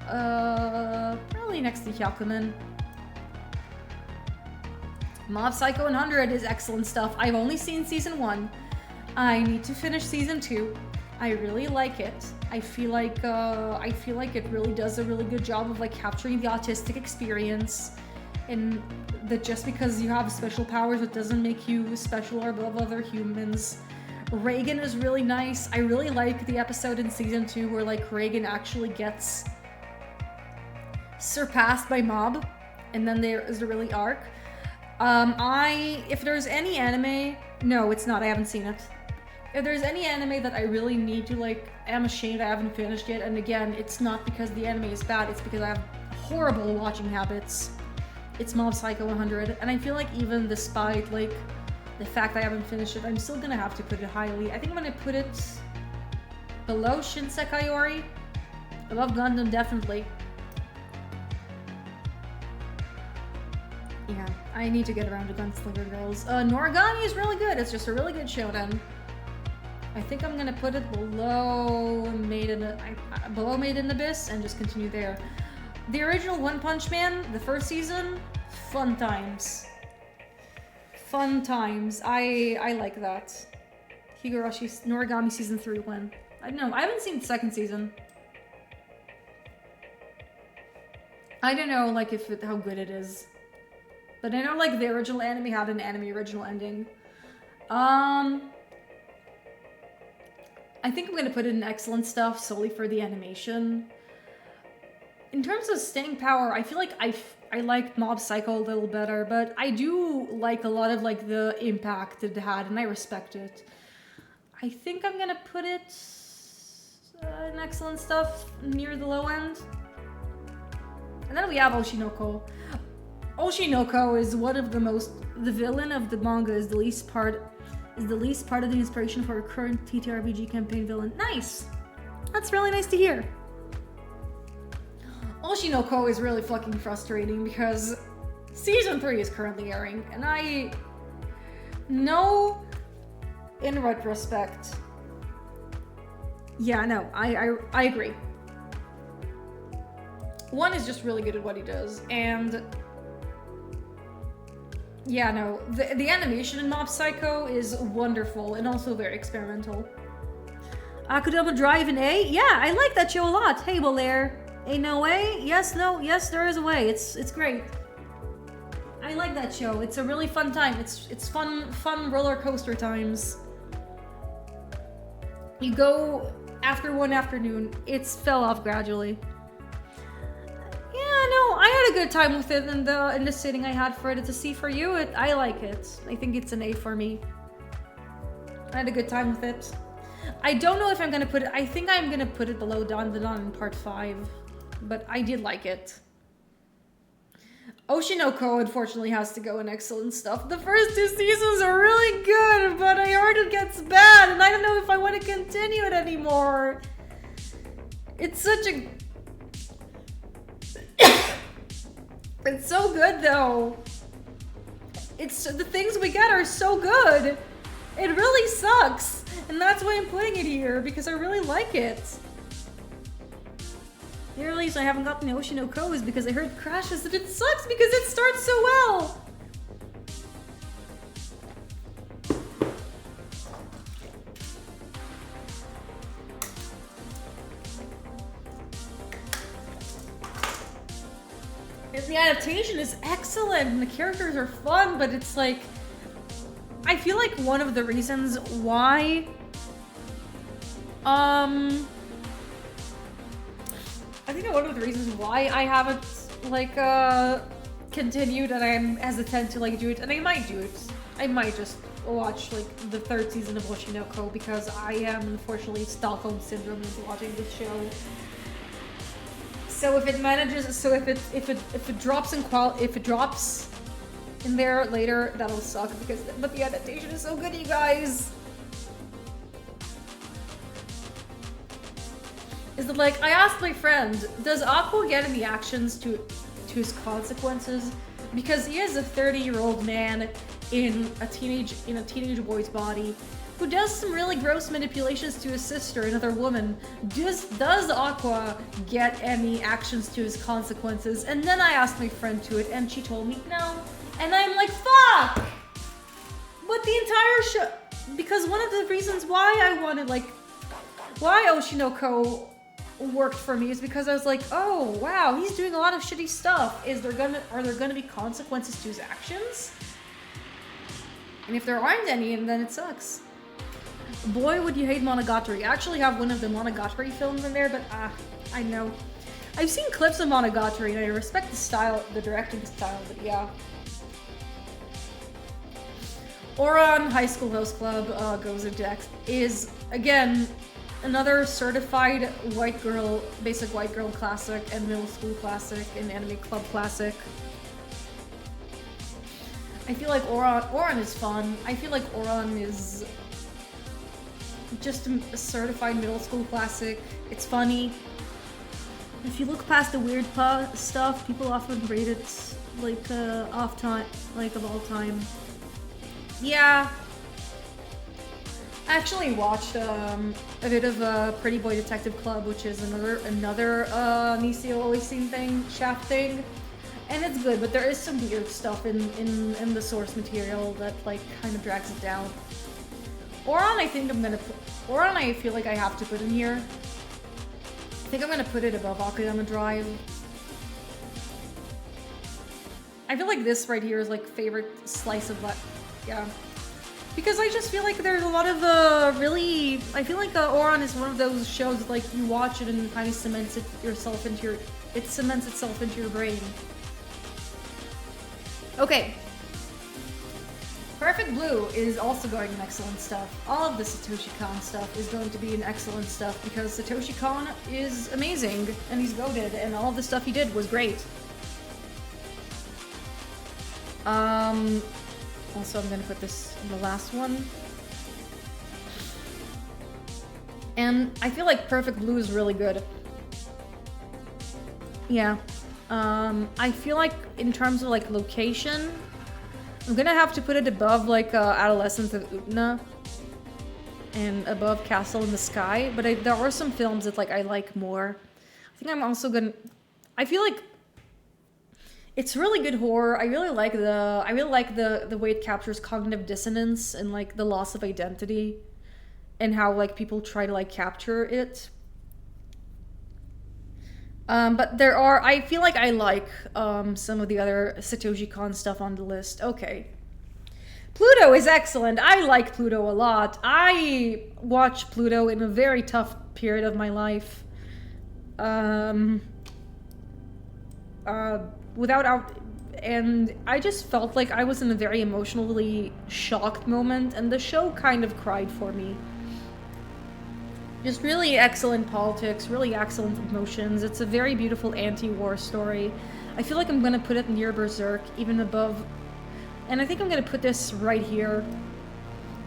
probably next to Hyakumen. Mob Psycho 100 is excellent stuff. I've only seen season 1. I need to finish season 2. I really like it. I feel like it really does a really good job of like capturing the autistic experience, and that just because you have special powers, it doesn't make you special or above other humans. Reagan is really nice. I really like the episode in season 2 where like Reagan actually gets surpassed by Mob, and then there is the really arc. If there's any anime, no, it's not. I haven't seen it. If there's any anime that I really need to like, I'm ashamed I haven't finished yet, and again, it's not because the anime is bad, it's because I have horrible watching habits. It's Mob Psycho 100, and I feel like even despite like the fact I haven't finished it, I'm still gonna have to put it highly. I think I'm gonna put it below Shinsekai Yori, above Gundam definitely. Yeah, I need to get around to Gunslinger Girls. Noragami is really good. It's just a really good shonen. I think I'm gonna put it below Made in Abyss and just continue there. The original One Punch Man, the first season, fun times. Fun times. I like that. Higurashi Noragami season 3 when. I don't know. I haven't seen the second season. I don't know, like, how good it is. But I know, like, the original anime had an anime original ending. I think I'm gonna put in excellent stuff solely for the animation. In terms of staying power, I feel like I liked Mob Psycho a little better, but I do like a lot of, like, the impact it had, and I respect it. I think I'm gonna put it in excellent stuff near the low end. And then we have Oshinoko. Oshinoko is one of the villain of the manga is the least part of the inspiration for a current TTRPG campaign villain. Nice! That's really nice to hear. Oshinoko is really fucking frustrating because season 3 is currently airing, and I know in retrospect. Yeah, no, I agree. One is just really good at what he does, and yeah, no, the animation in Mob Psycho is wonderful and also very experimental. Akudama Drive in A? Yeah, I like that show a lot. Hey, Belair. Ain't no way? Yes, no, yes, there is a way. It's great. I like that show. It's a really fun time. It's fun roller coaster times. You go after one afternoon, it's fell off gradually. Yeah, no, I had a good time with it in the sitting I had for it. It's a C for you. I like it. I think it's an A for me. I had a good time with it. I don't know if I'm gonna put it. I think I'm gonna put it below Dawn in part 5, but I did like it. Oshinoko unfortunately has to go in excellent stuff. The first 2 seasons are really good, but I heard it gets bad, and I don't know if I want to continue it anymore. It's such a... It's so good, though. The things we get are so good. It really sucks, and that's why I'm putting it here, because I really like it. The only reason I haven't gotten the Oshinoko is because I heard crashes and it sucks because it starts so well! And the adaptation is excellent and the characters are fun, but it's like... I feel like one of the reasons why... I think one of the reasons why I haven't, like, continued and I'm hesitant to, like, do it, and I might do it. I might just watch, like, the 3rd season of Oshinoko because I am, unfortunately, Stockholm Syndrome into watching this show. So if it manages, if it drops if it drops in there later, that'll suck but the adaptation is so good, you guys. Is that, like, I asked my friend, does Aqua get any actions to his consequences? Because he is a 30-year-old man in a teenage boy's body who does some really gross manipulations to his sister, another woman. Does Aqua get any actions to his consequences? And then I asked my friend to it, and she told me no. And I'm like, fuck! But the entire show... Because one of the reasons why I wanted, like... Why Oshinoko worked for me is because I was like, oh wow, he's doing a lot of shitty stuff. Are there gonna be consequences to his actions? And if there aren't any, then it sucks. Boy, would you hate Monogatari. I actually have one of the Monogatari films in there, but I know. I've seen clips of Monogatari and I respect the style, the directing style, but yeah. Ouran High School Host Club goes into X is, again, another certified basic white girl classic and middle school classic and anime club classic. I feel like Ouran is fun. I feel like Ouran is just a certified middle school classic. It's funny. If you look past the weird stuff, people often rate it like of all time. Yeah. I actually watched a bit of Pretty Boy Detective Club, which is another Nisio always seen thing, Shaft thing, and it's good. But there is some weird stuff in the source material that like kind of drags it down. Oron, I think I'm gonna put... Oron, I feel like I have to put in here. I think I'm gonna put it above Akayama Drive. I feel like this right here is like favorite slice of life. Yeah. Because I just feel like there's a lot of really... I feel like Oron is one of those shows that like you watch it and it kind of cements yourself into your... It cements itself into your brain. Okay. Perfect Blue is also going in excellent stuff. All of the Satoshi Kon stuff is going to be in excellent stuff because Satoshi Kon is amazing and he's goated and all of the stuff he did was great. Also I'm gonna put this in the last one. And I feel like Perfect Blue is really good. Yeah. I feel like in terms of like location, I'm gonna have to put it above like Adolescence of Utena and above Castle in the Sky, but there are some films that like I like more. I think I'm also gonna... I feel like it's really good horror. I really like the way it captures cognitive dissonance and like the loss of identity and how like people try to like capture it. But there are, I feel like I like some of the other Satoshi Kon stuff on the list. Okay. Pluto is excellent. I like Pluto a lot. I watched Pluto in a very tough period of my life. And I just felt like I was in a very emotionally shocked moment, and the show kind of cried for me. Just really excellent politics, really excellent emotions. It's a very beautiful anti-war story. I feel like I'm gonna put it near Berserk, even above... And I think I'm gonna put this right here.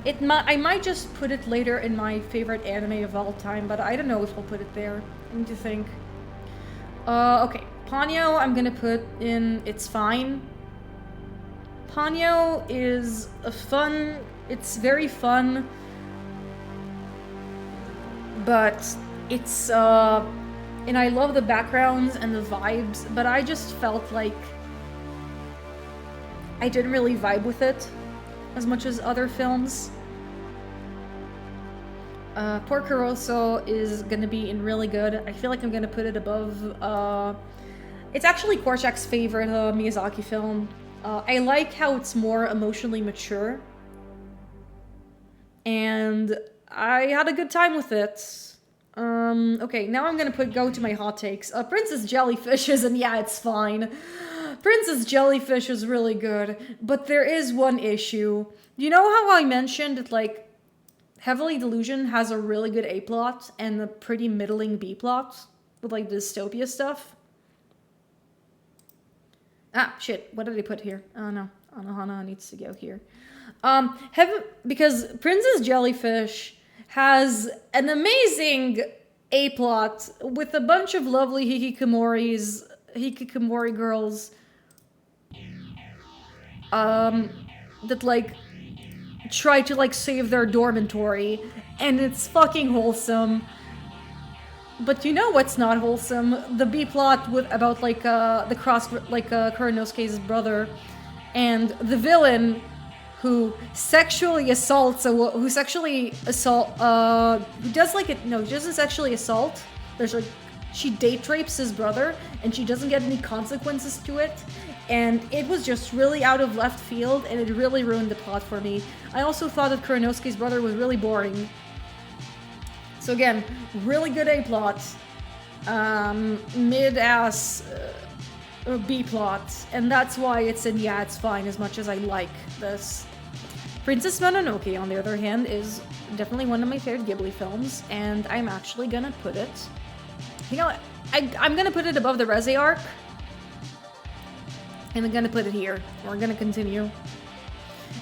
I might just put it later in my favorite anime of all time, but I don't know if I'll put it there. I need to think. Okay. Ponyo, I'm gonna put in It's Fine. Ponyo is a fun... It's very fun. But it's, and I love the backgrounds and the vibes, but I just felt like I didn't really vibe with it as much as other films. Porco Rosso is gonna be in really good. I feel like I'm gonna put it above, it's actually Korchak's favorite Miyazaki film. I like how it's more emotionally mature. And I had a good time with it. Okay, now I'm gonna go to my hot takes. Princess Jellyfish isn't, yeah, it's fine. Princess Jellyfish is really good, but there is one issue. You know how I mentioned that, like, Heavily Delusion has a really good A-plot and a pretty middling B-plot with, like, dystopia stuff? Ah, shit, what did I put here? Oh no, Anohana needs to go here. Because Princess Jellyfish has an amazing A-plot with a bunch of lovely hikikomori girls that like try to like save their dormitory, and it's fucking wholesome. But you know what's not wholesome? The B-plot about like the cross, like Kuranosuke's brother and the villain who sexually assaults who does like it, no, he doesn't sexually assault. There's like, she date rapes his brother and she doesn't get any consequences to it. And it was just really out of left field and it really ruined the plot for me. I also thought that Kuranosuke's brother was really boring. So again, really good A-plot, mid-ass B-plot, and that's why it's in Yeah, It's Fine as much as I like this. Princess Mononoke, on the other hand, is definitely one of my favorite Ghibli films, and I'm actually gonna put it... You know what? I'm gonna put it above the Reze arc, and I'm gonna put it here. We're gonna continue.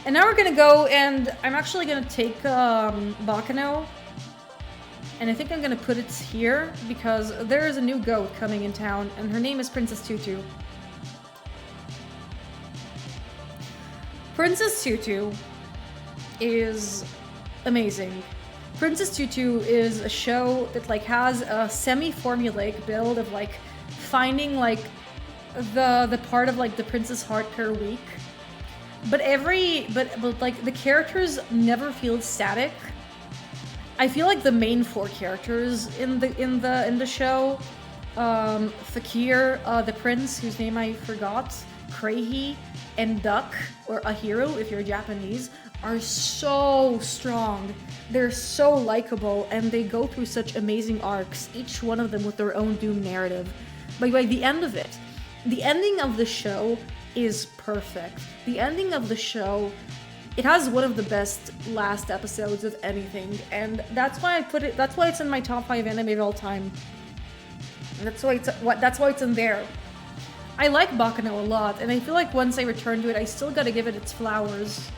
And now we're gonna go, and I'm actually gonna take Bakano, and I think I'm gonna put it here, because there is a new goat coming in town, and her name is Princess Tutu. Princess Tutu is amazing. Princess Tutu is a show that like has a semi-formulaic build of like finding like the part of like the princess heart per week. but like the characters never feel static. I feel like the main 4 characters in the show, Fakir, the prince whose name I forgot, Krahi, and Duck, or Ahiro if you're Japanese, are so strong. They're so likable, and they go through such amazing arcs, each one of them with their own Doom narrative. But by the end of it, the ending of the show is perfect. The ending of the show, it has one of the best last episodes of anything, and that's why it's in my top 5 anime of all time. That's why it's in there. I like Baccano a lot, and I feel like once I return to it, I still gotta give it its flowers.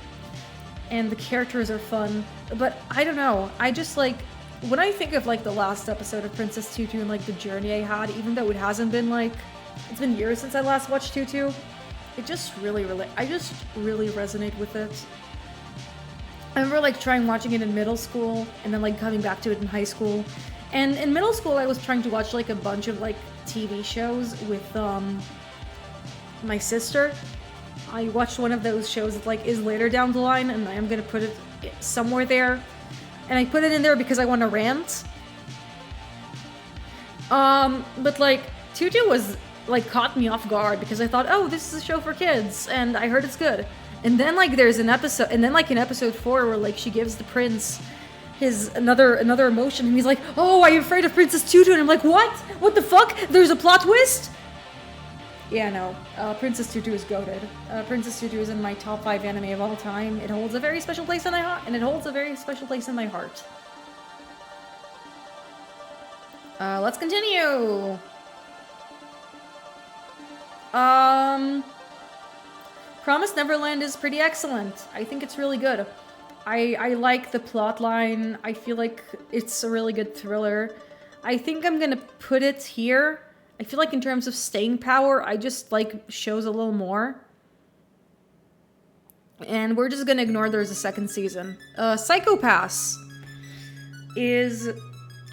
And the characters are fun, but I don't know, I just like, when I think of like the last episode of Princess Tutu and like the journey I had, even though it hasn't been like, it's been years since I last watched Tutu, it just I just really resonate with it. I remember like trying watching it in middle school and then like coming back to it in high school. And in middle school I was trying to watch like a bunch of like TV shows with my sister. I watched one of those shows that like is later down the line, and I am gonna put it somewhere there. And I put it in there because I want to rant. But like Tutu was like caught me off guard because I thought, oh, this is a show for kids, and I heard it's good. And then like there's an episode, and then like in episode 4 where like she gives the prince his another emotion, and he's like, oh, I'm afraid of Princess Tutu, and I'm like, what? What the fuck? There's a plot twist? Yeah, no. Princess Tutu is goated. Princess Tutu is in my top 5 anime of all time. It holds a very special place in my heart, and it holds a very special place in my heart. Let's continue. Promised Neverland is pretty excellent. I think it's really good. I like the plot line. I feel like it's a really good thriller. I think I'm gonna put it here. I feel like in terms of staying power, I just like shows a little more. And we're just gonna ignore there's a second season. Psycho Pass is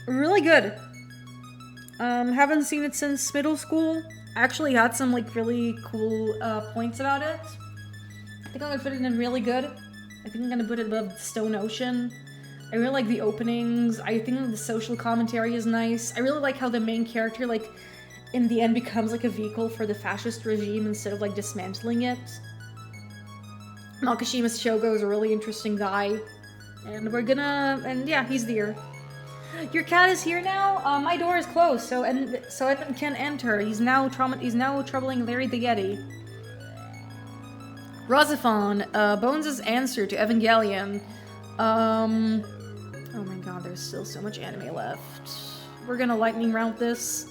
really good. Haven't seen it since middle school. Actually had some like really cool points about it. I think I'm gonna put it in really good. I think I'm gonna put it above Stone Ocean. I really like the openings. I think the social commentary is nice. I really like how the main character like in the end becomes like a vehicle for the fascist regime instead of like dismantling it. Nakashima Shogo is a really interesting guy. And yeah, he's there. Your cat is here now? My door is closed, so Edmund can't enter. He's now troubling Larry the Yeti. Rosifon, Bones' answer to Evangelion. Oh my god, there's still so much anime left. We're gonna lightning round this.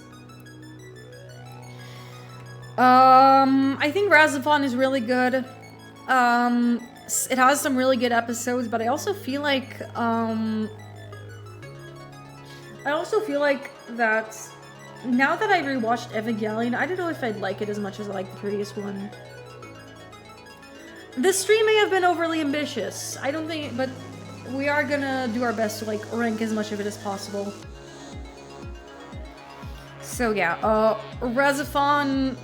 I think Razafon is really good. It has some really good episodes, but I also feel like, that now that I rewatched Evangelion, I don't know if I'd like it as much as I like the previous one. This stream may have been overly ambitious. I don't think, but we are gonna do our best to like rank as much of it as possible. So yeah, Razafon,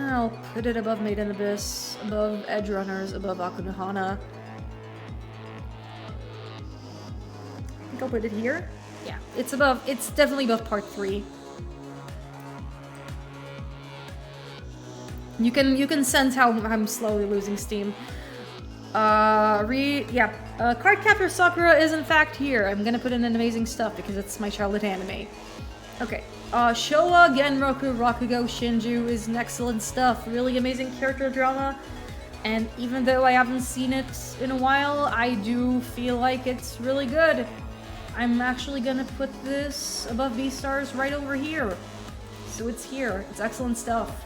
I'll put it above Made in Abyss, above Edge Runners, above Akunohana. I think I'll put it here. Yeah, it's definitely above Part 3. You can sense how I'm slowly losing steam. Cardcaptor Sakura is in fact here. I'm gonna put in amazing stuff because it's my childhood anime. Okay. Showa Genroku Rakugo Shinju is an excellent stuff. Really amazing character drama. And even though I haven't seen it in a while, I do feel like it's really good. I'm actually gonna put this above V-Stars right over here. So it's here. It's excellent stuff.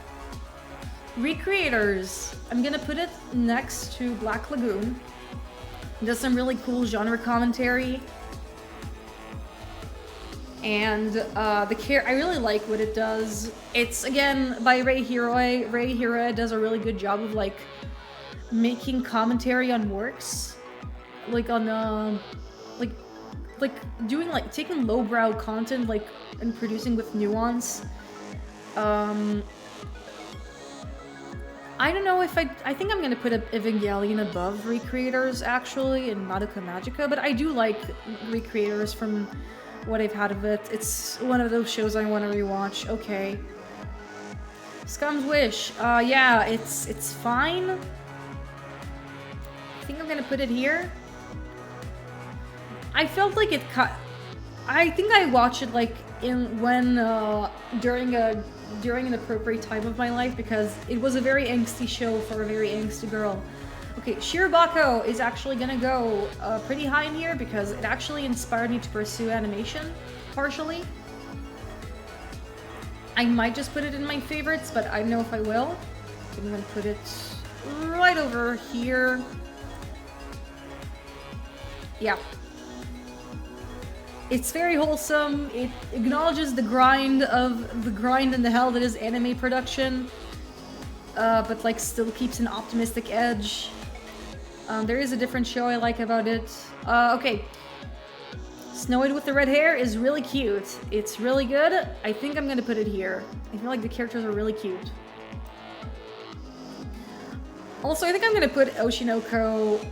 Recreators. I'm gonna put it next to Black Lagoon. It does some really cool genre commentary. And I really like what it does. It's again by Rei Hiroi. Rei Hiroi does a really good job of like making commentary on works, like on doing like taking lowbrow content like and producing with nuance. I don't know if I think I'm gonna put Evangelion above Recreators, actually, and Madoka Magica, but I do like Recreators from what I've had of it. It's one of those shows I want to rewatch. Okay. Scum's Wish. Yeah, it's fine. I think I'm gonna put it here. I felt like it cut. I think I watched it like during an appropriate time of my life because it was a very angsty show for a very angsty girl. Okay, Shirobako is actually gonna go pretty high in here because it actually inspired me to pursue animation, partially. I might just put it in my favorites, but I don't know if I will. I'm gonna put it right over here. Yeah. It's very wholesome. It acknowledges the grind and the hell that is anime production, but like still keeps an optimistic edge. There is a different show I like about it. Okay. Snow-White with the red hair is really cute. It's really good. I think I'm gonna put it here. I feel like the characters are really cute. Also, I think I'm gonna put Oshinoko.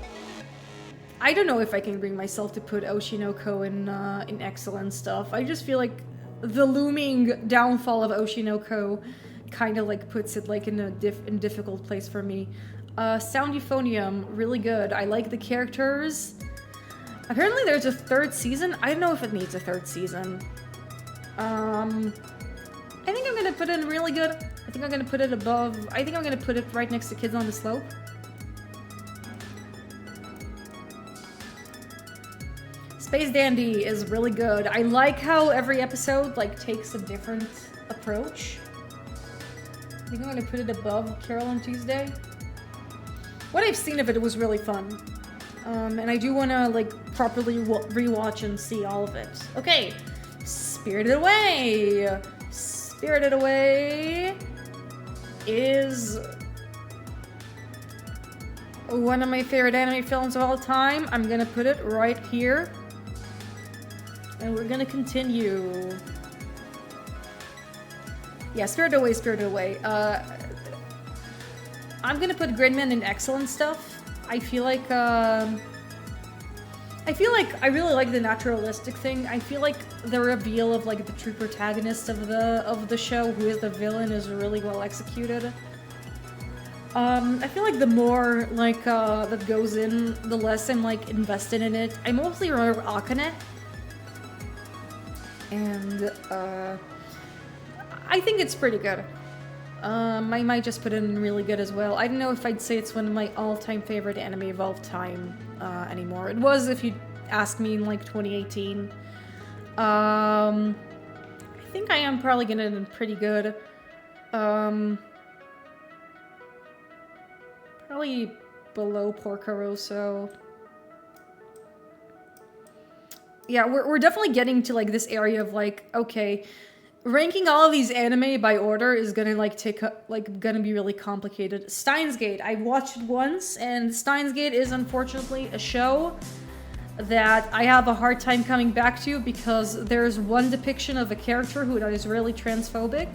I don't know if I can bring myself to put Oshinoko in excellent stuff. I just feel like the looming downfall of Oshinoko kind of like puts it like in a difficult place for me. Sound Euphonium, really good. I like the characters. Apparently there's a third season. I don't know if it needs a third season. I think I'm gonna put it in really good. I think I'm gonna put it above. I think I'm gonna put it right next to Kids on the Slope. Space Dandy is really good. I like how every episode like takes a different approach. I think I'm gonna put it above Carol on Tuesday. What I've seen of it was really fun. And I do want to like properly rewatch and see all of it. Okay, Spirited Away. Spirited Away is one of my favorite anime films of all time. I'm gonna put it right here. And we're gonna continue. Yeah, Spirited Away, Spirited Away. I'm gonna put Gridman in excellent stuff. I feel like I really like the naturalistic thing. I feel like the reveal of like the true protagonist of the show, who is the villain, is really well executed. I feel like the more like that goes in, the less I'm like invested in it. I mostly remember Akane, and I think it's pretty good. I might just put it in really good as well. I don't know if I'd say it's one of my all-time favorite anime of all time anymore. It was, if you ask me, in like 2018. I think I am probably gonna do pretty good. Probably below Porco Rosso. Yeah, we're definitely getting to like this area of like, okay, ranking all of these anime by order is gonna like gonna be really complicated. Steins Gate, I watched it once, and Steins Gate is unfortunately a show that I have a hard time coming back to because there's one depiction of a character who is really transphobic.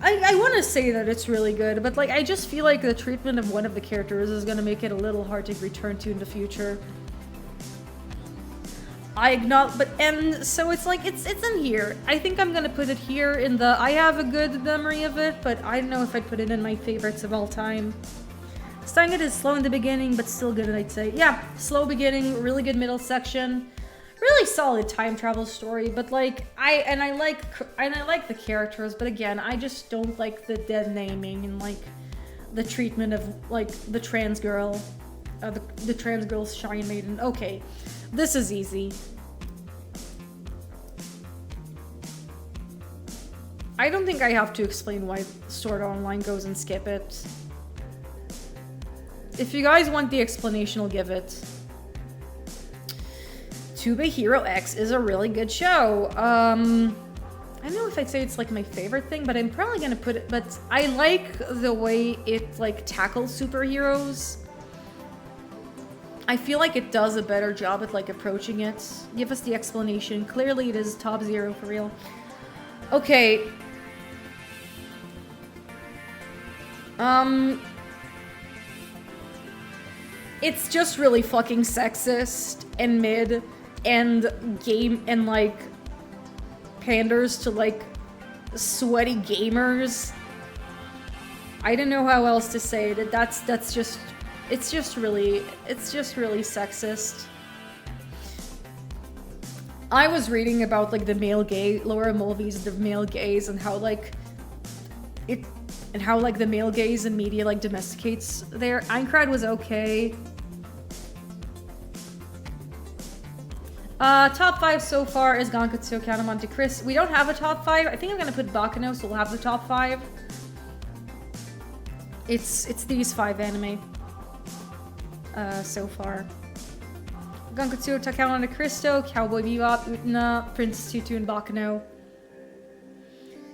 I want to say that it's really good, but like I just feel like the treatment of one of the characters is gonna make it a little hard to return to in the future. So it's like, it's in here. I think I'm gonna put it here in the, I have a good memory of it, but I don't know if I'd put it in my favorites of all time. Steins Gate is slow in the beginning, but still good, I'd say. Yeah, slow beginning, really good middle section. Really solid time travel story, but like, I like the characters, but again, I just don't like the dead naming and like the treatment of like the trans girl, the trans girl's Shine Maiden. Okay. This is easy. I don't think I have to explain why Sword Art Online goes and skip it. If you guys want the explanation, I'll give it. Tube Hero X is a really good show. I don't know if I'd say it's like my favorite thing, but I'm probably gonna put it, but I like the way it like tackles superheroes. I feel like it does a better job at like approaching it. Give us the explanation. Clearly it is top 0 for real. Okay. It's just really fucking sexist and mid and game and like panders to like sweaty gamers. I don't know how else to say it. That's just it's just really sexist. I was reading about like the male gay Laura Mulvey's the male gaze and how like it and how like the male gaze in media like domesticates their Aincrad was okay. Top 5 so far is Gankatsu, Count of Monte Cristo. We don't have a top 5. I think I'm gonna put Bakano, so we'll have the top 5. It's these 5 anime. So far. Gankatsu, Count of Monte Cristo, Cowboy Bebop, Utena, Princess Tutu, and Bakano.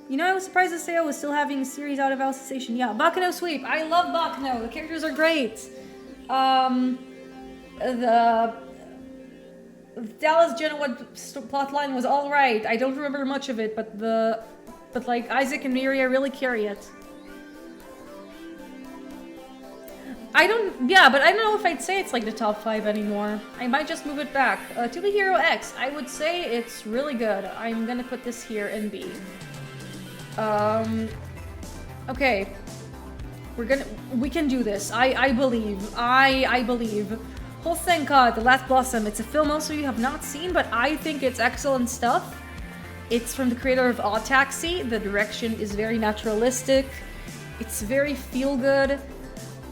You know, I was surprised to say I was still having a series out of Alice Station. Yeah, Bakano Sweep. I love Bakano. The characters are great. The Dallas Genoa plotline was all right. I don't remember much of it, but like Isaac and Miri, I really carry it. I don't know if I'd say it's like the top 5 anymore. I might just move it back. To the Hero X, I would say it's really good. I'm gonna put this here in B. Okay. We can do this. I believe. I believe. Hosenka, The Last Blossom. It's a film also you have not seen, but I think it's excellent stuff. It's from the creator of Odd Taxi. The direction is very naturalistic. It's very feel-good.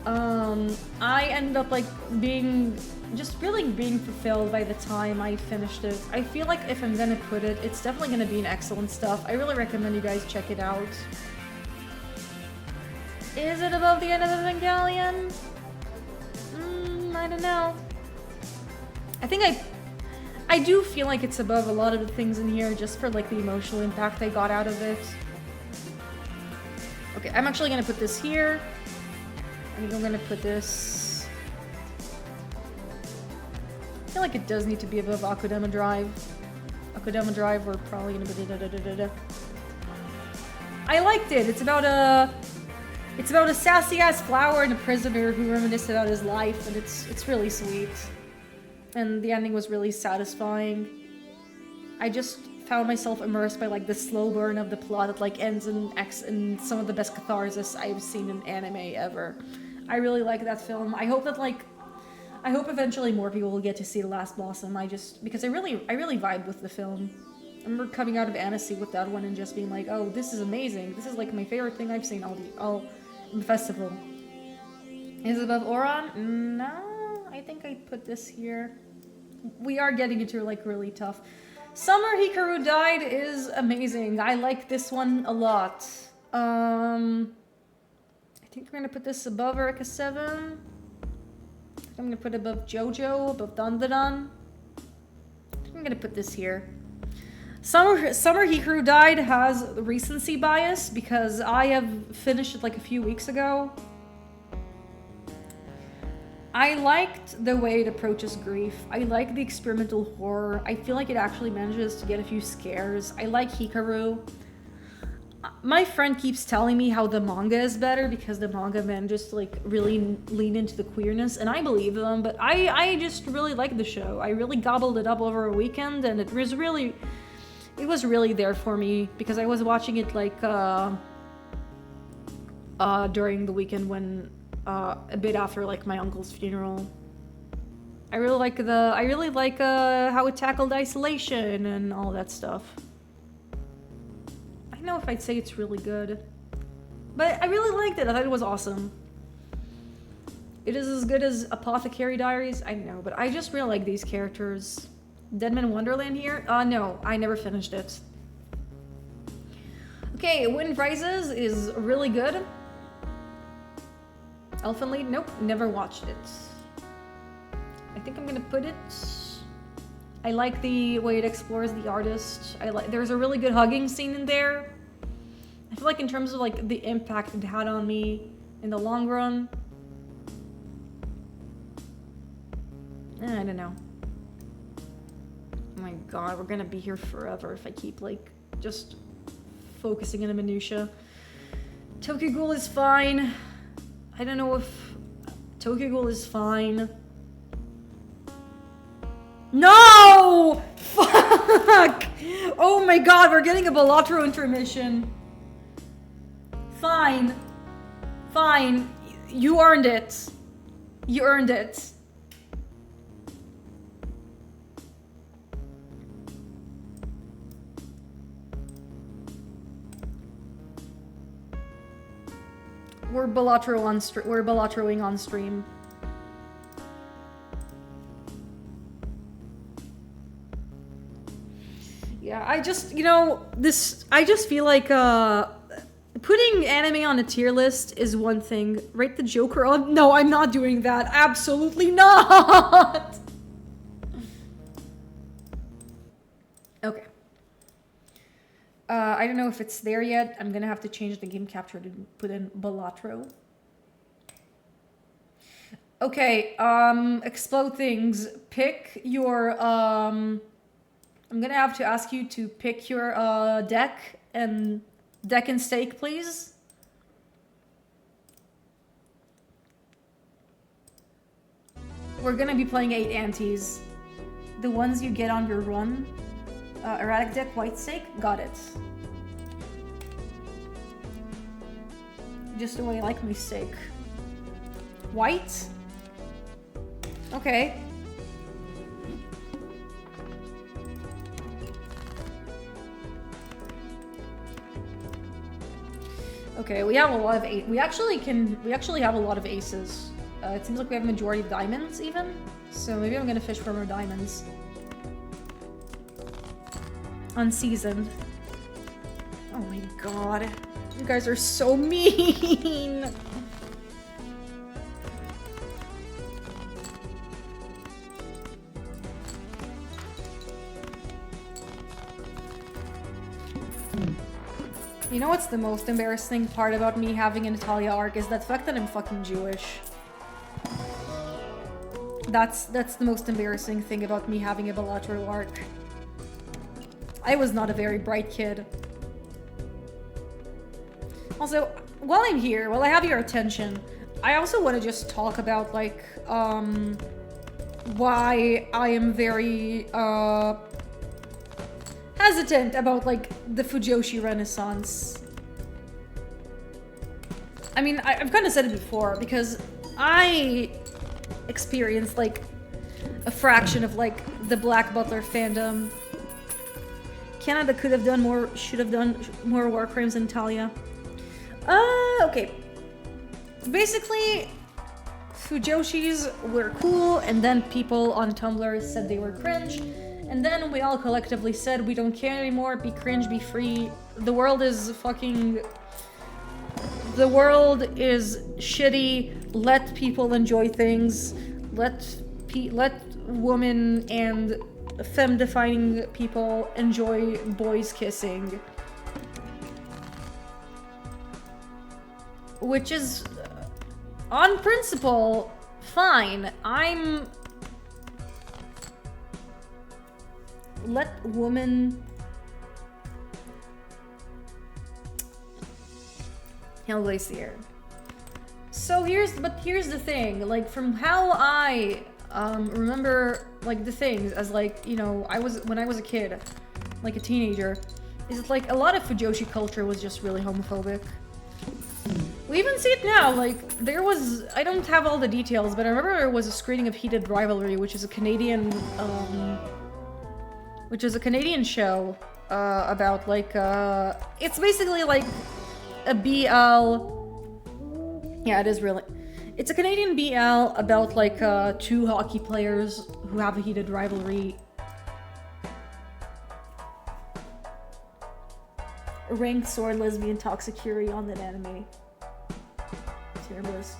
I ended up like being fulfilled by the time I finished it. I feel like if I'm gonna put it, it's definitely gonna be an excellent stuff. I really recommend you guys check it out. Is it above the end of Evangelion? I don't know. I think I do feel like it's above a lot of the things in here just for like the emotional impact I got out of it. Okay, I'm actually gonna put this here. I think I'm gonna put this... I feel like it does need to be above Akudama Drive. Akudama Drive, we're probably gonna put I liked it. It's about a sassy-ass flower and a prisoner who reminisced about his life, and it's really sweet. And the ending was really satisfying. I just found myself immersed by like the slow burn of the plot that like ends in some of the best catharsis I've seen in anime ever. I really like that film. I hope eventually more people will get to see The Last Blossom. Because I really vibe with the film. I remember coming out of Annecy with that one and just being like, oh, this is amazing. This is like my favorite thing I've seen all in the festival. Is it above Oran? No, I think I'd put this here. We are getting into like really tough. Summer Hikaru Died is amazing. I like this one a lot. I think we're gonna put this above Eureka 7. I'm gonna put it above JoJo, above Dandadan. I'm gonna put this here. Summer Hikaru Died has recency bias because I have finished it like a few weeks ago. I liked the way it approaches grief. I like the experimental horror. I feel like it actually manages to get a few scares. I like Hikaru. My friend keeps telling me how the manga is better because the manga manages to like really lean into the queerness, and I believe them, but I just really like the show. I really gobbled it up over a weekend, and it was really there for me because I was watching it like during the weekend when a bit after like my uncle's funeral. I really like how it tackled isolation and all that stuff. I don't know if I'd say it's really good, but I really liked it. I thought it was awesome. It is as good as Apothecary Diaries. I know, but I just really like these characters. Deadman Wonderland here? No, I never finished it. Okay, Wind Rises is really good. Elfen Lied? Nope, never watched it. I think I'm gonna put it... I like the way it explores the artist. There's a really good hugging scene in there. I feel like in terms of like the impact it had on me in the long run. I don't know. Oh my god, we're gonna be here forever if I keep like just focusing on the minutia. Tokyo Ghoul is fine. I don't know if Tokyo Ghoul is fine. No! Fuck! Oh my god, we're getting a Balatro intermission. Fine. Fine. You earned it. You earned it. We're Balatroing on stream. Yeah, I just, you know, I just feel like, putting anime on a tier list is one thing. Rate the Joker on? No, I'm not doing that. Absolutely not! Okay. I don't know if it's there yet. I'm gonna have to change the game capture to put in Balatro. Okay, explode things. Pick your, I'm gonna have to ask you to pick your, deck and stake, please. We're gonna be playing 8 antes. The ones you get on your run. Erratic deck, white stake, got it. Just the way I like my stake. White? Okay. Okay, we have a lot of we actually have a lot of aces. It seems like we have a majority of diamonds even. So maybe I'm gonna fish for more diamonds. Unseasoned. Oh my god. You guys are so mean! You know what's the most embarrassing part about me having an Natalia arc is that fact that I'm fucking Jewish. That's the most embarrassing thing about me having a Balatro arc. I was not a very bright kid. Also, while I'm here, while I have your attention, I also want to just talk about, like, why I am very, hesitant about, like, the Fujoshi Renaissance. I mean, I've kind of said it before, because I experienced, like, a fraction of, like, the Black Butler fandom. Canada could have done more, should have done more war crimes than Talia. Okay. Basically, Fujoshis were cool, and then people on Tumblr said they were cringe, and then we all collectively said we don't care anymore, be cringe, be free. The world is fucking... The world is shitty, let people enjoy things, let women and femme-defining people enjoy boys kissing. Which is, on principle, fine. Let women... Hellblazer. So here's the thing, like, from how I remember, like, the things as, like, you know, when I was a kid, like a teenager, is like a lot of Fujoshi culture was just really homophobic. We even see it now, like, there was, I don't have all the details, but I remember there was a screening of Heated Rivalry, which is a Canadian show, about, like, it's basically like a BL, yeah, it is really, it's a Canadian BL about, like, two hockey players who have a heated rivalry. Ranked sword lesbian toxicuri on that anime. Tier list.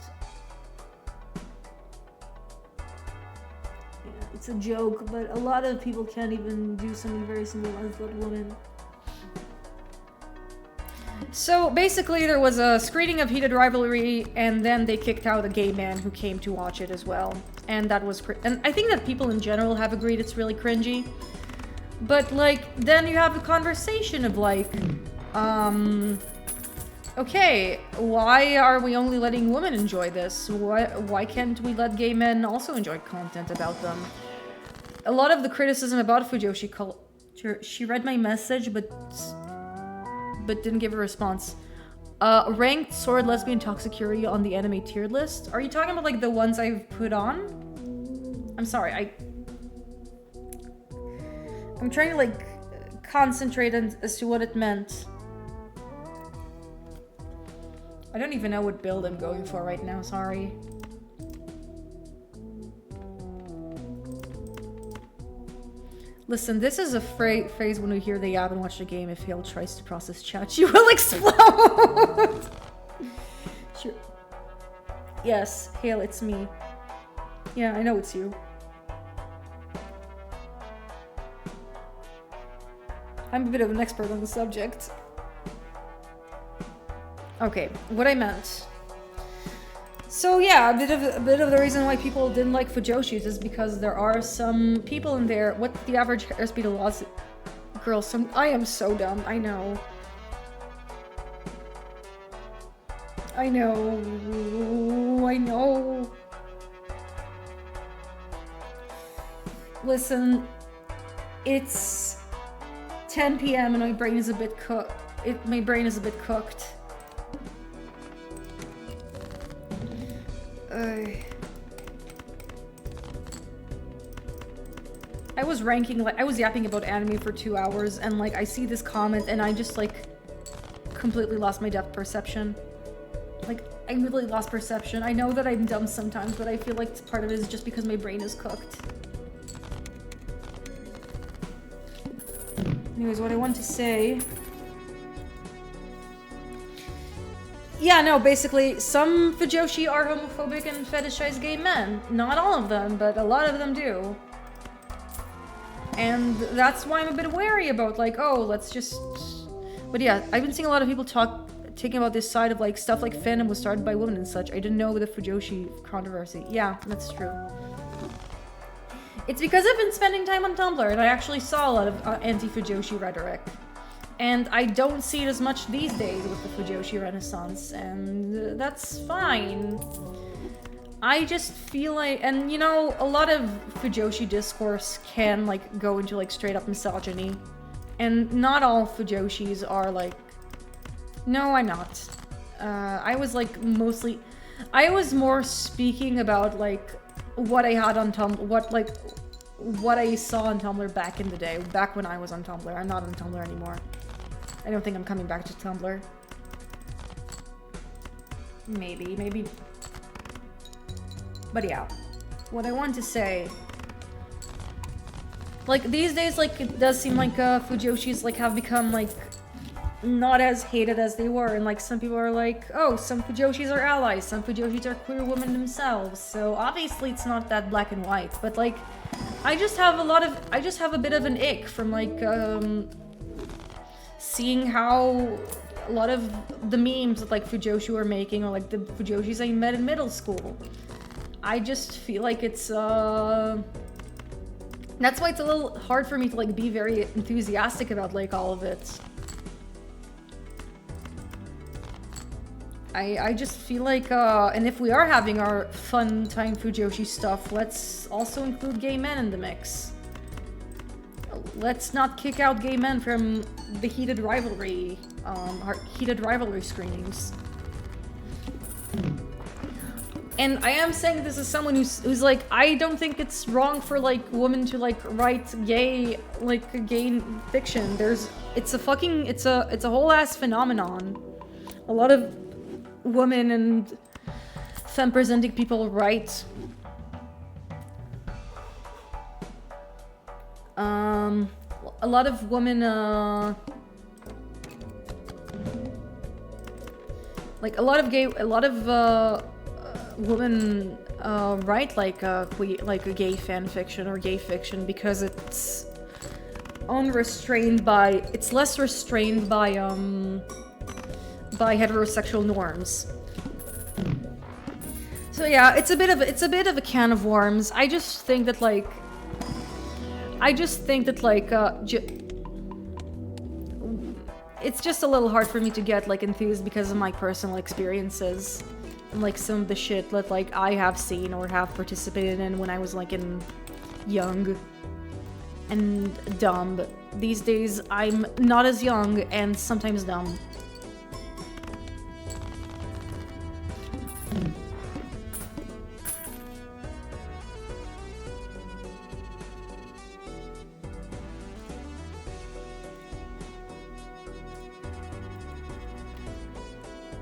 Yeah, it's a joke, but a lot of people can't even do something very similar as that woman. So basically there was a screening of Heated Rivalry, and then they kicked out a gay man who came to watch it as well. And that was and I think that people in general have agreed it's really cringy. But, like, then you have a conversation of, like, Okay, why are we only letting women enjoy this? Why can't we let gay men also enjoy content about them? A lot of the criticism about Fujoshi culture, she read my message but didn't give a response. Ranked sword lesbian toxicurity on the anime tier list. Are you talking about like the ones I've put on? I'm sorry, I'm trying to like concentrate as to what it meant. I don't even know what build I'm going for right now, sorry. Listen, this is a phrase when we hear the app and watch the game. If Hale tries to process chat, she will explode! Sure. Yes, Hale, it's me. Yeah, I know it's you. I'm a bit of an expert on the subject. Okay, what I meant. So yeah, a bit of the reason why people didn't like Fujoshis is because there are some people in there. What the average airspeed of lots girls? I am so dumb. I know. I know. I know. Listen, it's 10 p.m. and my brain is a bit cooked. My brain is a bit cooked. I was ranking, like, I was yapping about anime for 2 hours, and like I see this comment and I just like completely lost my depth perception. Like, I really lost perception. I know that I'm dumb sometimes, but I feel like part of it is just because my brain is cooked. Anyways, what I want to say... Yeah, no, basically, some Fujoshi are homophobic and fetishize gay men. Not all of them, but a lot of them do. And that's why I'm a bit wary about, like, oh, let's just... But yeah, I've been seeing a lot of people taking about this side of, like, stuff like fandom was started by women and such. I didn't know the Fujoshi controversy. Yeah, that's true. It's because I've been spending time on Tumblr, and I actually saw a lot of anti-Fujoshi rhetoric. And I don't see it as much these days with the Fujoshi Renaissance, and that's fine. I just feel like, and you know, a lot of Fujoshi discourse can like go into like straight up misogyny. And not all Fujoshis are like, no, I'm not. I was like mostly, I was more speaking about like what I had on Tumblr, what I saw on Tumblr back in the day, back when I was on Tumblr. I'm not on Tumblr anymore. I don't think I'm coming back to Tumblr. Maybe. But yeah, what I want to say, like these days, like it does seem like Fujoshis like have become like not as hated as they were, and like some people are like, oh, some Fujoshis are allies, some Fujoshis are queer women themselves, so obviously it's not that black and white. But like, I just have a bit of an ick from like seeing how a lot of the memes that like Fujoshi were making, or like the Fujoshis I met in middle school. I just feel like it's that's why it's a little hard for me to like be very enthusiastic about like all of it. I just feel like and if we are having our fun time Fujoshi stuff, let's also include gay men in the mix. Let's not kick out gay men from the heated rivalry screenings. And I am saying this as someone who's like, I don't think it's wrong for like women to like write gay fiction. It's a whole ass phenomenon. A lot of women and femme-presenting people write a lot of women like a lot of women write like a gay fan fiction or gay fiction because it's less restrained by heterosexual norms. So yeah, it's a bit of a can of worms. I just think that it's just a little hard for me to get like enthused because of my personal experiences and like some of the shit that like I have seen or have participated in when I was like young and dumb. But these days I'm not as young and sometimes dumb.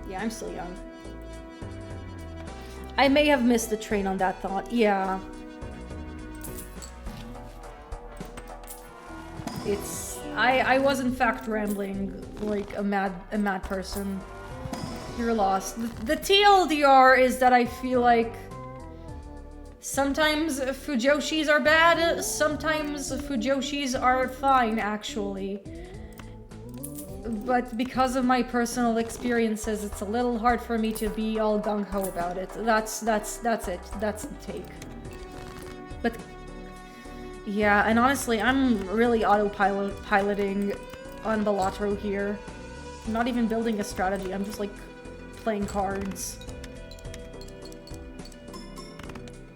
Yeah, I'm still young. I may have missed the train on that thought. Yeah. I was in fact rambling like a mad person. You're lost. The TLDR is that I feel like sometimes Fujoshis are bad, sometimes Fujoshis are fine, actually. But because of my personal experiences, it's a little hard for me to be all gung-ho about it. That's it. That's the take. But yeah, and honestly, I'm really piloting on Balatro here. I'm not even building a strategy, I'm just like playing cards.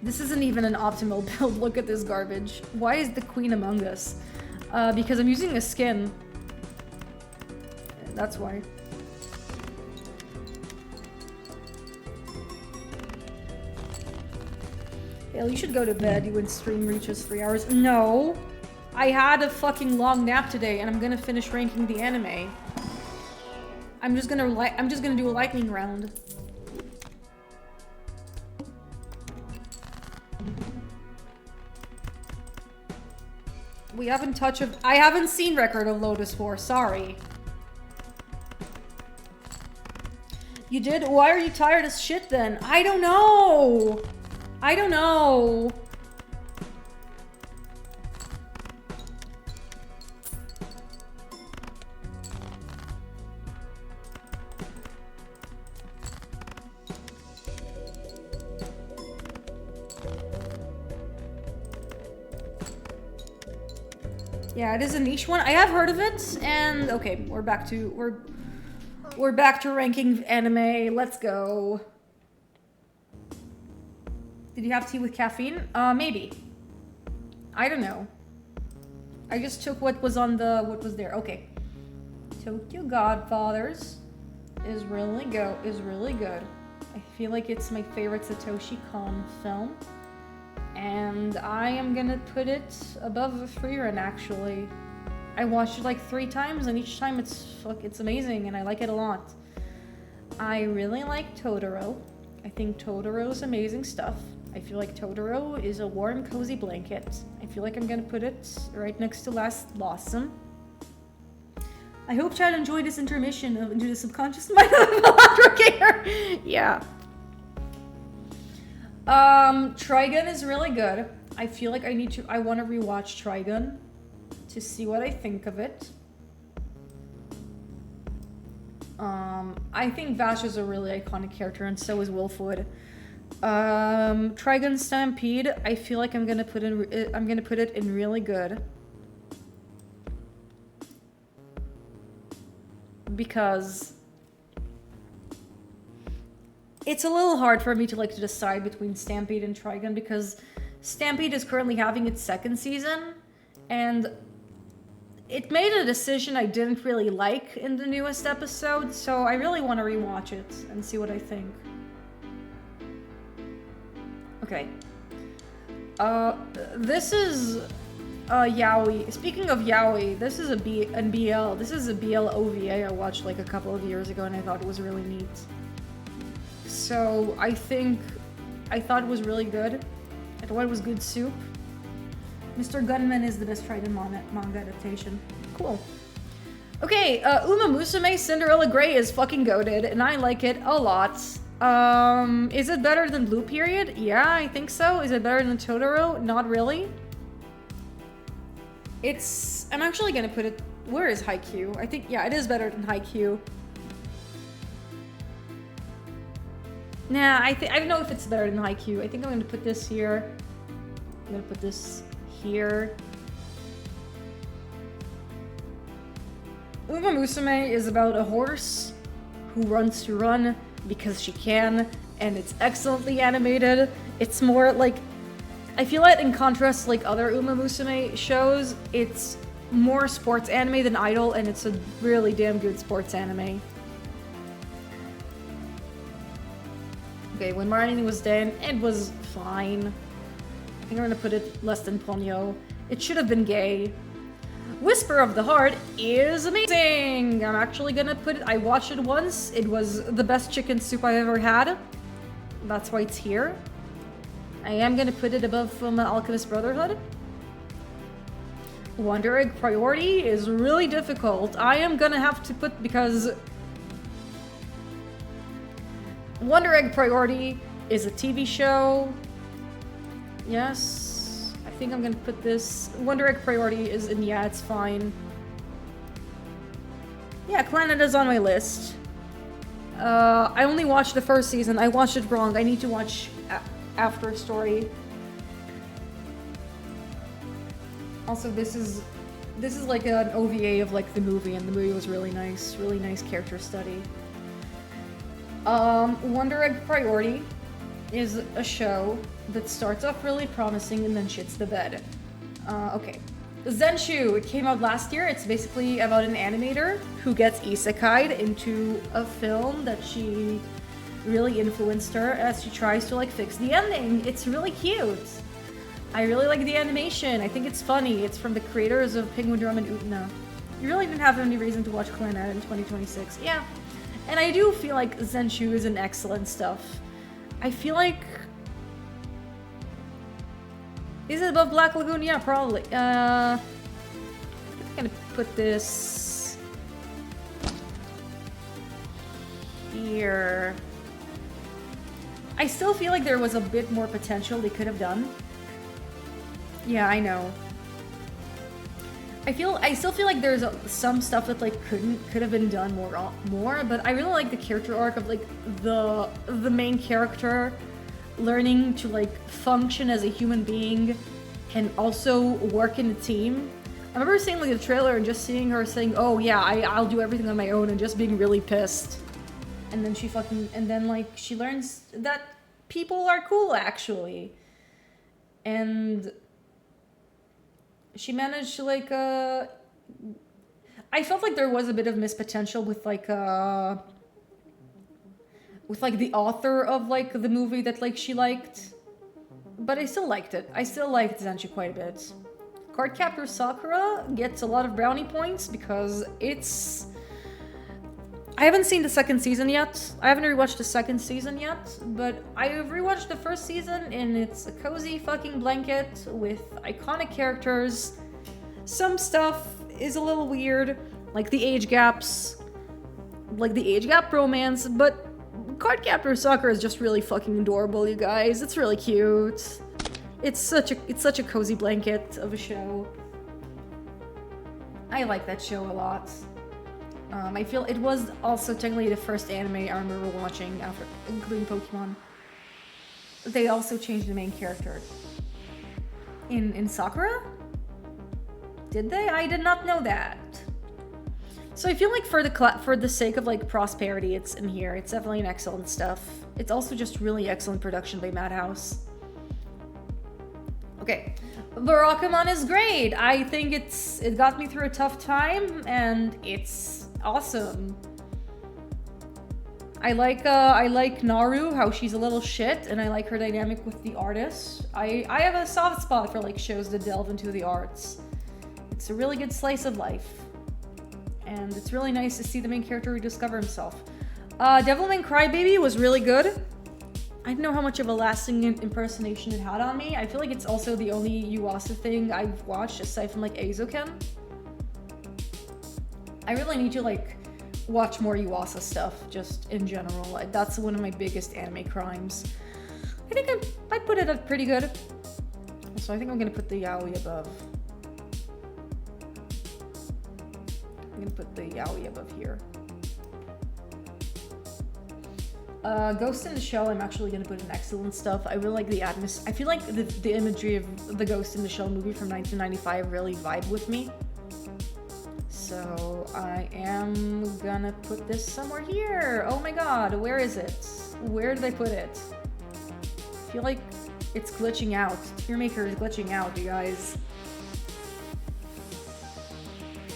This isn't even an optimal build, look at this garbage. Why is the queen among us? Because I'm using a skin. That's why. Hale, you should go to bed. You would stream reaches 3 hours. No! I had a fucking long nap today and I'm gonna finish ranking the anime. I'm just gonna do a lightning round. We haven't I haven't seen Record of Lotus 4, sorry. You did? Why are you tired as shit then? I don't know! I don't know. Yeah, it is a niche one. I have heard of it, and okay, we're back to ranking anime. Let's go. Did you have tea with caffeine? Maybe. I don't know. I just took what was there. Okay. Tokyo Godfathers is really good. I feel like it's my favorite Satoshi Kon film. And I am gonna put it above a Freerun, actually. I watched it like 3 times and each time it's amazing and I like it a lot. I really like Totoro. I think Totoro is amazing stuff. I feel like Totoro is a warm, cozy blanket. I feel like I'm gonna put it right next to Last Blossom. I hope Chad enjoyed this intermission into the subconscious mind of the Veladra. Yeah. Trigun is really good. I feel like I want to rewatch Trigun to see what I think of it. I think Vash is a really iconic character and so is Wolfwood. Trigun Stampede, I feel like I'm gonna put it in really good. Because it's a little hard for me to decide between Stampede and Trigun because Stampede is currently having its 2nd season and it made a decision I didn't really like in the newest episode, so I really want to rewatch it and see what I think. Okay. This is yaoi. Speaking of yaoi, this is a BL. This is a BL OVA I watched like a couple of years ago and I thought it was really neat. So I thought it was really good. I thought it was good soup. Mr. Gunman is the best Trigun manga adaptation. Cool. Okay, Uma Musume Cinderella Grey is fucking goated, and I like it a lot. Is it better than Blue Period? Yeah, I think so. Is it better than Totoro? Not really. I'm actually gonna put it... Where is Haikyuu? I think, yeah, it is better than Haikyuu. Nah, I don't know if it's better than Haikyuu. I think I'm gonna put this here. I'm gonna put this here. Uma Musume is about a horse who runs to run because she can, and it's excellently animated. It's more like, I feel like in contrast to like other Uma Musume shows, it's more sports anime than Idol, and it's a really damn good sports anime. Okay, when Marnie was done, it was fine. I think I'm gonna put it less than Ponyo. It should have been gay. Whisper of the Heart is amazing! I'm actually gonna put it, I watched it once. It was the best chicken soup I've ever had. That's why it's here. I am gonna put it above Alchemist Brotherhood. Wonder Egg Priority is really difficult. I am gonna have to put, because Wonder Egg Priority is a TV show. Yes, I think I'm gonna put this. Wonder Egg Priority is in, yeah, it's fine. Yeah, Canada's on my list. I only watched the first season. I watched it wrong. I need to watch After Story. Also, this is like an OVA of like the movie, and the movie was really nice character study. Wonder Egg Priority is a show that starts off really promising and then shits the bed. Okay. Zenshu, it came out last year. It's basically about an animator who gets isekai'd into a film that she really influenced her as she tries to like fix the ending. It's really cute. I really like the animation. I think it's funny. It's from the creators of Penguin Drum and Utena. You really didn't have any reason to watch Clannad in 2026. Yeah. And I do feel like Zenshu is an excellent stuff. I feel like... Is it above Black Lagoon? Yeah, probably. I'm gonna put this... here. I still feel like there was a bit more potential they could have done. Yeah, I know. I still feel like there's some stuff that like could have been done more, but I really like the character arc of like the main character learning to like function as a human being and also work in a team. I remember seeing like the trailer and just seeing her saying, "Oh yeah, I'll do everything on my own," and just being really pissed. And then like she learns that people are cool actually, and she managed to like I felt like there was a bit of missed potential with like the author of like the movie that like she liked, but I still liked it. I still liked Zenshu quite a bit. Cardcaptor Sakura gets a lot of brownie points because it's... I haven't seen the second season yet. I haven't rewatched the second season yet, but I've rewatched the first season and it's a cozy fucking blanket with iconic characters. Some stuff is a little weird, like the age gaps, like the age gap romance, but Cardcaptor Sakura is just really fucking adorable, you guys. It's really cute. It's such a cozy blanket of a show. I like that show a lot. I feel it was also technically the first anime I remember watching after including Pokemon. They also changed the main character. In Sakura? Did they? I did not know that. So I feel like for the sake of like prosperity, it's in here. It's definitely an excellent stuff. It's also just really excellent production by Madhouse. Okay, Barakamon is great. I think it got me through a tough time, and it's awesome. I like Naru, how she's a little shit, and I like her dynamic with the artist. I have a soft spot for like shows that delve into the arts. It's a really good slice of life. And it's really nice to see the main character rediscover himself. Devilman Crybaby was really good. I don't know how much of a lasting impersonation it had on me. I feel like it's also the only Yuasa thing I've watched aside from like Eizouken. I really need to like watch more Yuasa stuff just in general. That's one of my biggest anime crimes. I think I put it at pretty good. So I think I'm gonna put the yaoi above. I'm gonna put the yaoi above here. Ghost in the Shell, I'm actually gonna put in excellent stuff. I really like the atmosphere. I feel like the imagery of the Ghost in the Shell movie from 1995 really vibe with me. So So I am gonna put this somewhere here. Oh my god, where is it? Where did I put it? I feel like it's glitching out. Tearmaker is glitching out, you guys.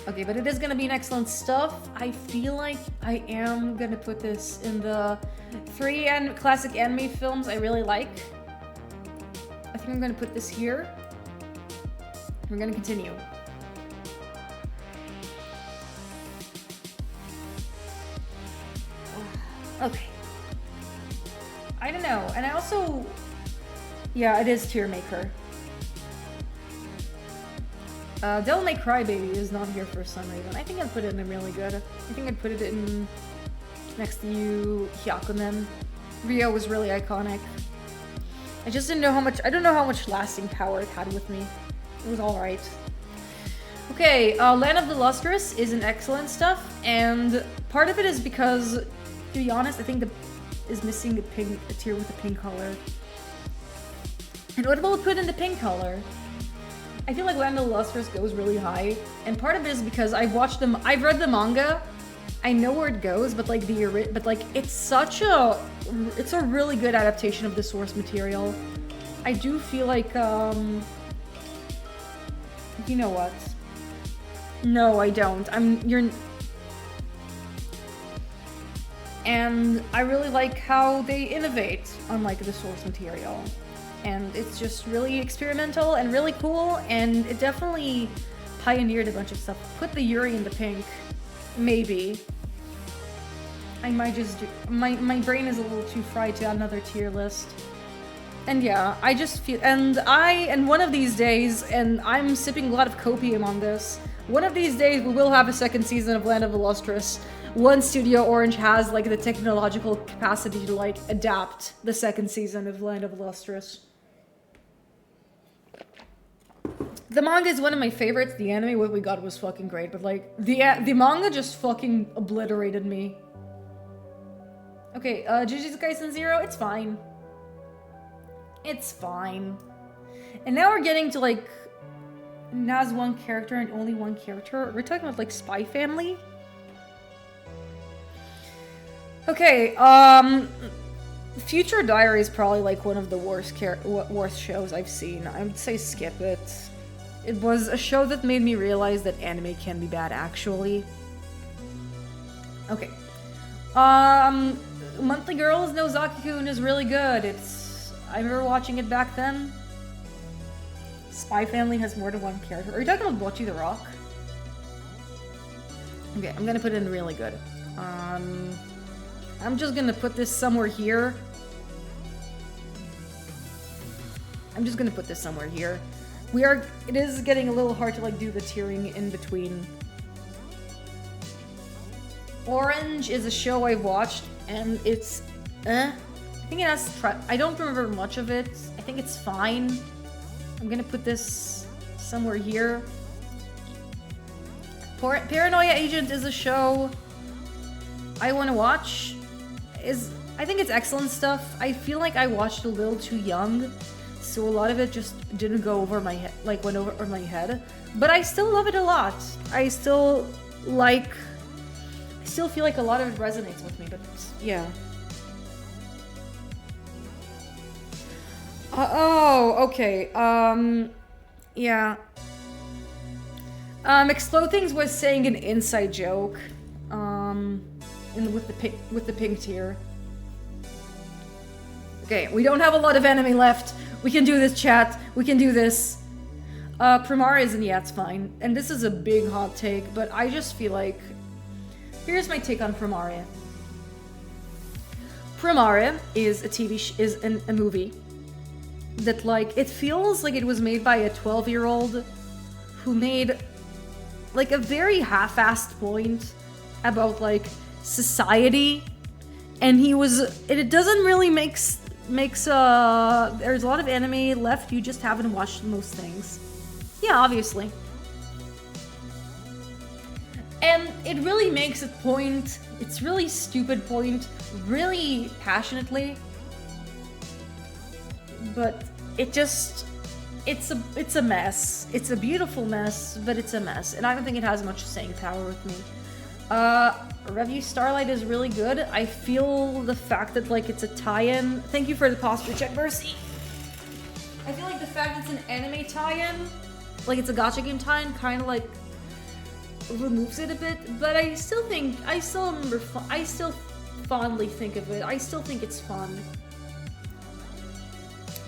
Okay, but it is gonna be an excellent stuff. I feel like I am gonna put this in the 3 classic anime films I really like. I think I'm gonna put this here. We're gonna continue. Okay. I don't know, and I also... Yeah, it is Tearmaker. Devil May Cry Baby is not here for some reason. I think I'd put it in really good. I think I'd put it in next to you, Hyakunen. Rio was really iconic. I just didn't know how much... I don't know how much lasting power it had with me. It was alright. Okay, Land of the Lustrous is an excellent stuff, and part of it is because, to be honest, I think is missing a tier with a pink color. And what about put in the pink color? I feel like Land of the Lustrous goes really high, and part of it is because I've read the manga, I know where it goes, but like it's a really good adaptation of the source material. I do feel like, you know what? No, I don't. And I really like how they innovate on like the source material. And it's just really experimental and really cool, and it definitely pioneered a bunch of stuff. Put the Yuri in the pink, maybe. I might just do... My brain is a little too fried to add another tier list. And yeah, I just feel... And one of these days, and I'm sipping a lot of copium on this, one of these days we will have a second season of Land of the Lustrous. Once Studio Orange has like the technological capacity to like adapt the second season of Land of the Lustrous. The manga is one of my favorites. The anime, what we got was fucking great, but like the manga just fucking obliterated me. Okay, Jujutsu Kaisen 0, it's fine. It's fine. And now we're getting to like Naz one character and only one character. We're talking about like Spy Family. Okay, Future Diary is probably like one of the worst shows I've seen. I would say skip it. It was a show that made me realize that anime can be bad, actually. Okay. Monthly Girls no Zaki-kun is really good. I remember watching it back then. Spy Family has more than one character. Are you talking about Bocchi the Rock? Okay, I'm gonna put it in really good. I'm just gonna put this somewhere here. It is getting a little hard to like do the tiering in between. Orange is a show I watched, and it's I think it has I don't remember much of it. I think it's fine. I'm gonna put this somewhere here. Paranoia Agent is a show I want to watch. I think it's excellent stuff. I feel like I watched a little too young, so a lot of it just didn't go over my head, like went over my head. But I still love it a lot. I still feel like a lot of it resonates with me, but yeah. Oh, okay. Yeah. Explode Things was saying an inside joke. With the pink tier. Okay, we don't have a lot of anime left. We can do this, chat. We can do this. Primara isn't, yeah, it's fine. And this is a big hot take, but I just feel like... Here's my take on Primara. Primara is a movie that, like, it feels like it was made by a 12-year-old who made, like, a very half-assed point about, like, society, and it doesn't really makes there's a lot of anime left, you just haven't watched most things. Yeah, obviously. And it really makes a point, it's really stupid point, really passionately, but it it's a mess. It's a beautiful mess, but it's a mess, and I don't think it has much staying power with me. Review Starlight is really good. I feel the fact that like it's a tie-in. Thank you for the posture check, Mercy. I feel like the fact it's an anime tie-in, like it's a gacha game tie-in, kind of like removes it a bit. But I still fondly think of it. I still think it's fun.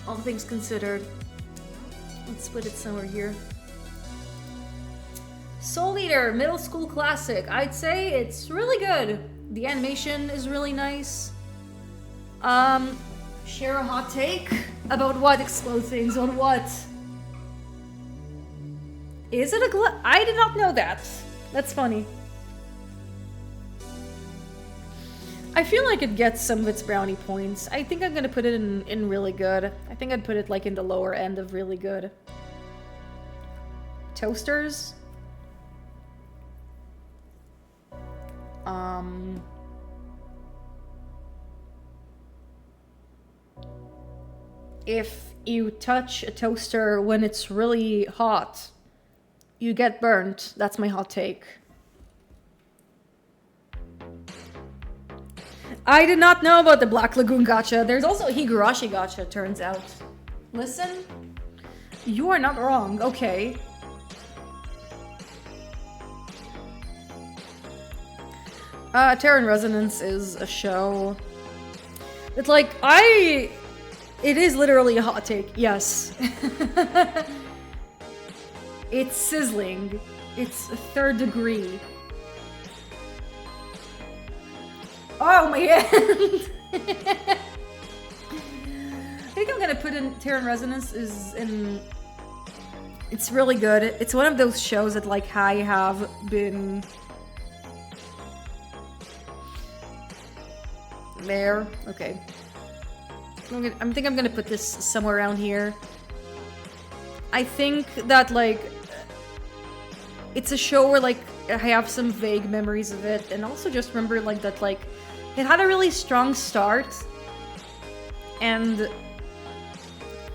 All things considered. Let's put it somewhere here. Soul Eater, middle school classic. I'd say it's really good. The animation is really nice. Share a hot take about what? Explode things on what? Is it a I did not know that. That's funny. I feel like it gets some of its brownie points. I think I'm gonna put it in really good. I think I'd put it like in the lower end of really good. Toasters? If you touch a toaster when it's really hot, you get burnt. That's my hot take. I did not know about the Black Lagoon gacha. There's also a Higurashi gacha, turns out. Listen, you are not wrong. Okay. Terran Resonance is a show that, like, it is literally a hot take, yes. It's sizzling. It's third degree. Oh, my hand! I think I'm gonna put in Terran Resonance it's really good. It's one of those shows that, like, I have been... There. Okay. I think I'm gonna put this somewhere around here. I think that, like, it's a show where, like, I have some vague memories of it, and also just remember, like, that, like, it had a really strong start, and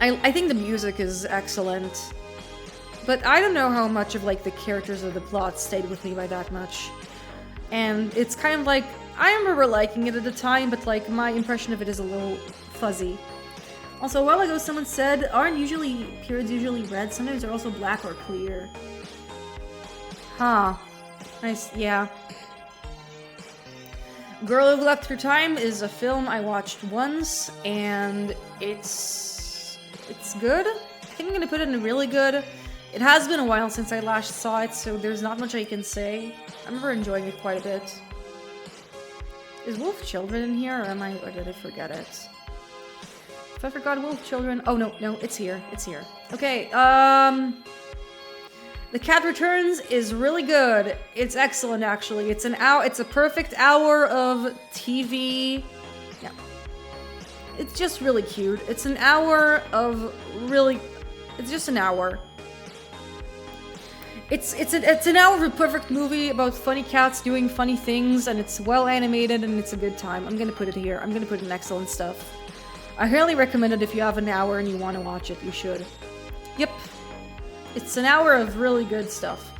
I think the music is excellent, but I don't know how much of, like, the characters or the plot stayed with me by that much, and it's kind of like, I remember liking it at the time, but, like, my impression of it is a little fuzzy. Also, a while ago someone said, aren't periods usually red? Sometimes they're also black or clear. Huh. Nice, yeah. Girl Who Left Through Time is a film I watched once, and it's good. I think I'm gonna put it in really good. It has been a while since I last saw it, so there's not much I can say. I remember enjoying it quite a bit. Is Wolf Children in here, or did I forget it? If I forgot Wolf Children... Oh, no, it's here. It's here. Okay, The Cat Returns is really good. It's excellent, actually. It's a perfect hour of TV. Yeah. It's just really cute. It's an hour of really... It's just an hour. It's an hour of a perfect movie about funny cats doing funny things, and it's well animated, and it's a good time. I'm gonna put it here. I'm gonna put in excellent stuff. I highly recommend it. If you have an hour and you want to watch it, you should. Yep. It's an hour of really good stuff.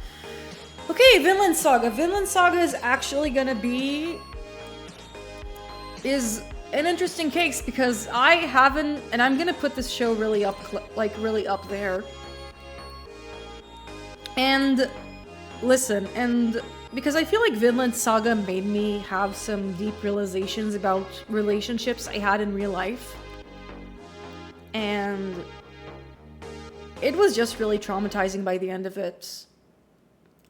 Okay, Vinland Saga. Vinland Saga is actually gonna be... is an interesting case, because I haven't... And I'm gonna put this show really up, really up there. And listen, and because I feel like Vinland Saga made me have some deep realizations about relationships I had in real life. And it was just really traumatizing by the end of it.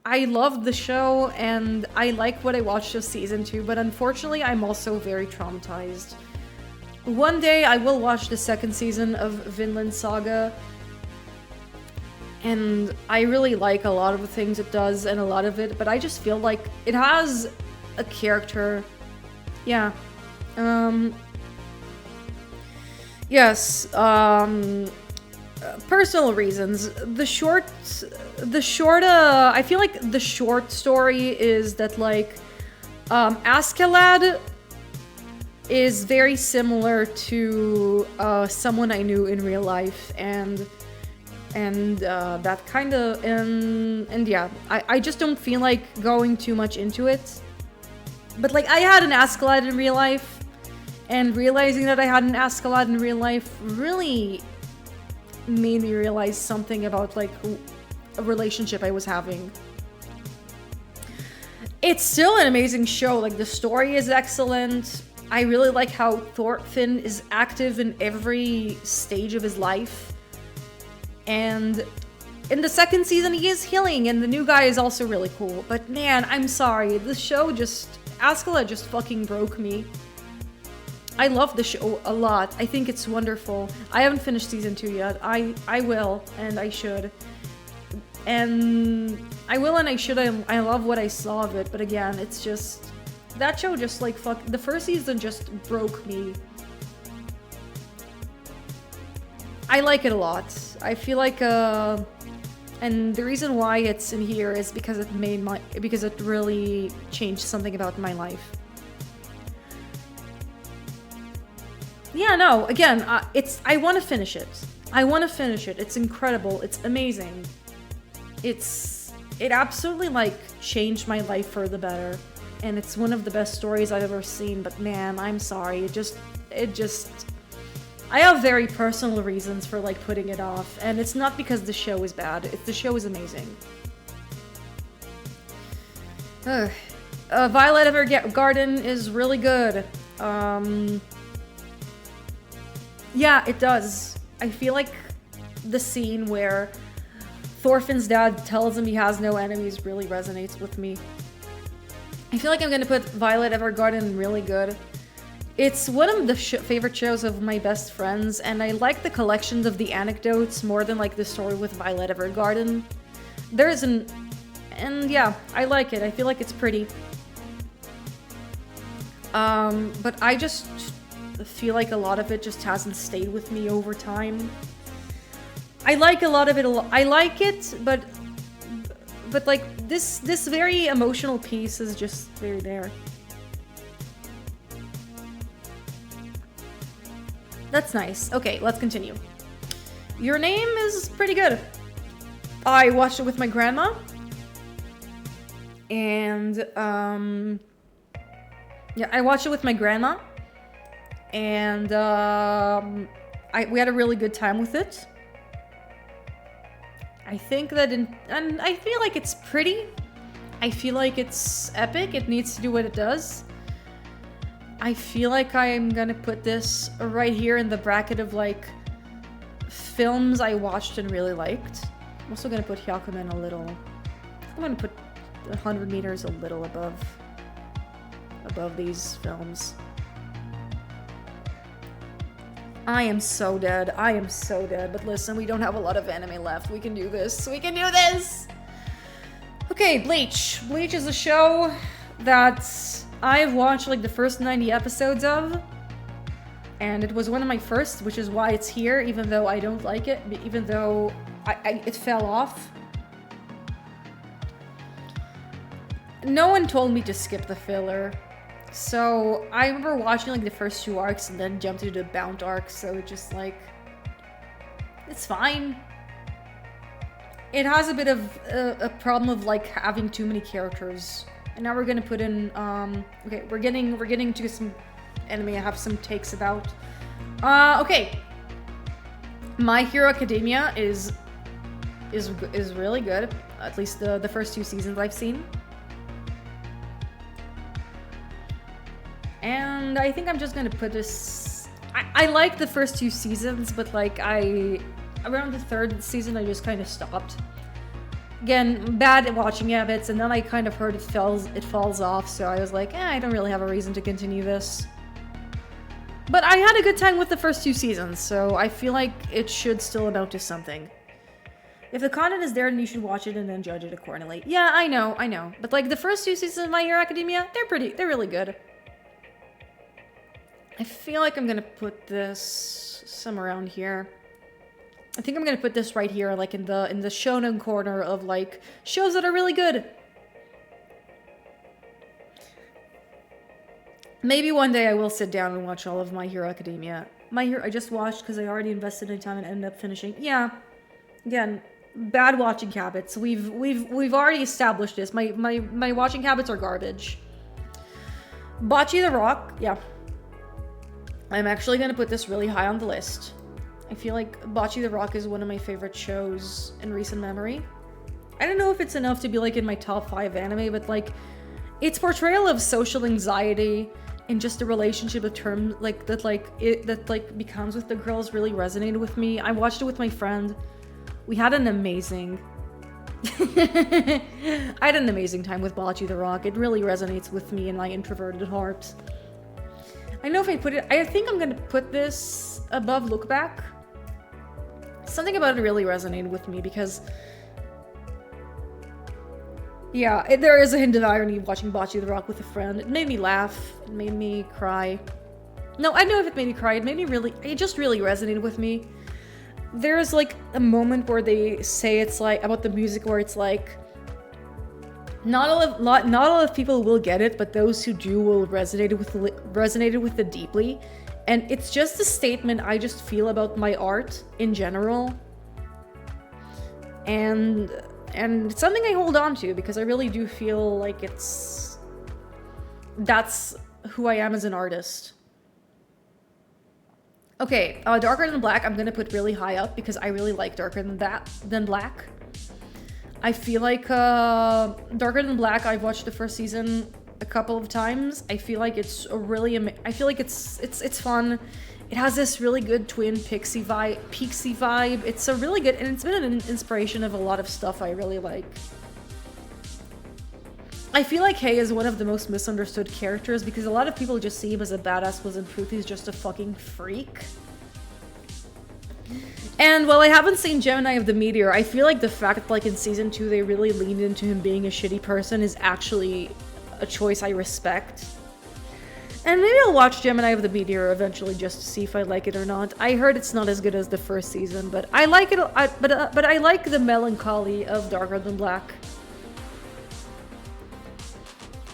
I loved the show, and I like what I watched of season 2, but unfortunately I'm also very traumatized. One day I will watch the second season of Vinland Saga, and I really like a lot of the things it does and a lot of it, but I just feel like it has a character. Yeah. Yes. Personal reasons. I feel like the short story is that, like, Askeladd is very similar to someone I knew in real life, and And that kind of, and yeah, I just don't feel like going too much into it. But like, I had an Askeladd in real life, and realizing that I had an Askeladd in real life really made me realize something about like a relationship I was having. It's still an amazing show. Like, the story is excellent. I really like how Thorfinn is active in every stage of his life. And in the second season, he is healing, and the new guy is also really cool. But man, I'm sorry. The show just... Askeladd just fucking broke me. I love the show a lot. I think it's wonderful. I haven't finished season 2 yet. I will, and I should. And I will and I should. I love what I saw of it, but again, it's just... That show just like fuck... The first season just broke me. I like it a lot. I feel like, and the reason why it's in here is because because it really changed something about my life. Yeah, no, again, I want to finish it. I want to finish it. It's incredible. It's amazing. It absolutely, like, changed my life for the better. And it's one of the best stories I've ever seen, but man, I'm sorry. It just... I have very personal reasons for, like, putting it off. And it's not because the show is bad. The show is amazing. Violet Evergarden is really good. Yeah, it does. I feel like the scene where Thorfinn's dad tells him he has no enemies really resonates with me. I feel like I'm gonna put Violet Evergarden really good. It's one of the favorite shows of my best friends, and I like the collections of the anecdotes more than like the story with Violet Evergarden. And yeah, I like it. I feel like it's pretty. But I just feel like a lot of it just hasn't stayed with me over time. I like a lot of it. I like it, but like this very emotional piece is just very there. That's nice. Okay, let's continue. Your Name is pretty good. I watched it with my grandma. And, yeah, I watched it with my grandma. And, we had a really good time with it. I think that and I feel like it's pretty. I feel like it's epic. It needs to do what it does. I feel like I'm gonna put this right here in the bracket of, like, films I watched and really liked. I'm also gonna put Hyakumen a little... I'm gonna put 100 meters a little above these films. I am so dead. I am so dead. But listen, we don't have a lot of anime left. We can do this. We can do this! Okay, Bleach. Bleach is a show that I've watched like the first 90 episodes of, and it was one of my first, which is why it's here, even though I don't like it, even though it fell off. No one told me to skip the filler, so I remember watching like the first 2 arcs and then jumped into the Bound arc, so it just like, it's fine. It has a bit of a problem of like having too many characters. And now we're gonna put in, okay, we're getting to some anime I have some takes about. Okay. My Hero Academia is really good. At least the first 2 seasons I've seen. And I think I'm just gonna put this... I like the first 2 seasons, but like around the 3rd season I just kind of stopped. Again, bad at watching habits, and then I kind of heard it falls off, so I was like, I don't really have a reason to continue this. But I had a good time with the first 2 seasons, so I feel like it should still amount to something. If the content is there, then you should watch it and then judge it accordingly. Yeah, I know. But like the first 2 seasons of My Hero Academia, they're really good. I feel like I'm gonna put this somewhere around here. I think I'm gonna put this right here, like in the shonen corner of like shows that are really good. Maybe one day I will sit down and watch all of My Hero Academia. I just watched because I already invested in time and ended up finishing. Yeah, Again, bad watching habits. We've already established this. My watching habits are garbage. Bocce the Rock, yeah. I'm actually gonna put this really high on the list. I feel like Bocce the Rock is one of my favorite shows in recent memory. I don't know if it's enough to be like in my top 5 anime, but like its portrayal of social anxiety and just the relationship of terms like that becomes with the girls really resonated with me. I watched it with my friend. We had an amazing I had an amazing time with Bocce the Rock. It really resonates with me in my introverted heart. I know if I put it, I think I'm gonna put this above Look Back. Something about it really resonated with me because, yeah, there is a hint of irony watching Bocce the Rock with a friend. It made me laugh. It made me cry. No, I know if it made me cry. It just really resonated with me. There's like a moment where they say it's like about the music where it's like not all of people will get it, but those who do will resonated with it deeply. And it's just a statement I just feel about my art in general. And it's something I hold on to because I really do feel like that's who I am as an artist. Okay, Darker Than Black I'm gonna put really high up because I really like Darker Than Black. I feel like Darker Than Black, I've watched the first season a couple of times. I feel like it's a really I feel like it's fun. It has this really good twin pixie vibe. It's a really good, and it's been an inspiration of a lot of stuff I really like. I feel like Hei is one of the most misunderstood characters because a lot of people just see him as a badass, when in truth he's just a fucking freak. And while I haven't seen Gemini of the Meteor, I feel like the fact that like in season 2 they really leaned into him being a shitty person is actually a choice I respect. And maybe I'll watch Gemini of the Meteor eventually just to see if I like it or not. I heard it's not as good as the first season, but I like it. But I like the melancholy of Darker Than Black.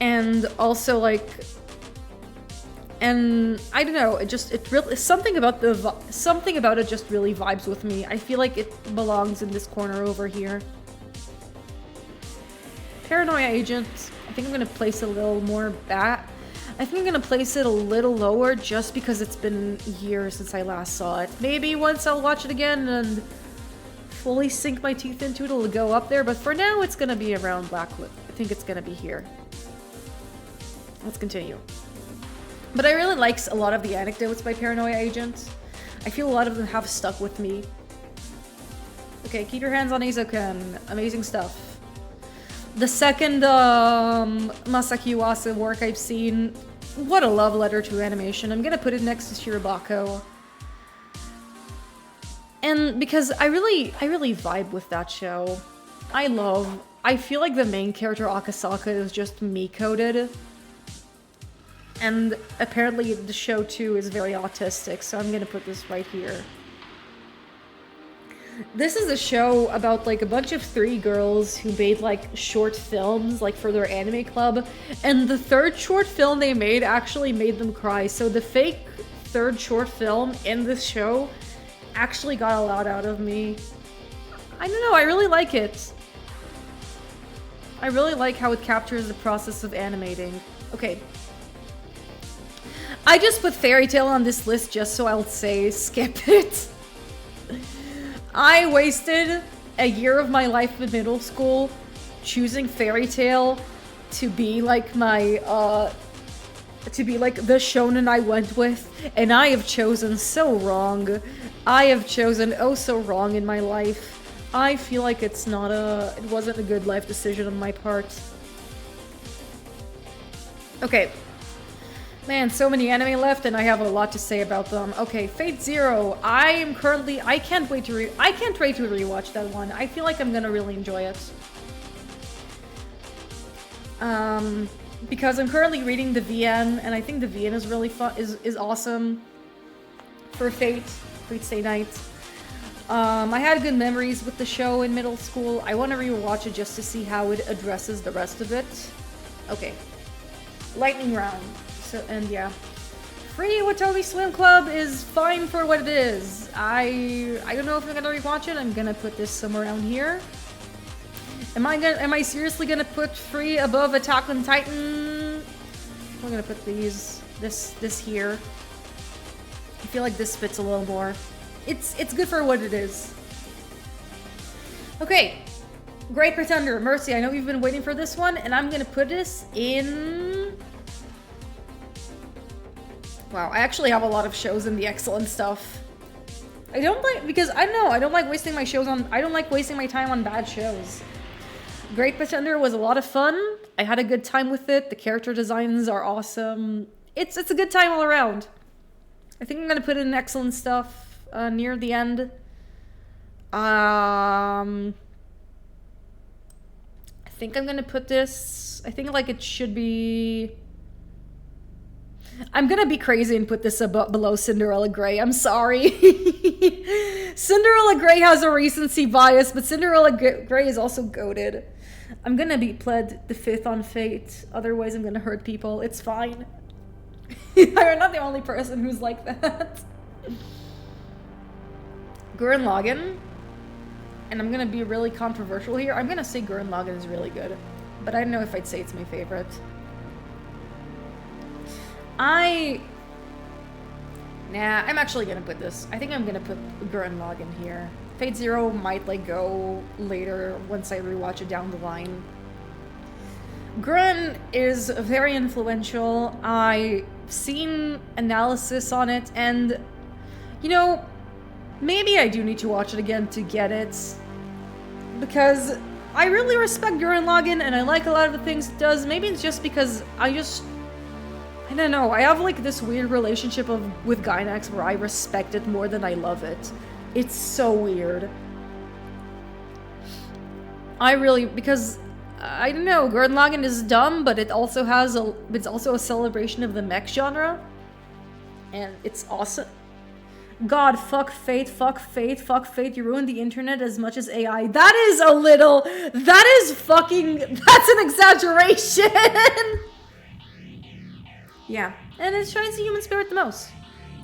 And also like, and I don't know, it really something about it just really vibes with me. I feel like it belongs in this corner over here. Paranoia Agent, I think I'm gonna place it a little more back. I think I'm gonna place it a little lower just because it's been years since I last saw it. Maybe once I'll watch it again and fully sink my teeth into it, it'll go up there, but for now it's gonna be around Blackwood. I think it's gonna be here. Let's continue. But I really like a lot of the anecdotes by Paranoia Agent. I feel a lot of them have stuck with me. Okay, keep your hands on Eizouken. Amazing stuff. The second Masaki Uwase work I've seen, what a love letter to animation. I'm gonna put it next to Shirobako. And because I really vibe with that show. I feel like the main character Akasaka is just me-coded. And apparently the show too is very autistic, so I'm gonna put this right here. This is a show about like a bunch of 3 girls who made like short films like for their anime club, and the 3rd short film they made actually made them cry. So the fake 3rd short film in this show actually got a lot out of me. I don't know, I really like it. I really like how it captures the process of animating. Okay. I just put Fairy Tail on this list just so I'll say skip it. I wasted a year of my life in middle school choosing Fairy Tail to be like my to be like the shonen I went with, and I have chosen so wrong. I have chosen oh so wrong in my life. I feel like it wasn't a good life decision on my part. Okay. Man, so many anime left, and I have a lot to say about them. Okay, Fate Zero. I can't wait to rewatch that one. I feel like I'm gonna really enjoy it. Because I'm currently reading the VN, and I think the VN is really fun, is awesome for Fate Stay Night. I had good memories with the show in middle school. I want to rewatch it just to see how it addresses the rest of it. Okay. Lightning round. So, and yeah. Free Watobi Swim Club is fine for what it is. I don't know if I'm gonna rewatch it. I'm gonna put this somewhere around here. Am I seriously gonna put Free above Attack on Titan? I'm gonna put this here. I feel like this fits a little more. It's good for what it is. Okay. Great Pretender, Mercy. I know you've been waiting for this one, and I'm gonna put this in... Wow, I actually have a lot of shows in the excellent stuff. I don't like, because I don't know, I don't like wasting my time on bad shows. Great Pretender was a lot of fun. I had a good time with it. The character designs are awesome. It's a good time all around. I think I'm gonna put in excellent stuff near the end. I think I'm gonna put this. I think like it should be. I'm gonna be crazy and put this below Cinderella Grey. I'm sorry. Cinderella Grey has a recency bias, but Cinderella Grey is also goated. I'm gonna be pled the 5th on Fate. Otherwise, I'm gonna hurt people. It's fine. I'm not the only person who's like that. Gurren Lagann. And I'm gonna be really controversial here. I'm gonna say Gurren Lagann is really good. But I don't know if I'd say it's my favorite. Nah, I'm actually gonna put this. I think I'm gonna put Gurren Lagann here. Fate Zero might like go later once I rewatch it down the line. Gurren is very influential. I've seen analysis on it, and you know, maybe I do need to watch it again to get it. Because I really respect Gurren Lagann and I like a lot of the things it does. Maybe it's just because I don't know, I have like this weird relationship with Gainax where I respect it more than I love it. It's so weird. Because I don't know, Gurren Lagann is dumb, but it's also a celebration of the mech genre. And it's awesome. God, fuck Fate, fuck Fate, fuck Fate, you ruined the internet as much as AI. That's an exaggeration! Yeah, and it shines the human spirit the most.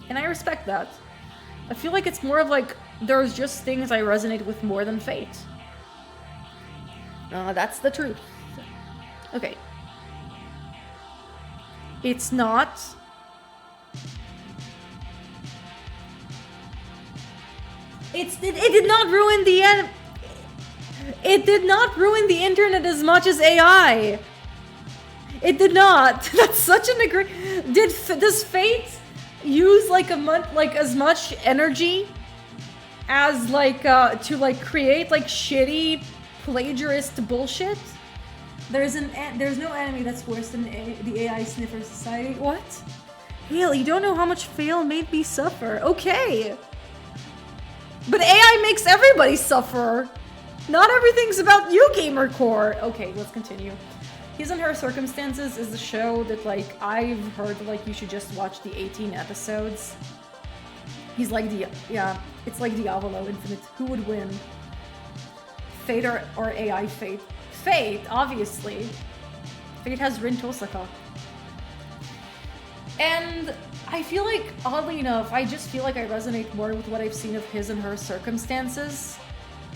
And I respect that. I feel like it's more of like, there's just things I resonate with more than Fate. That's the truth. Okay. It's not... It did not ruin the It did not ruin the internet as much as AI. It did not. That's such an agree. Does Fate use like as much energy as like to like create like shitty plagiarist bullshit? There's no anime that's worse than the AI Sniffer Society. What? Hale, you don't know how much Fail made me suffer. Okay. But AI makes everybody suffer. Not everything's about you, Gamer Core. Okay, let's continue. His and Her Circumstances is a show that, like, I've heard, like, you should just watch the 18 episodes. He's like it's like Diavolo Infinite. Who would win? Fate or AI Fate? Fate, obviously. Fate has Rin Tosaka. And I feel like, oddly enough, I just feel like I resonate more with what I've seen of His and Her Circumstances.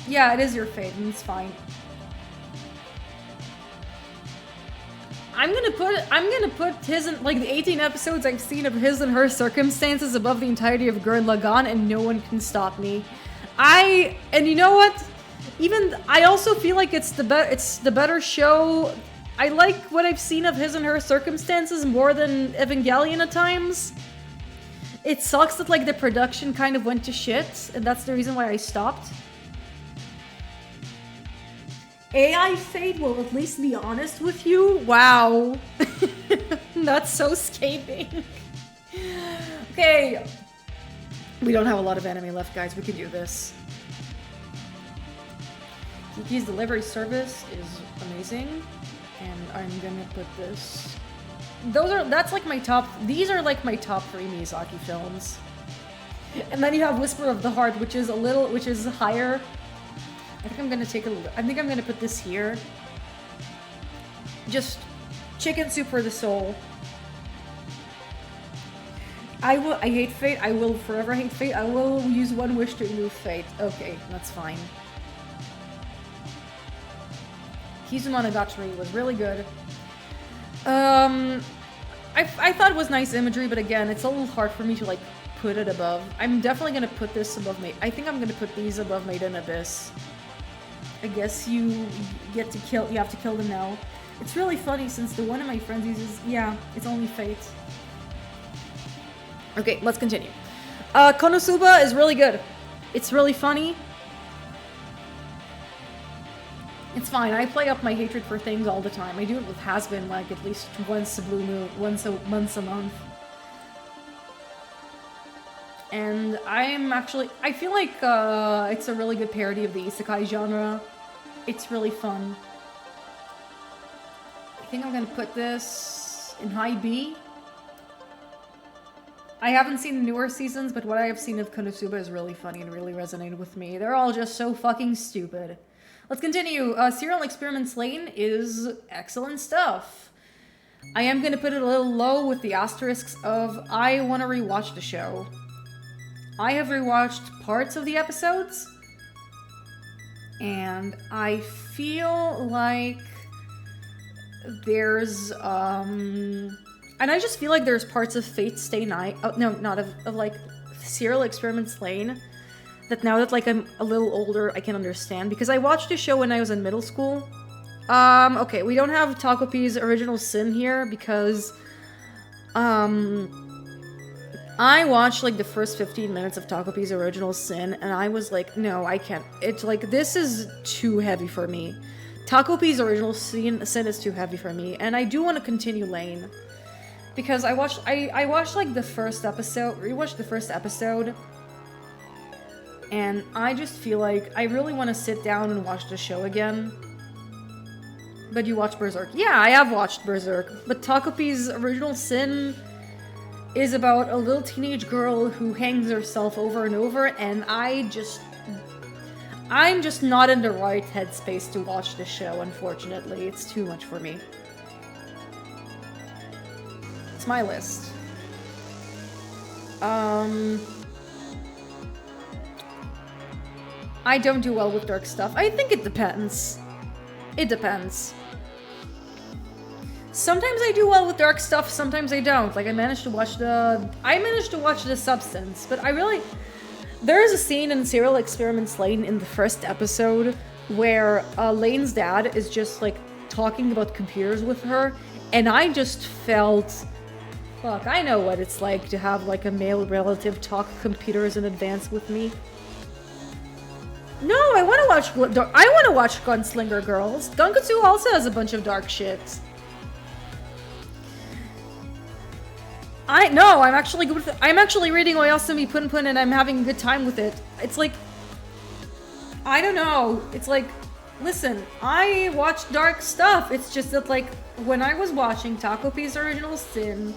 Yeah, it is your fate, and it's fine. I'm gonna put his and like the 18 episodes I've seen of His and Her Circumstances above the entirety of Gurren Lagann, and no one can stop me. And you know what? I also feel like it's the better show. I like what I've seen of His and Her Circumstances more than Evangelion at times. It sucks that like the production kind of went to shit, and that's the reason why I stopped. AI Fate will at least be honest with you? Wow. That's so scathing. Okay. We don't have a lot of anime left, guys. We can do this. Kiki's delivery service is amazing. And I'm gonna put this... That's like my top... These are like my top 3 Miyazaki films. And then you have Whisper of the Heart, which is higher. I think I'm gonna put this here. Just Chicken Soup for the Soul. I hate Fate. I will forever hate Fate. I will use one wish to remove Fate. Okay, that's fine. Kizumonogatari was really good. I thought it was nice imagery, but again, it's a little hard for me to, like, put it above. I'm definitely gonna put this above I think I'm gonna put these above Made in Abyss. I guess you have to kill them now. It's really funny since the one of my friends uses, yeah, it's only Fate. Okay, let's continue. Konosuba is really good. It's really funny. It's fine. I play up my hatred for things all the time. I do it with Has-Been, like, at least once a blue moon, once a month. And I feel like it's a really good parody of the isekai genre. It's really fun. I think I'm gonna put this in high B. I haven't seen the newer seasons, but what I have seen of Konosuba is really funny and really resonated with me. They're all just so fucking stupid. Let's continue. Serial Experiments Lane is excellent stuff. I am gonna put it a little low with the asterisks of I want to rewatch the show. I have rewatched parts of the episodes, and I feel like there's and I just feel like there's parts of Fate Stay Night. Oh no, not of like Serial Experiments Lane that now that, like, I'm a little older, I can understand, because I watched the show when I was in middle school. Okay, we don't have Taco P's Original Sin here because I watched, like, the first 15 minutes of Taco P's Original Sin, and I was like, no, I can't. It's like, this is too heavy for me. Taco P's Original Sin is too heavy for me, and I do want to continue Lane. Because I watched, like, the first episode, rewatched the first episode, and I just feel like I really want to sit down and watch the show again. But you watch Berserk. Yeah, I have watched Berserk, but Taco P's Original Sin is about a little teenage girl who hangs herself over and over, and I'm just not in the right headspace to watch the show, unfortunately. It's too much for me. It's my list. I don't do well with dark stuff. I think it depends. It depends. Sometimes I do well with dark stuff, sometimes I don't. Like, I managed to watch The Substance, but there is a scene in Serial Experiments Lane in the first episode where Lane's dad is just, like, talking about computers with her, and I just felt, fuck, I know what it's like to have, like, a male relative talk computers in advance with me. No, I want to watch Gunslinger Girls. Gankatsu also has a bunch of dark shit. I'm actually good with it. I'm actually reading Oyasumi Punpun and I'm having a good time with it. It's like, I don't know. It's like, listen, I watch dark stuff. It's just that, like, when I was watching Taco P's Original Sin,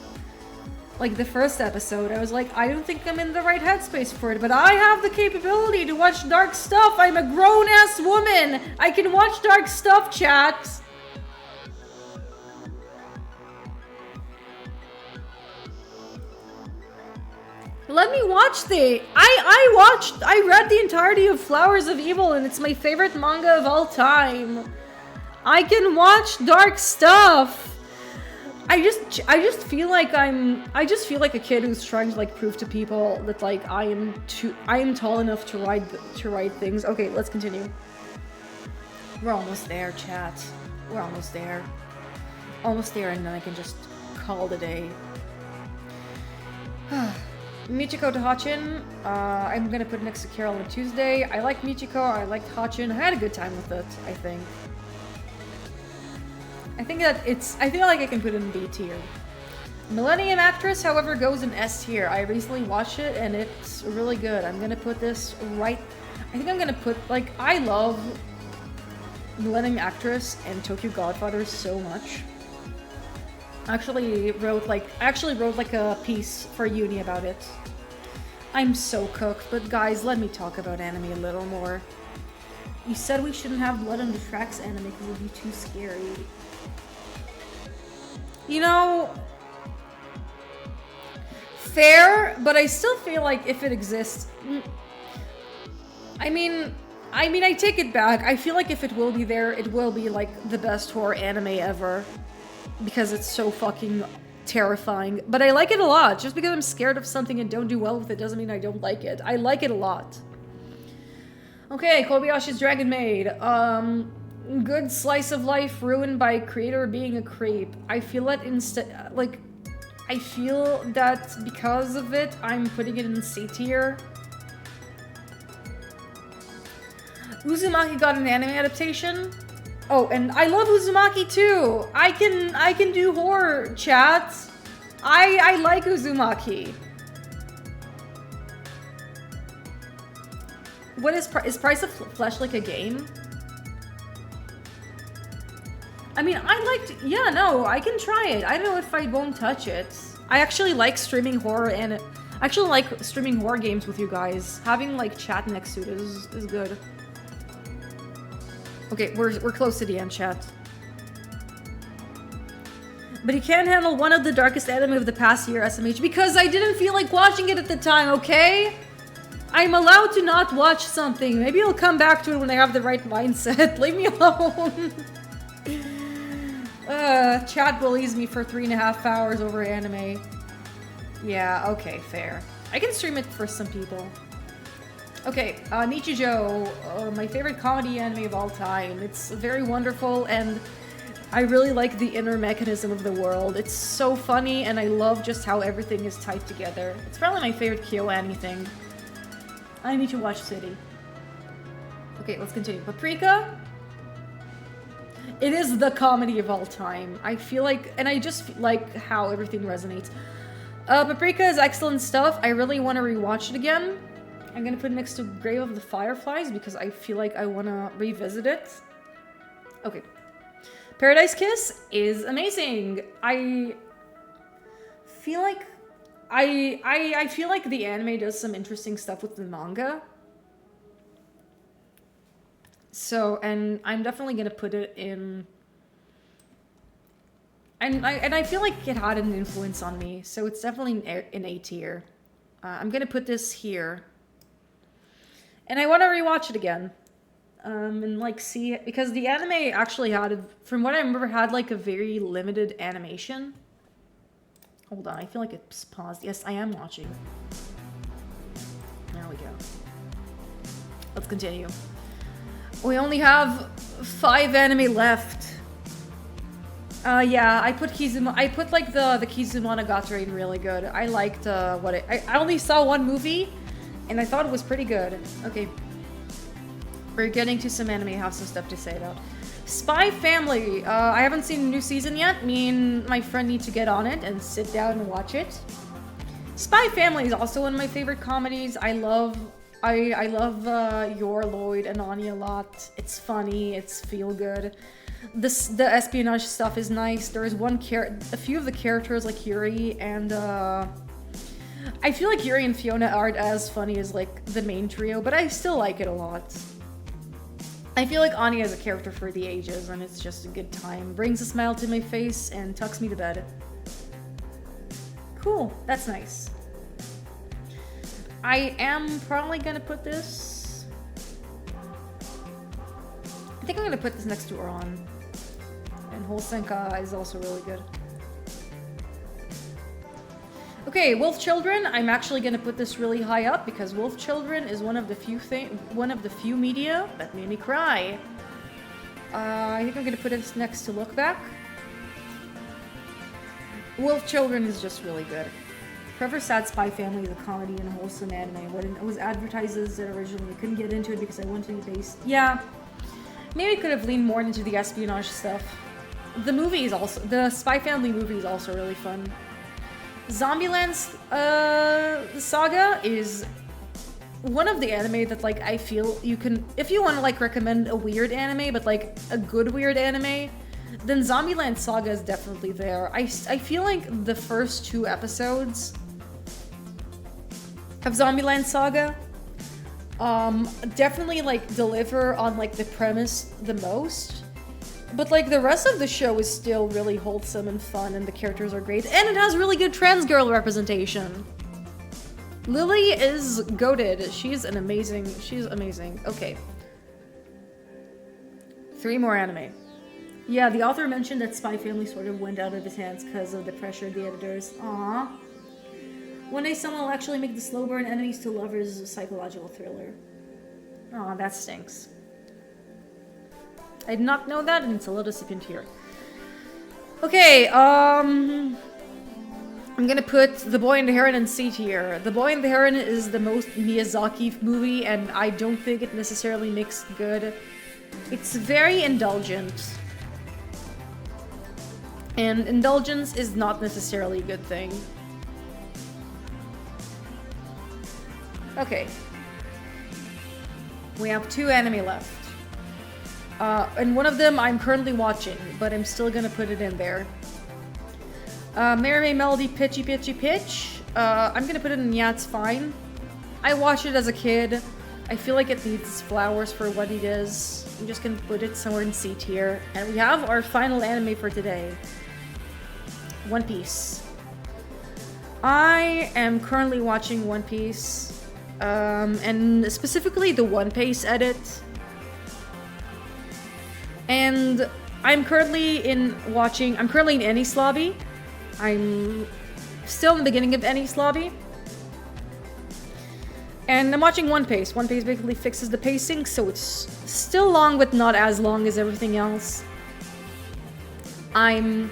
like, the first episode, I was like, I don't think I'm in the right headspace for it, but I have the capability to watch dark stuff. I'm a grown-ass woman. I can watch dark stuff, chat. Let me watch I read the entirety of Flowers of Evil, and it's my favorite manga of all time. I can watch dark stuff. I just feel like a kid who's trying to, like, prove to people that, like, I am tall enough to write things. Okay, let's continue. We're almost there, chat. We're almost there. Almost there, and then I can just call it a day. Michiko to Hachin. I'm gonna put it next to Carol on Tuesday. I like Michiko, I liked Hachin. I had a good time with it, I think. I feel like I can put it in B tier. Millennium Actress, however, goes in S tier. I recently watched it and it's really good. I'm gonna put this right... I think I'm gonna put, like, I love Millennium Actress and Tokyo Godfather so much. I actually wrote a piece for uni about it. I'm so cooked, but guys, let me talk about anime a little more. You said we shouldn't have Blood on the Tracks anime because it would be too scary. You know, Fair, but I still feel like if it exists... I mean, I take it back. I feel like if it will be there, it will be like the best horror anime ever. Because it's so fucking terrifying. But I like it a lot. Just because I'm scared of something and don't do well with it doesn't mean I don't like it. I like it a lot. Okay, Kobayashi's Dragon Maid. Good slice of life ruined by creator being a creep. I feel that I feel that because of it, I'm putting it in C tier. Uzumaki got an anime adaptation. Oh, and I love Uzumaki too. I can do horror, chat. I like Uzumaki. What is Price of Flesh like a game? I mean, yeah, no, I can try it. I don't know if I won't touch it. I actually like streaming horror and I actually like streaming horror games with you guys. Having like chat next to it is good. Okay, we're close to the end, chat. But he can't handle one of the darkest anime of the past year, SMH, because I didn't feel like watching it at the time, okay? I'm allowed to not watch something. Maybe I'll come back to it when I have the right mindset. Leave me alone. Chat bullies me for 3.5 hours over anime. Yeah, okay, fair. I can stream it for some people. Okay, Nichijou, my favorite comedy anime of all time. It's very wonderful and I really like the inner mechanism of the world. It's so funny and I love just how everything is tied together. It's probably my favorite KyoAni thing. I need to watch City. Okay, let's continue. Paprika. It is the comedy of all time. I feel like, and I just like how everything resonates. Paprika is excellent stuff. I really want to rewatch it again. I'm gonna put it next to Grave of the Fireflies because I feel like I want to revisit it. Okay. Paradise Kiss is amazing. I feel like I feel like the anime does some interesting stuff with the manga. So, and I'm definitely gonna put it in. And I feel like it had an influence on me, so it's definitely in A tier. I'm gonna put this here. And I want to rewatch it again. And like see it, because the anime actually had, from what I remember, had like a very limited animation. Hold on, I feel like it's paused. Yes, I am watching. There we go. Let's continue. We only have 5 anime left. Yeah, I put like the Kizumonogatari in really good. I liked I only saw one movie and I thought it was pretty good. Okay. We're getting to some anime I have some stuff to say about. Spy Family. I haven't seen the new season yet. Me and my friend need to get on it and sit down and watch it. Spy Family is also one of my favorite comedies. I love Your Lloyd and Ani a lot. It's funny. It's feel good. The espionage stuff is nice. There is a few of the characters like Yuri and I feel like Yuri and Fiona aren't as funny as like the main trio, but I still like it a lot. I feel like Ani is a character for the ages and it's just a good time. Brings a smile to my face and tucks me to bed. Cool, that's nice. I am probably gonna put this... I think I'm gonna put this next to Oran. And Holsenka is also really good. Okay, Wolf Children. I'm actually gonna put this really high up because Wolf Children is one of the few media that made me cry. I think I'm gonna put this next to Look Back. Wolf Children is just really good. Forever Sad Spy Family is a comedy and a wholesome anime. When it was advertised as it originally, I couldn't get into it because I wanted to be based. Yeah, maybe I could have leaned more into the espionage stuff. The Spy Family movie is also really fun. Zombieland Saga is one of the anime that like I feel you can, if you want to like recommend a weird anime but like a good weird anime, then Zombieland Saga is definitely there. I feel like the first 2 episodes of Zombieland Saga definitely like deliver on like the premise the most. But like the rest of the show is still really wholesome and fun and the characters are great. And it has really good trans girl representation. Lily is goated. She's amazing. Okay. 3 more anime. Yeah, the author mentioned that Spy Family sort of went out of his hands because of the pressure of the editors. Aww. One day someone will actually make the slow burn enemies to lovers a psychological thriller. Aw, that stinks. I did not know that, and it's a little disappointing here. Okay, I'm gonna put The Boy and the Heron in C tier. The Boy and the Heron is the most Miyazaki movie, and I don't think it necessarily makes good. It's very indulgent. And indulgence is not necessarily a good thing. Okay. We have 2 anime left. And one of them I'm currently watching, but I'm still gonna put it in there. Merry Melody Pitchy Pitchy Pitch. I'm gonna put it in Yeah, It's Fine. I watched it as a kid. I feel like it needs flowers for what it is. I'm just gonna put it somewhere in C tier. And we have our final anime for today. One Piece. I am currently watching One Piece. And specifically the One Piece edit. And I'm currently in Enies Lobby. I'm still in the beginning of Enies Lobby. And I'm watching One Piece. One Piece basically fixes the pacing, so it's still long, but not as long as everything else. I'm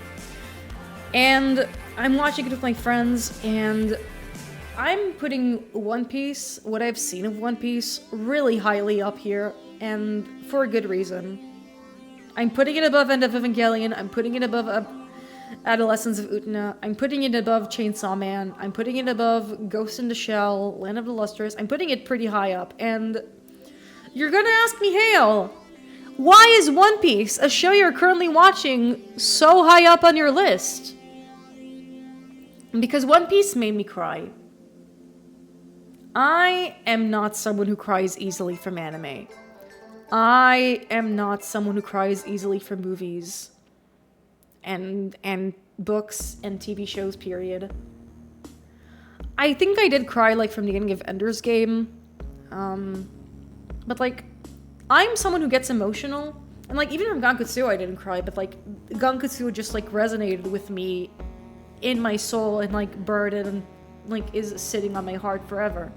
watching it with my friends, and I'm putting One Piece, what I've seen of One Piece, really highly up here, and for a good reason. I'm putting it above End of Evangelion, I'm putting it above Adolescence of Utena, I'm putting it above Chainsaw Man, I'm putting it above Ghost in the Shell, Land of the Lustrous, I'm putting it pretty high up, and you're gonna ask me, Hale, why is One Piece, a show you're currently watching, so high up on your list? Because One Piece made me cry. I am not someone who cries easily from anime. I am not someone who cries easily from movies and books and TV shows, period. I think I did cry, like, from the beginning of Ender's Game. But, like, I'm someone who gets emotional. And, like, even from Gankutsuo I didn't cry, but, like, Gankutsuo just, like, resonated with me in my soul and, like, burned it and, like, is sitting on my heart forever.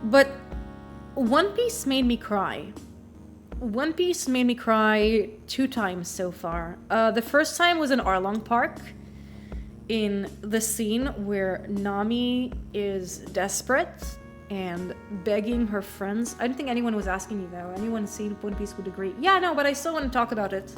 But One Piece made me cry. One Piece made me cry 2 times so far. The first time was in Arlong Park, in the scene where Nami is desperate and begging her friends. I don't think anyone was asking me though. Anyone seen One Piece would agree. Yeah, no, but I still want to talk about it.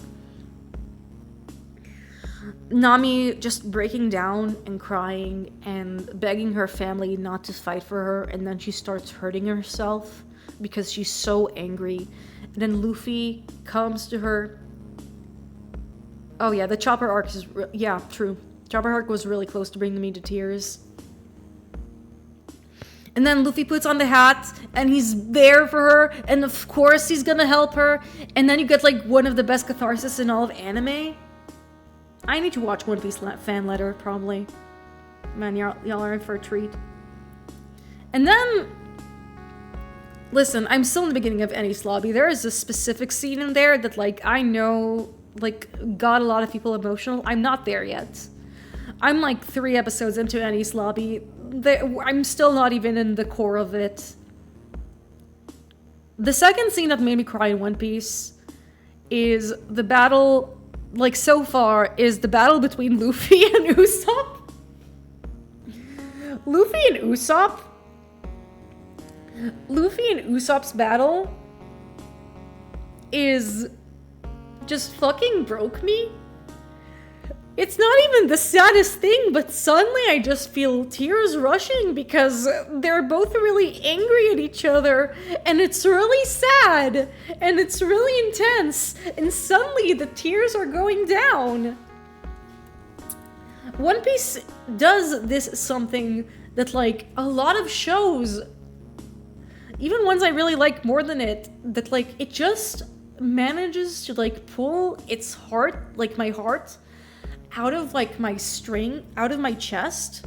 Nami just breaking down and crying and begging her family not to fight for her, and then she starts hurting herself because she's so angry. And then Luffy comes to her. Oh yeah, the Chopper arc is yeah, true. Chopper arc was really close to bringing me to tears. And then Luffy puts on the hat, and he's there for her, and of course he's gonna help her. And then you get like one of the best catharsis in all of anime. I need to watch One Piece fan letter, probably. Man, y'all are in for a treat. And then, listen, I'm still in the beginning of Enies Lobby. There is a specific scene in there that, like, I know, like, got a lot of people emotional. I'm not there yet. I'm, like, 3 episodes into Enies Lobby. I'm still not even in the core of it. The second scene that made me cry in One Piece is the battle... Like, so far, is the battle between Luffy and Usopp. Luffy and Usopp's battle is just fucking broke me. It's not even the saddest thing, but suddenly I just feel tears rushing because they're both really angry at each other, and it's really sad, and it's really intense, and suddenly the tears are going down. One Piece does this something that, like, a lot of shows, even ones I really like more than it, that, like, it just manages to, like, pull its heart, like, my heart, out of, like, my string, out of my chest,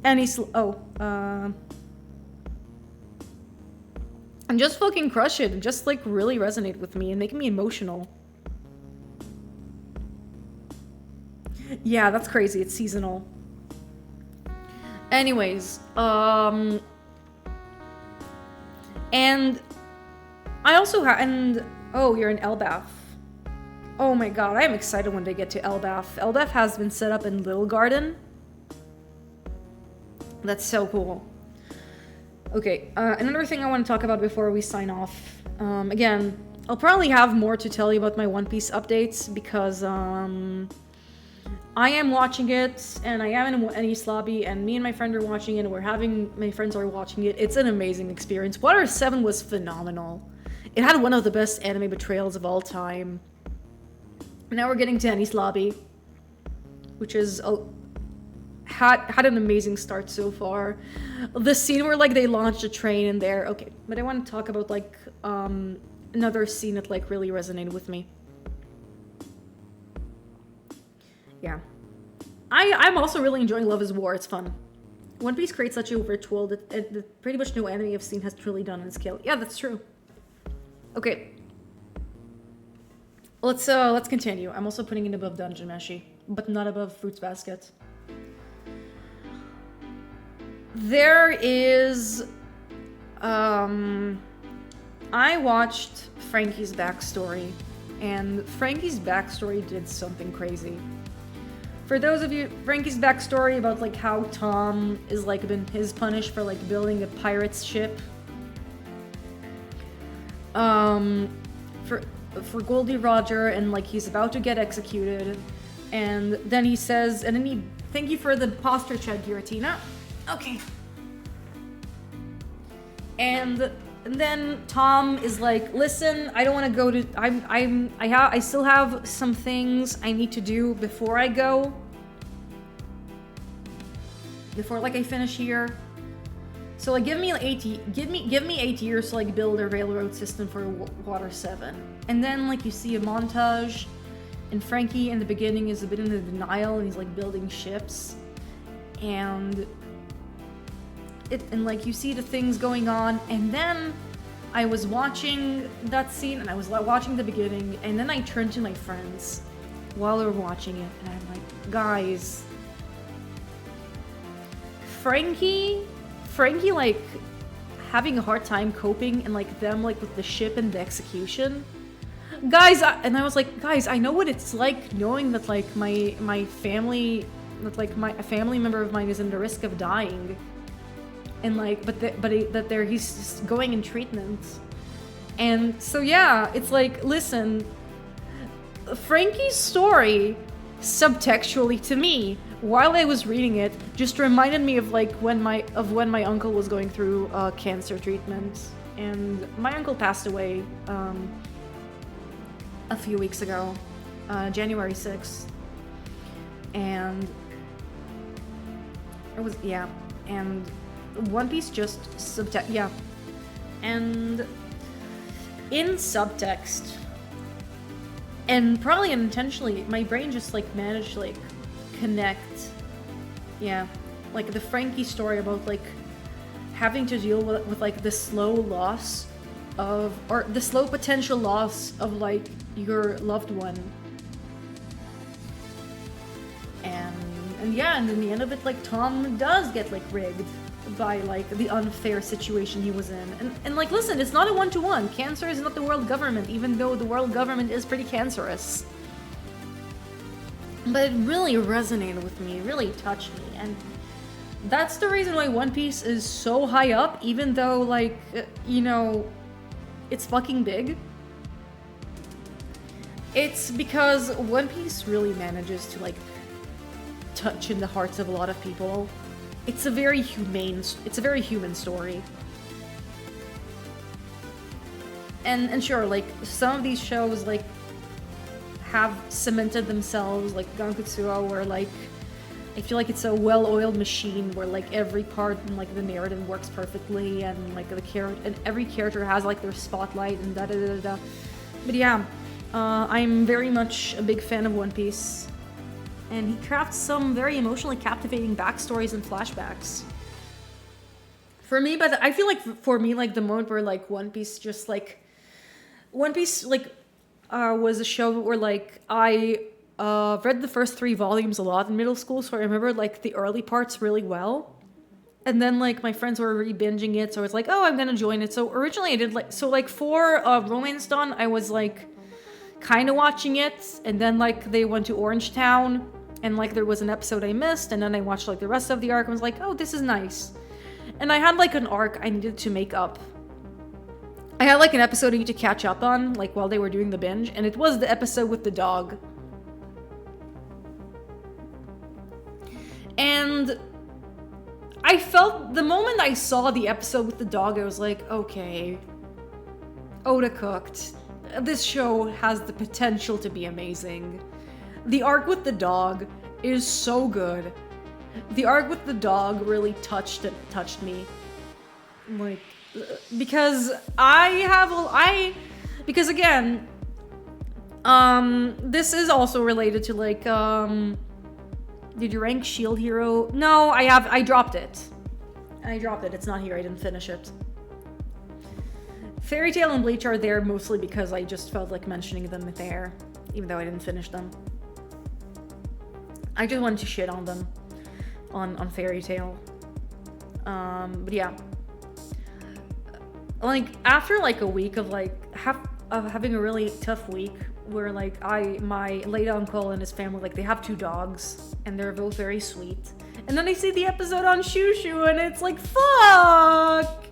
And just fucking crush it and just like really resonate with me and make me emotional. Yeah, that's crazy. It's seasonal. Anyways, and I also oh, you're in Elbaf. Oh my god, I am excited when they get to Elbaf. Elbaf has been set up in Little Garden. That's so cool. Okay, another thing I want to talk about before we sign off. Again, I'll probably have more to tell you about my One Piece updates because I am watching it and I am in an East lobby and me and my friend are watching it and my friends are watching it. It's an amazing experience. Water 7 was phenomenal. It had one of the best anime betrayals of all time. Now we're getting to Annie's lobby, which is had an amazing start so far. The scene where like they launched a train in there, okay, but I want to talk about like another scene that like really resonated with me. Yeah, I'm also really enjoying Love is War. It's fun. One Piece creates such a rich world that pretty much no anime I've seen has truly done in scale. Yeah, that's true. Okay, let's continue. I'm also putting it above Dungeon Meshi, but not above Fruits Basket. There is, I watched Frankie's backstory, and Frankie's backstory did something crazy. For those of you, Frankie's backstory about like how Tom is like been punished for like building a pirate's ship. For Goldie Roger, and like he's about to get executed, and then he says, and then he, thank you for the posture check, Giratina. Okay. And then Tom is like, listen, I don't want to go to, I still have some things I need to do before I go. Before like I finish here. So like give me 8 years to like build a railroad system for Water 7. And then like you see a montage and Frankie in the beginning is a bit in the denial and he's like building ships. And like you see the things going on, and then I was watching that scene and I was watching the beginning, and then I turned to my friends while they were watching it and I'm like, guys, Frankie like having a hard time coping and like them like with the ship and the execution. Guys, and I was like, guys, I know what it's like knowing that like my family, that like a family member of mine is in the risk of dying. And like, he's just going in treatment. And so yeah, it's like, listen, Frankie's story, subtextually to me, while I was reading it, just reminded me of like when my uncle was going through cancer treatment. And my uncle passed away a few weeks ago, January 6th. And it was, yeah, and One Piece just yeah. And in subtext, and probably unintentionally, my brain just like managed to like connect, yeah, like the Frankie story about like having to deal with like the slow loss of, or the slow potential loss of like your loved one. And yeah, and in the end of it, like Tom does get like rigged by like the unfair situation he was in. And like, listen, it's not a one-to-one. Cancer is not the world government, even though the world government is pretty cancerous. But it really resonated with me, really touched me, and that's the reason why One Piece is so high up, even though like, you know, it's fucking big. It's because One Piece really manages to like touch in the hearts of a lot of people. It's a very human story. And sure, like some of these shows like have cemented themselves, like Gankutsuo, where like I feel like it's a well-oiled machine where like every part in like the narrative works perfectly, and like every character has like their spotlight and da da da da. But yeah, I'm very much a big fan of One Piece. And he crafts some very emotionally captivating backstories and flashbacks. For me, but I feel like for me, like the moment where like One Piece just like was a show where like I read the first 3 volumes a lot in middle school, so I remember like the early parts really well. And then like my friends were re-binging it, so I was like, oh, I'm gonna join it. So originally I did like for Romance Dawn, I was like kind of watching it, and then like they went to Orange Town, and like there was an episode I missed, and then I watched like the rest of the arc and was like, oh, this is nice. And I had like an arc I needed to make up. I had like an episode I need to catch up on, like while they were doing the binge, and it was the episode with the dog. And I felt, the moment I saw the episode with the dog, I was like, okay, Oda cooked. This show has the potential to be amazing. The arc with the dog is so good. The arc with the dog really touched me. Like, because because again, this is also related to like, did you rank Shield Hero? No, I dropped it. It's not here, I didn't finish it. Fairy Tail and Bleach are there mostly because I just felt like mentioning them there, even though I didn't finish them. I just wanted to shit on them, on Fairy Tail. But yeah. Like, after like a week of like, having a really tough week, where like my late uncle and his family, like they have 2 dogs, and they're both very sweet. And then I see the episode on Shushu, and it's like, fuck!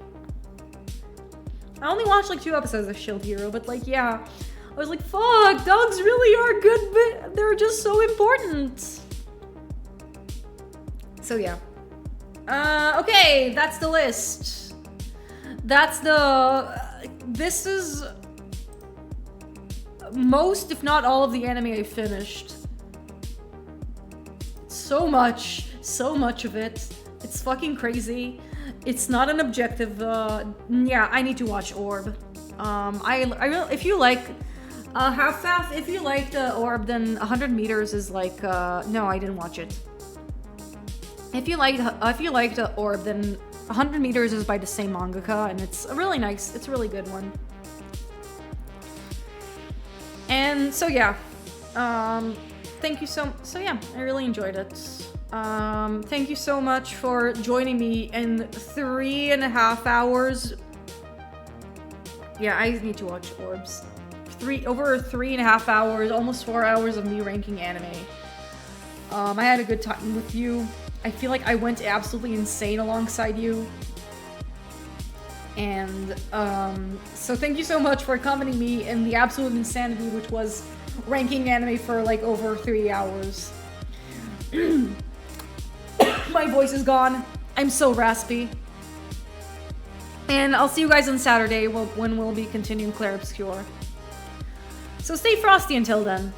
I only watched like 2 episodes of Shield Hero, but like, yeah. I was like, fuck, dogs really are good, but they're just so important. So yeah. Okay, that's the list. This is most, if not all, of the anime I finished. So much of it. It's fucking crazy. It's not an objective. Yeah, I need to watch Orb. If you like Half Fast, if you like the Orb, then 100 meters is like no, I didn't watch it. If you liked the Orb, then 100 meters is by the same mangaka, and it's a really nice, it's a really good one. And so yeah, thank you so yeah, I really enjoyed it. Thank you so much for joining me in 3.5 hours. Yeah, I need to watch Orbs. Over 3.5 hours, almost 4 hours of me ranking anime. I had a good time with you. I feel like I went absolutely insane alongside you. And so thank you so much for accompanying me in the absolute insanity, which was ranking anime for like over 3 hours. My voice is gone. I'm so raspy. And I'll see you guys on Saturday when we'll be continuing Clair Obscure. So stay frosty until then.